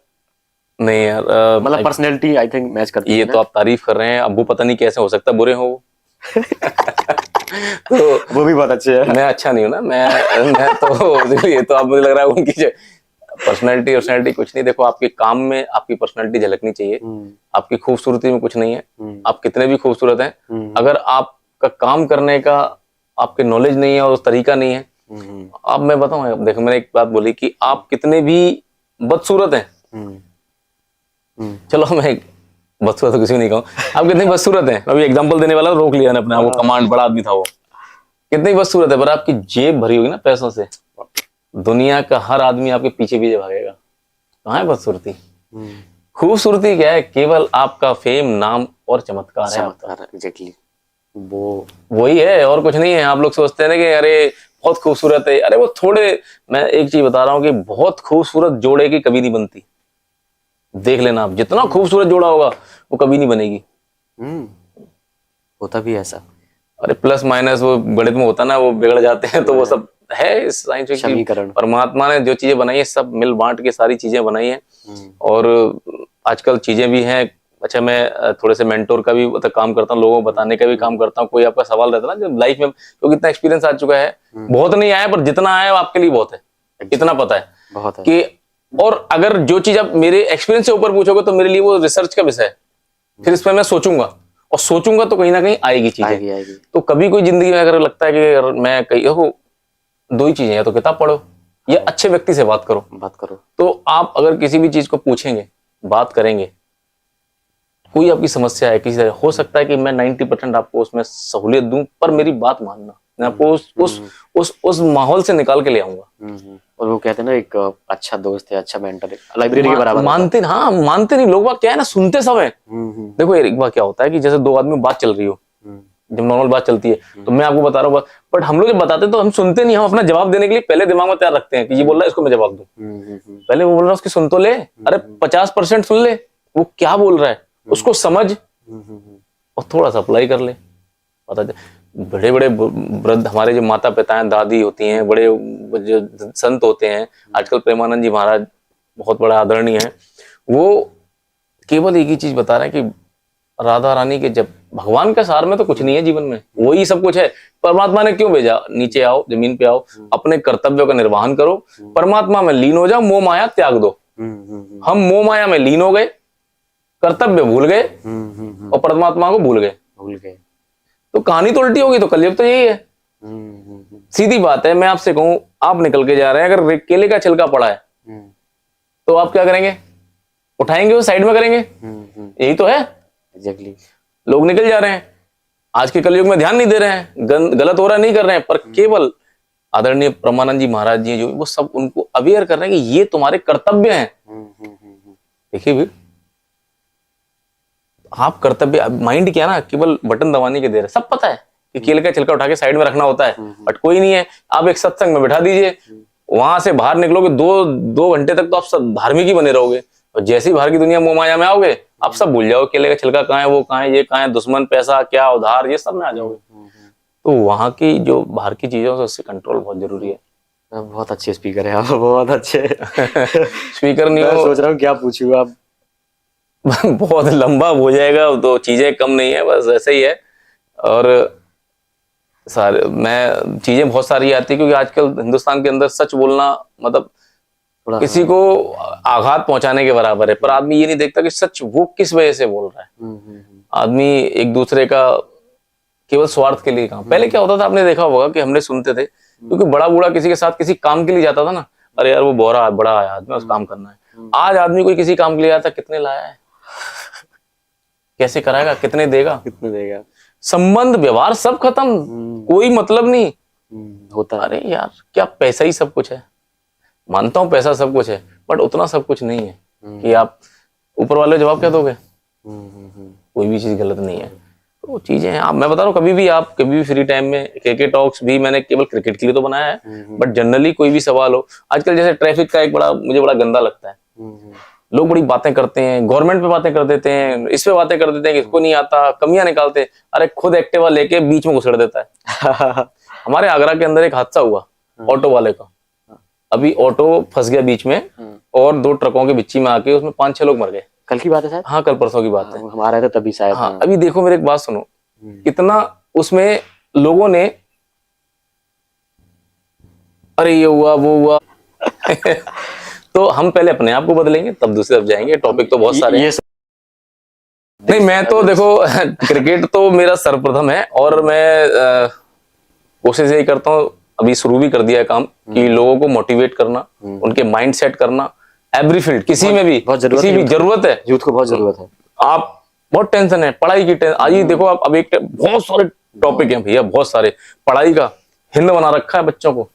नहीं यार, मतलब पर्सनैलिटी आई थिंक मैच करती है। ये तो आप तारीफ कर रहे हैं, अब वो पता नहीं कैसे हो सकता बुरे हो वो। तो वो भी बहुत अच्छे हैं। मैं अच्छा नहीं हूं ना, मैं तो ये तो आप, मुझे लग रहा है उनकी पर्सनैलिटी कुछ नहीं। देखो, आपके काम में आपकी पर्सनैलिटी झलकनी चाहिए, आपकी खूबसूरती में कुछ नहीं है। आप कितने भी खूबसूरत हैं, अगर आपका काम करने का आपके नॉलेज नहीं है और उस तरीका नहीं है। अब मैं बताऊं, देखो मैंने एक बात बोली कि आप कितने भी बदसूरत हैं, चलो मैं बदसूरत तो किसी को नहीं कहूँ, आप कितने बदसूरत हैं, अभी एग्जांपल देने वाला रोक लिया ना अपने आप को, कमांड बड़ा आदमी था वो, कितनी बदसूरत है, पर आपकी जेब भरी होगी ना पैसों से, दुनिया का हर आदमी आपके पीछे पीछे भागेगा। कहाँ है बदसूरती? खूबसूरती क्या है? केवल आपका फेम, नाम और चमत्कार है आपका। एग्जैक्टली, वो वही है और कुछ नहीं है। आप लोग सोचते हैं ना कि अरे बहुत खूबसूरत है, अरे वो थोड़े, मैं एक चीज बता रहा हूँ कि बहुत खूबसूरत जोड़े की कभी नहीं बनती। देख लेना आप, जितना खूबसूरत जोड़ा होगा वो कभी नहीं बनेगी। होता भी ऐसा। अरे प्लस माइनस वो गणित में होता ना, वो बिगड़ जाते हैं, तो वो सब है साइंस समीकरण। परमात्मा ने जो चीजें बनाई है सब मिल बांट के सारी चीजें बनाई है। और आजकल चीजें भी हैं। अच्छा, मैं थोड़े से मेंटोर का भी काम करता हूँ, लोगों को बताने का भी काम करता हूँ। कोई आपका सवाल रहता है ना, जो लाइफ में, क्योंकि इतना एक्सपीरियंस आ चुका है, बहुत नहीं आया पर जितना आया वो आपके लिए बहुत है। इतना पता है बहुत है कि, और अगर जो चीज आप मेरे एक्सपीरियंस से ऊपर पूछोगे तो मेरे लिए वो रिसर्च का विषय है। फिर इस पर मैं सोचूंगा, और सोचूंगा तो कहीं ना कहीं आएगी चीजें। आएगी। तो कभी कोई जिंदगी में अगर लगता है कि अगर मैं कहीं, देखो 2 ही चीजें हैं, तो किताब पढ़ो या अच्छे व्यक्ति से बात करो। तो आप अगर किसी भी चीज को पूछेंगे, बात करेंगे, कोई आपकी समस्या है किसी तरह, हो सकता है कि मैं 90% आपको उसमें सहूलियत दूं, पर मेरी बात मानना, मैं आपको उस माहौल से निकाल के ले आऊंगा। और वो कहते हैं ना, एक अच्छा दोस्त है, अच्छा मेंटर है, लाइब्रेरी के बराबर। मानते नहीं लोग, बात क्या है ना, सुनते सब है। देखो एक बार क्या होता है कि जैसे 2 आदमी बात चल रही हो, जब नॉर्मल बात चलती है तो मैं आपको बता रहा हूँ, बट हम लोग जब बताते तो हम सुनते नहीं, हम अपना जवाब देने के लिए पहले दिमाग में तैयार रखते हैं कि ये बोल रहा है, इसको मैं जवाब दूं। पहले वो बोल रहा है, उसकी सुन तो ले, अरे 50% सुन ले, वो क्या बोल रहा है उसको समझ, और थोड़ा सा अप्लाई कर ले। पता बड़े बड़े वृद्ध हमारे जो माता पिता हैं, दादी होती हैं, बड़े जो संत होते हैं, आजकल प्रेमानंद जी महाराज बहुत बड़ा आदरणीय है, वो केवल एक ही चीज बता रहे हैं कि राधा रानी के, जब भगवान का सार में तो कुछ नहीं है जीवन में, वही सब कुछ है। परमात्मा ने क्यों भेजा? नीचे आओ, जमीन पे आओ, अपने कर्तव्यों का निर्वहन करो, परमात्मा में लीन हो जाओ, मोह माया त्याग दो। हम मोह माया में लीन हो गए, कर्तव्य भूल गए और परमात्मा को भूल गए। तो कहानी तो उल्टी होगी, तो कलयुग तो यही है। सीधी बात है, मैं आपसे कहूं, आप निकल के जा रहे हैं, अगर केले का छिलका पड़ा है तो आप क्या करेंगे? उठाएंगे, वो साइड में करेंगे, यही तो है। एग्जैक्टली। लोग निकल जा रहे हैं, आज के कलयुग में ध्यान नहीं दे रहे हैं, गलत हो रहा नहीं कर रहे हैं, पर केवल आदरणीय प्रेमानंद जी महाराज जी जो वो सब उनको अवेयर कर रहे हैं कि ये तुम्हारे कर्तव्य हैं। देखिए भी, आप कर्तव्य, माइंड क्या ना, केवल बटन दबाने के दे रहे, सब पता है कि केले का छिलका उठा के साइड में रखना होता है, बट कोई नहीं है। आप एक सत्संग में बैठा दीजिए, वहां से बाहर निकलोगे, 2 घंटे तक तो आप सब धार्मिक ही बने रहोगे, और जैसे ही बाहर की दुनिया मोह माया में आओगे, आप सब भूल जाओगे, केले का छिलका कहाँ है, वो कहाँ है, ये कहाँ है, दुश्मन, पैसा क्या, उधार, ये सब में आ जाओगे। तो वहां की जो बाहर की चीजों से, उससे कंट्रोल बहुत जरूरी है। बहुत अच्छे स्पीकर है आप, बहुत अच्छे। स्पीकर नहीं हो, सोच रहा हूँ क्या पूछूं आप। बहुत लंबा हो जाएगा, तो चीजें कम नहीं है, बस ऐसे ही है। और सारे, मैं चीजें बहुत सारी आती है, क्योंकि आजकल हिंदुस्तान के अंदर सच बोलना मतलब किसी को आघात पहुंचाने के बराबर है, पर आदमी ये नहीं देखता कि सच वो किस वजह से बोल रहा है। आदमी एक दूसरे का केवल स्वार्थ के लिए काम। पहले क्या होता था, आपने देखा होगा कि हमने सुनते थे क्योंकि बड़ा बूढ़ा किसी के साथ किसी काम के लिए जाता था ना, अरे यार वो बड़ा बड़ा है आदमी, उस काम करना है। आज आदमी कोई किसी काम के लिए आता, कितने लाया है, कैसे कराएगा, कितने देगा, कितने देगा, संबंध व्यवहार सब खत्म, कोई मतलब नहीं होता है। अरे यार क्या पैसा ही सब कुछ है, मानता हूँ पैसा सब कुछ है, बट उतना सब कुछ नहीं है कि आप ऊपर वाले को जवाब क्या दोगे। कोई भी चीज गलत नहीं है, तो चीजें हैं। आप, मैं बता रहा हूँ, कभी भी फ्री टाइम में क्रिकेट टॉक्स भी मैंने केवल क्रिकेट के लिए तो बनाया है, बट जनरली कोई भी सवाल हो, आजकल जैसे ट्रैफिक का एक मुझे बड़ा गंदा लगता है, लोग बड़ी बातें करते हैं, गवर्नमेंट पे बातें कर देते हैं, इस पे बातें कर देते हैं कि इसको नहीं आता, कमियां निकालते हैं। अरे खुद एक्टिवा लेके बीच में घुसेड़ देता है। हमारे आगरा के अंदर एक हादसा हुआ ऑटो वाले का, अभी ऑटो फंस गया बीच में और 2 ट्रकों के बीच में आके उसमें 5-6 लोग मर गए। कल की बात है शायद। हाँ, कल परसों की बात है। हम आ रहे थे तभी शायद। हाँ, अभी देखो मेरे एक बात सुनो, कितना उसमें लोगों ने अरे ये हुआ वो हुआ। तो हम पहले अपने आप को बदलेंगे तब दूसरी तरफ जाएंगे। टॉपिक तो बहुत सारे हैं। नहीं, मैं तो देखो क्रिकेट तो मेरा सर्वप्रथम है और मैं कोशिश यही करता हूँ, अभी शुरू भी कर दिया है काम, कि लोगों को मोटिवेट करना, उनके माइंड सेट करना, एवरी फील्ड, किसी में भी, किसी भी जरूरत है, यूथ को बहुत जरूरत है। आप बहुत टेंशन है, पढ़ाई की टेंशन, आज ही देखो आप, अब एक बहुत सारे टॉपिक हैं भैया, बहुत सारे, पढ़ाई का हिंद बना रखा है बच्चों को।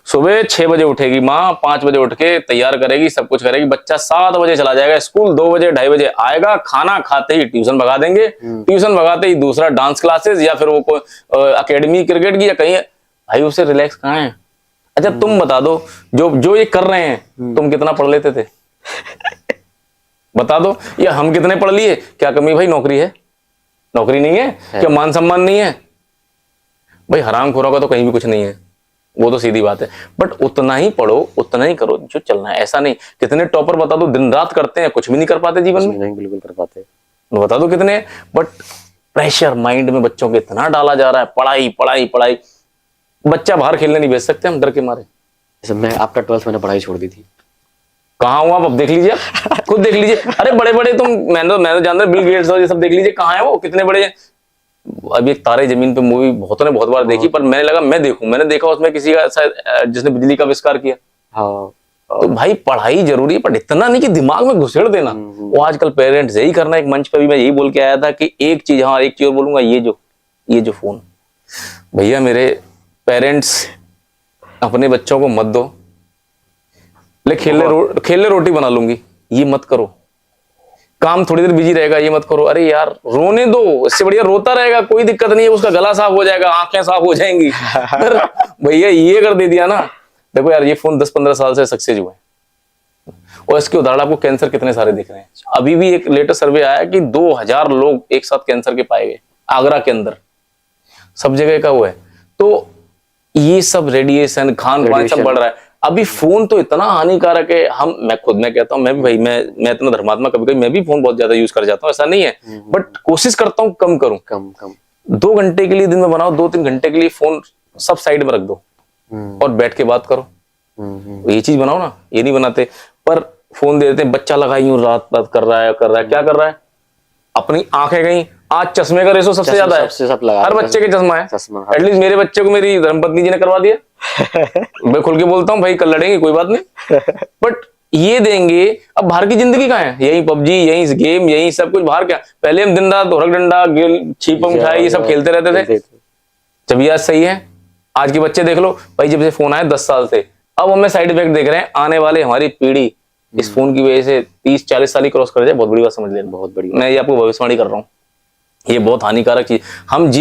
सुबह 6 बजे उठेगी माँ, 5 बजे उठ के तैयार करेगी, सब कुछ करेगी, बच्चा 7 बजे चला जाएगा स्कूल, 2 बजे 2:30 बजे आएगा, खाना खाते ही ट्यूशन भगा देंगे, ट्यूशन भगाते ही दूसरा डांस क्लासेस या फिर वो कोई अकेडमी क्रिकेट की या कहीं। भाई उसे रिलैक्स कहाँ है। अच्छा तुम बता दो, जो ये कर रहे हैं, तुम कितना पढ़ लेते थे? बता दो, या हम कितने पढ़ लिए? क्या कमी भाई? नौकरी है? नौकरी नहीं है? क्या मान सम्मान नहीं है? भाई हरामखोरों का तो कहीं भी कुछ नहीं है, वो तो सीधी बात है, बट उतना ही पढ़ो, उतना ही करो जो चलना है। ऐसा नहीं, कितने टॉपर बता दो दिन रात करते हैं, कुछ भी नहीं कर पाते जीवन में। नहीं, बिल्कुल कर पाते, बता दो कितने, बट प्रेशर माइंड में बच्चों के इतना डाला जा रहा है, पढ़ाई पढ़ाई पढ़ाई। बच्चा बाहर खेलने नहीं भेज सकते हम डर के मारे। जैसे मैं आपका 12th मैंने पढ़ाई छोड़ दी थी। कहाँ हुआ अब देख लीजिए, खुद देख लीजिए। अरे बड़े बड़े तुम, मैं तो जानता हूं, बिल गेट्स और ये सब देख लीजिए, कहाँ है वो, कितने बड़े। अभी एक तारे जमीन पे मूवी बहुतों ने बहुत बार देखी, पर मैंने लगा मैं देखूं, मैंने देखा उसमें किसी का शायद जिसने बिजली का आविष्कार किया। हाँ, तो भाई पढ़ाई जरूरी है, पर इतना नहीं कि दिमाग में घुसेड़ देना। वो आजकल पेरेंट्स यही करना। एक मंच पर भी मैं यही बोल के आया था कि एक चीज, हाँ एक चीज और बोलूंगा, ये जो फोन, भैया मेरे पेरेंट्स अपने बच्चों को मत दो, ले खेलने रोटी बना लूंगी, ये मत करो। काम थोड़ी देर बिजी रहेगा, ये मत करो। अरे यार रोने दो, इससे बढ़िया रोता रहेगा, कोई दिक्कत नहीं है, उसका गला साफ हो जाएगा, आंखें साफ हो जाएंगी। भैया ये कर दे दिया ना। देखो यार, ये फोन 10-15 साल से सक्सेस हुए हैं और इसके उदाहरण आपको कैंसर कितने सारे दिख रहे हैं। अभी भी एक लेटेस्ट सर्वे आया कि 2000 लोग एक साथ कैंसर के पाए गए आगरा के अंदर, सब जगह का हुआ है। तो ये सब रेडिएशन, खान पान सब बढ़ रहा है। अभी फोन तो इतना हानिकारक है, मैं कहता हूँ, मैं भी भाई, मैं इतना धर्मात्मा, कभी कभी मैं भी फोन बहुत ज्यादा यूज कर जाता हूँ, ऐसा नहीं है, बट कोशिश करता हूँ कम करूं। कम 2 घंटे के लिए दिन में बनाओ, 2-3 घंटे के लिए फोन सब साइड में रख दो और बैठ के बात करो। ये चीज बनाओ ना, ये नहीं बनाते, पर फोन दे देते हैं। बच्चा लगा यूं रात कर रहा है, क्या कर रहा है, अपनी आंखें गई। आज चश्मे का रेशो सबसे ज्यादा है, हर बच्चे के चश्मा है। एटलीस्ट मेरे बच्चे को मेरी धर्मपत्नी जी ने करवा दिया। मैं खुल के बोलता हूँ भाई, कल लड़ेंगे कोई बात नहीं, बट ये देंगे। अब बाहर की जिंदगी कहाँ है? यही पबजी, यही गेम, यही सब कुछ। बाहर क्या, पहले हम दिन रात ढोलक डंडा, छिपम मिठाई, ये सब खेलते रहते थे। जब ये आज सही है, आज के बच्चे देख लो भाई, जब से फोन आया 10 साल से, अब हमें साइड इफेक्ट देख रहे हैं। आने वाले हमारी पीढ़ी इस फोन की वजह से 30-40 साल ही क्रॉस कर जाए, बहुत बड़ी बात समझ लेना, बहुत बड़ी। मैं ये आपको भविष्यवाणी कर रहा हूँ, ये बहुत हानिकारक चीज। हम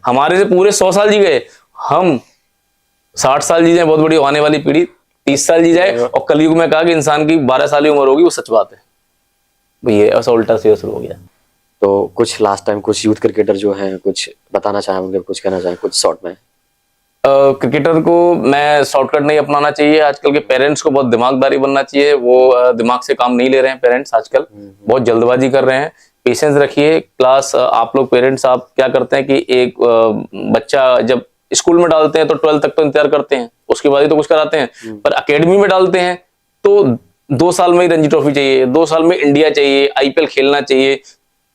हमारे से पूरे 100 साल जी गए, हम 60 साल जी जाए, बहुत बड़ी। आने वाली पीढ़ी 30 साल जी जाए। और कलयुग में कहा कि इंसान की 12 साल की उम्र होगी, वो सच बात है। ये ऐसा उल्टा सीधा शुरू हो गया। तो कुछ लास्ट टाइम कुछ यूथ क्रिकेटर जो हैं, कुछ बताना चाहें उनके, कुछ कहना चाहें कुछ शॉर्ट में? क्रिकेटर को मैं शॉर्टकट नहीं अपनाना चाहिए। आजकल के पेरेंट्स को बहुत दिमागदारी बनना चाहिए। वो दिमाग से काम नहीं ले रहे हैं पेरेंट्स, आजकल बहुत जल्दबाजी कर रहे हैं। पेशेंस रखिए। क्लास आप लोग पेरेंट्स, आप क्या करते हैं कि एक बच्चा जब स्कूल में डालते हैं तो 12th तक तो इंतजार करते हैं, उसके बाद ही तो कुछ कराते हैं। पर एकेडमी में डालते हैं तो 2 साल में ही रणजी ट्रॉफी चाहिए, 2 साल में इंडिया चाहिए, IPL खेलना चाहिए,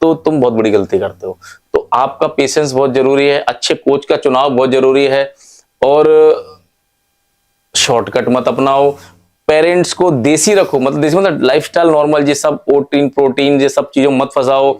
तो तुम बहुत बड़ी गलती करते हो। तो आपका पेशेंस बहुत जरूरी है, अच्छे कोच का चुनाव बहुत जरूरी है, और शॉर्टकट मत अपनाओ, पेरेंट्स को देसी रखो, मतलब देसी मतलब लाइफस्टाइल नॉर्मल, ये सब प्रोटीन ये सब चीजों मत फंसाओ,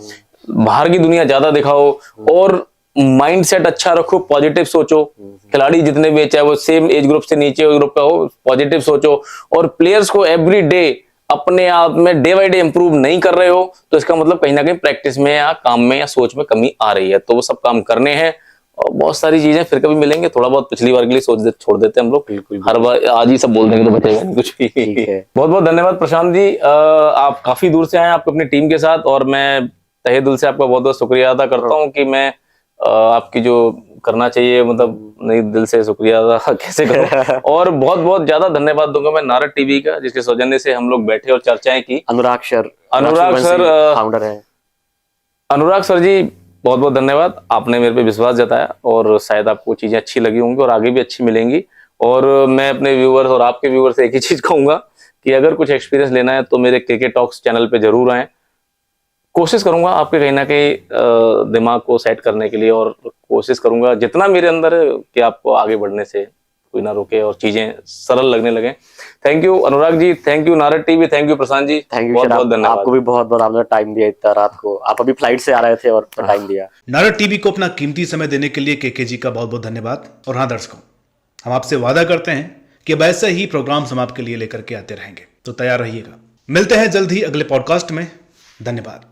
बाहर की दुनिया ज्यादा दिखाओ और माइंडसेट अच्छा रखो, पॉजिटिव सोचो। खिलाड़ी जितने भी चाहे वो सेम एज ग्रुप से नीचे ग्रुप का हो, पॉजिटिव सोचो। और प्लेयर्स को एवरी डे अपने आप में डे बाय डे इंप्रूव नहीं कर रहे हो तो इसका मतलब कहीं ना कहीं प्रैक्टिस में या काम में या सोच में कमी आ रही है, तो वो सब काम करने हैं। और बहुत सारी चीजें फिर कभी मिलेंगे, थोड़ा बहुत पिछली बार के लिए छोड़ देते हैं हम लोग, हर बार आज ही सब बोल देंगे तो बचेगा नहीं कुछ भी। बहुत बहुत धन्यवाद प्रशांत जी, आप काफी दूर से आए आपको अपनी टीम के साथ, और मैं तहे दिल से आपका बहुत बहुत शुक्रिया अदा करता हूँ कि मैं आपकी जो करना चाहिए मतलब नहीं दिल से शुक्रिया अदा कैसे करूं। और बहुत बहुत ज्यादा धन्यवाद दूंगा मैं नारद टीवी का, जिसके सौजन्य से हम लोग बैठे और चर्चाएं की। अनुराग सर फाउंडर है। अनुराग सर जी बहुत बहुत धन्यवाद, आपने मेरे पे विश्वास जताया और शायद आपको चीजें अच्छी लगी होंगी और आगे भी अच्छी मिलेंगी। और मैं अपने व्यूअर्स और आपके व्यूअर्स से एक ही चीज कहूंगा कि अगर कुछ एक्सपीरियंस लेना है तो मेरे क्रिकेट टॉक्स चैनल पे जरूर आए। कोशिश करूंगा आपके कहीं ना कहीं दिमाग को सेट करने के लिए, और कोशिश करूंगा जितना मेरे अंदर है कि आपको आगे बढ़ने से कोई ना रोके और चीजें सरल लगने लगे। Thank you Anurag ji, thank you Narad TV, thank you Prashant ji, thank you बहुत बहुत धन्यवाद। आपको भी बहुत बहुत आपने टाइम दिया इतना रात को, आप अभी फ्लाइट से आ रहे थे और टाइम दिया। नारद टीवी को अपना कीमती समय देने के लिए केके जी का बहुत बहुत धन्यवाद। और हाँ दर्शकों, हम आपसे वादा करते हैं कि अब ऐसे ही प्रोग्राम हम आपके लिए लेकर के आते रहेंगे, तो तैयार रहिएगा। मिलते हैं जल्द ही अगले पॉडकास्ट में। धन्यवाद।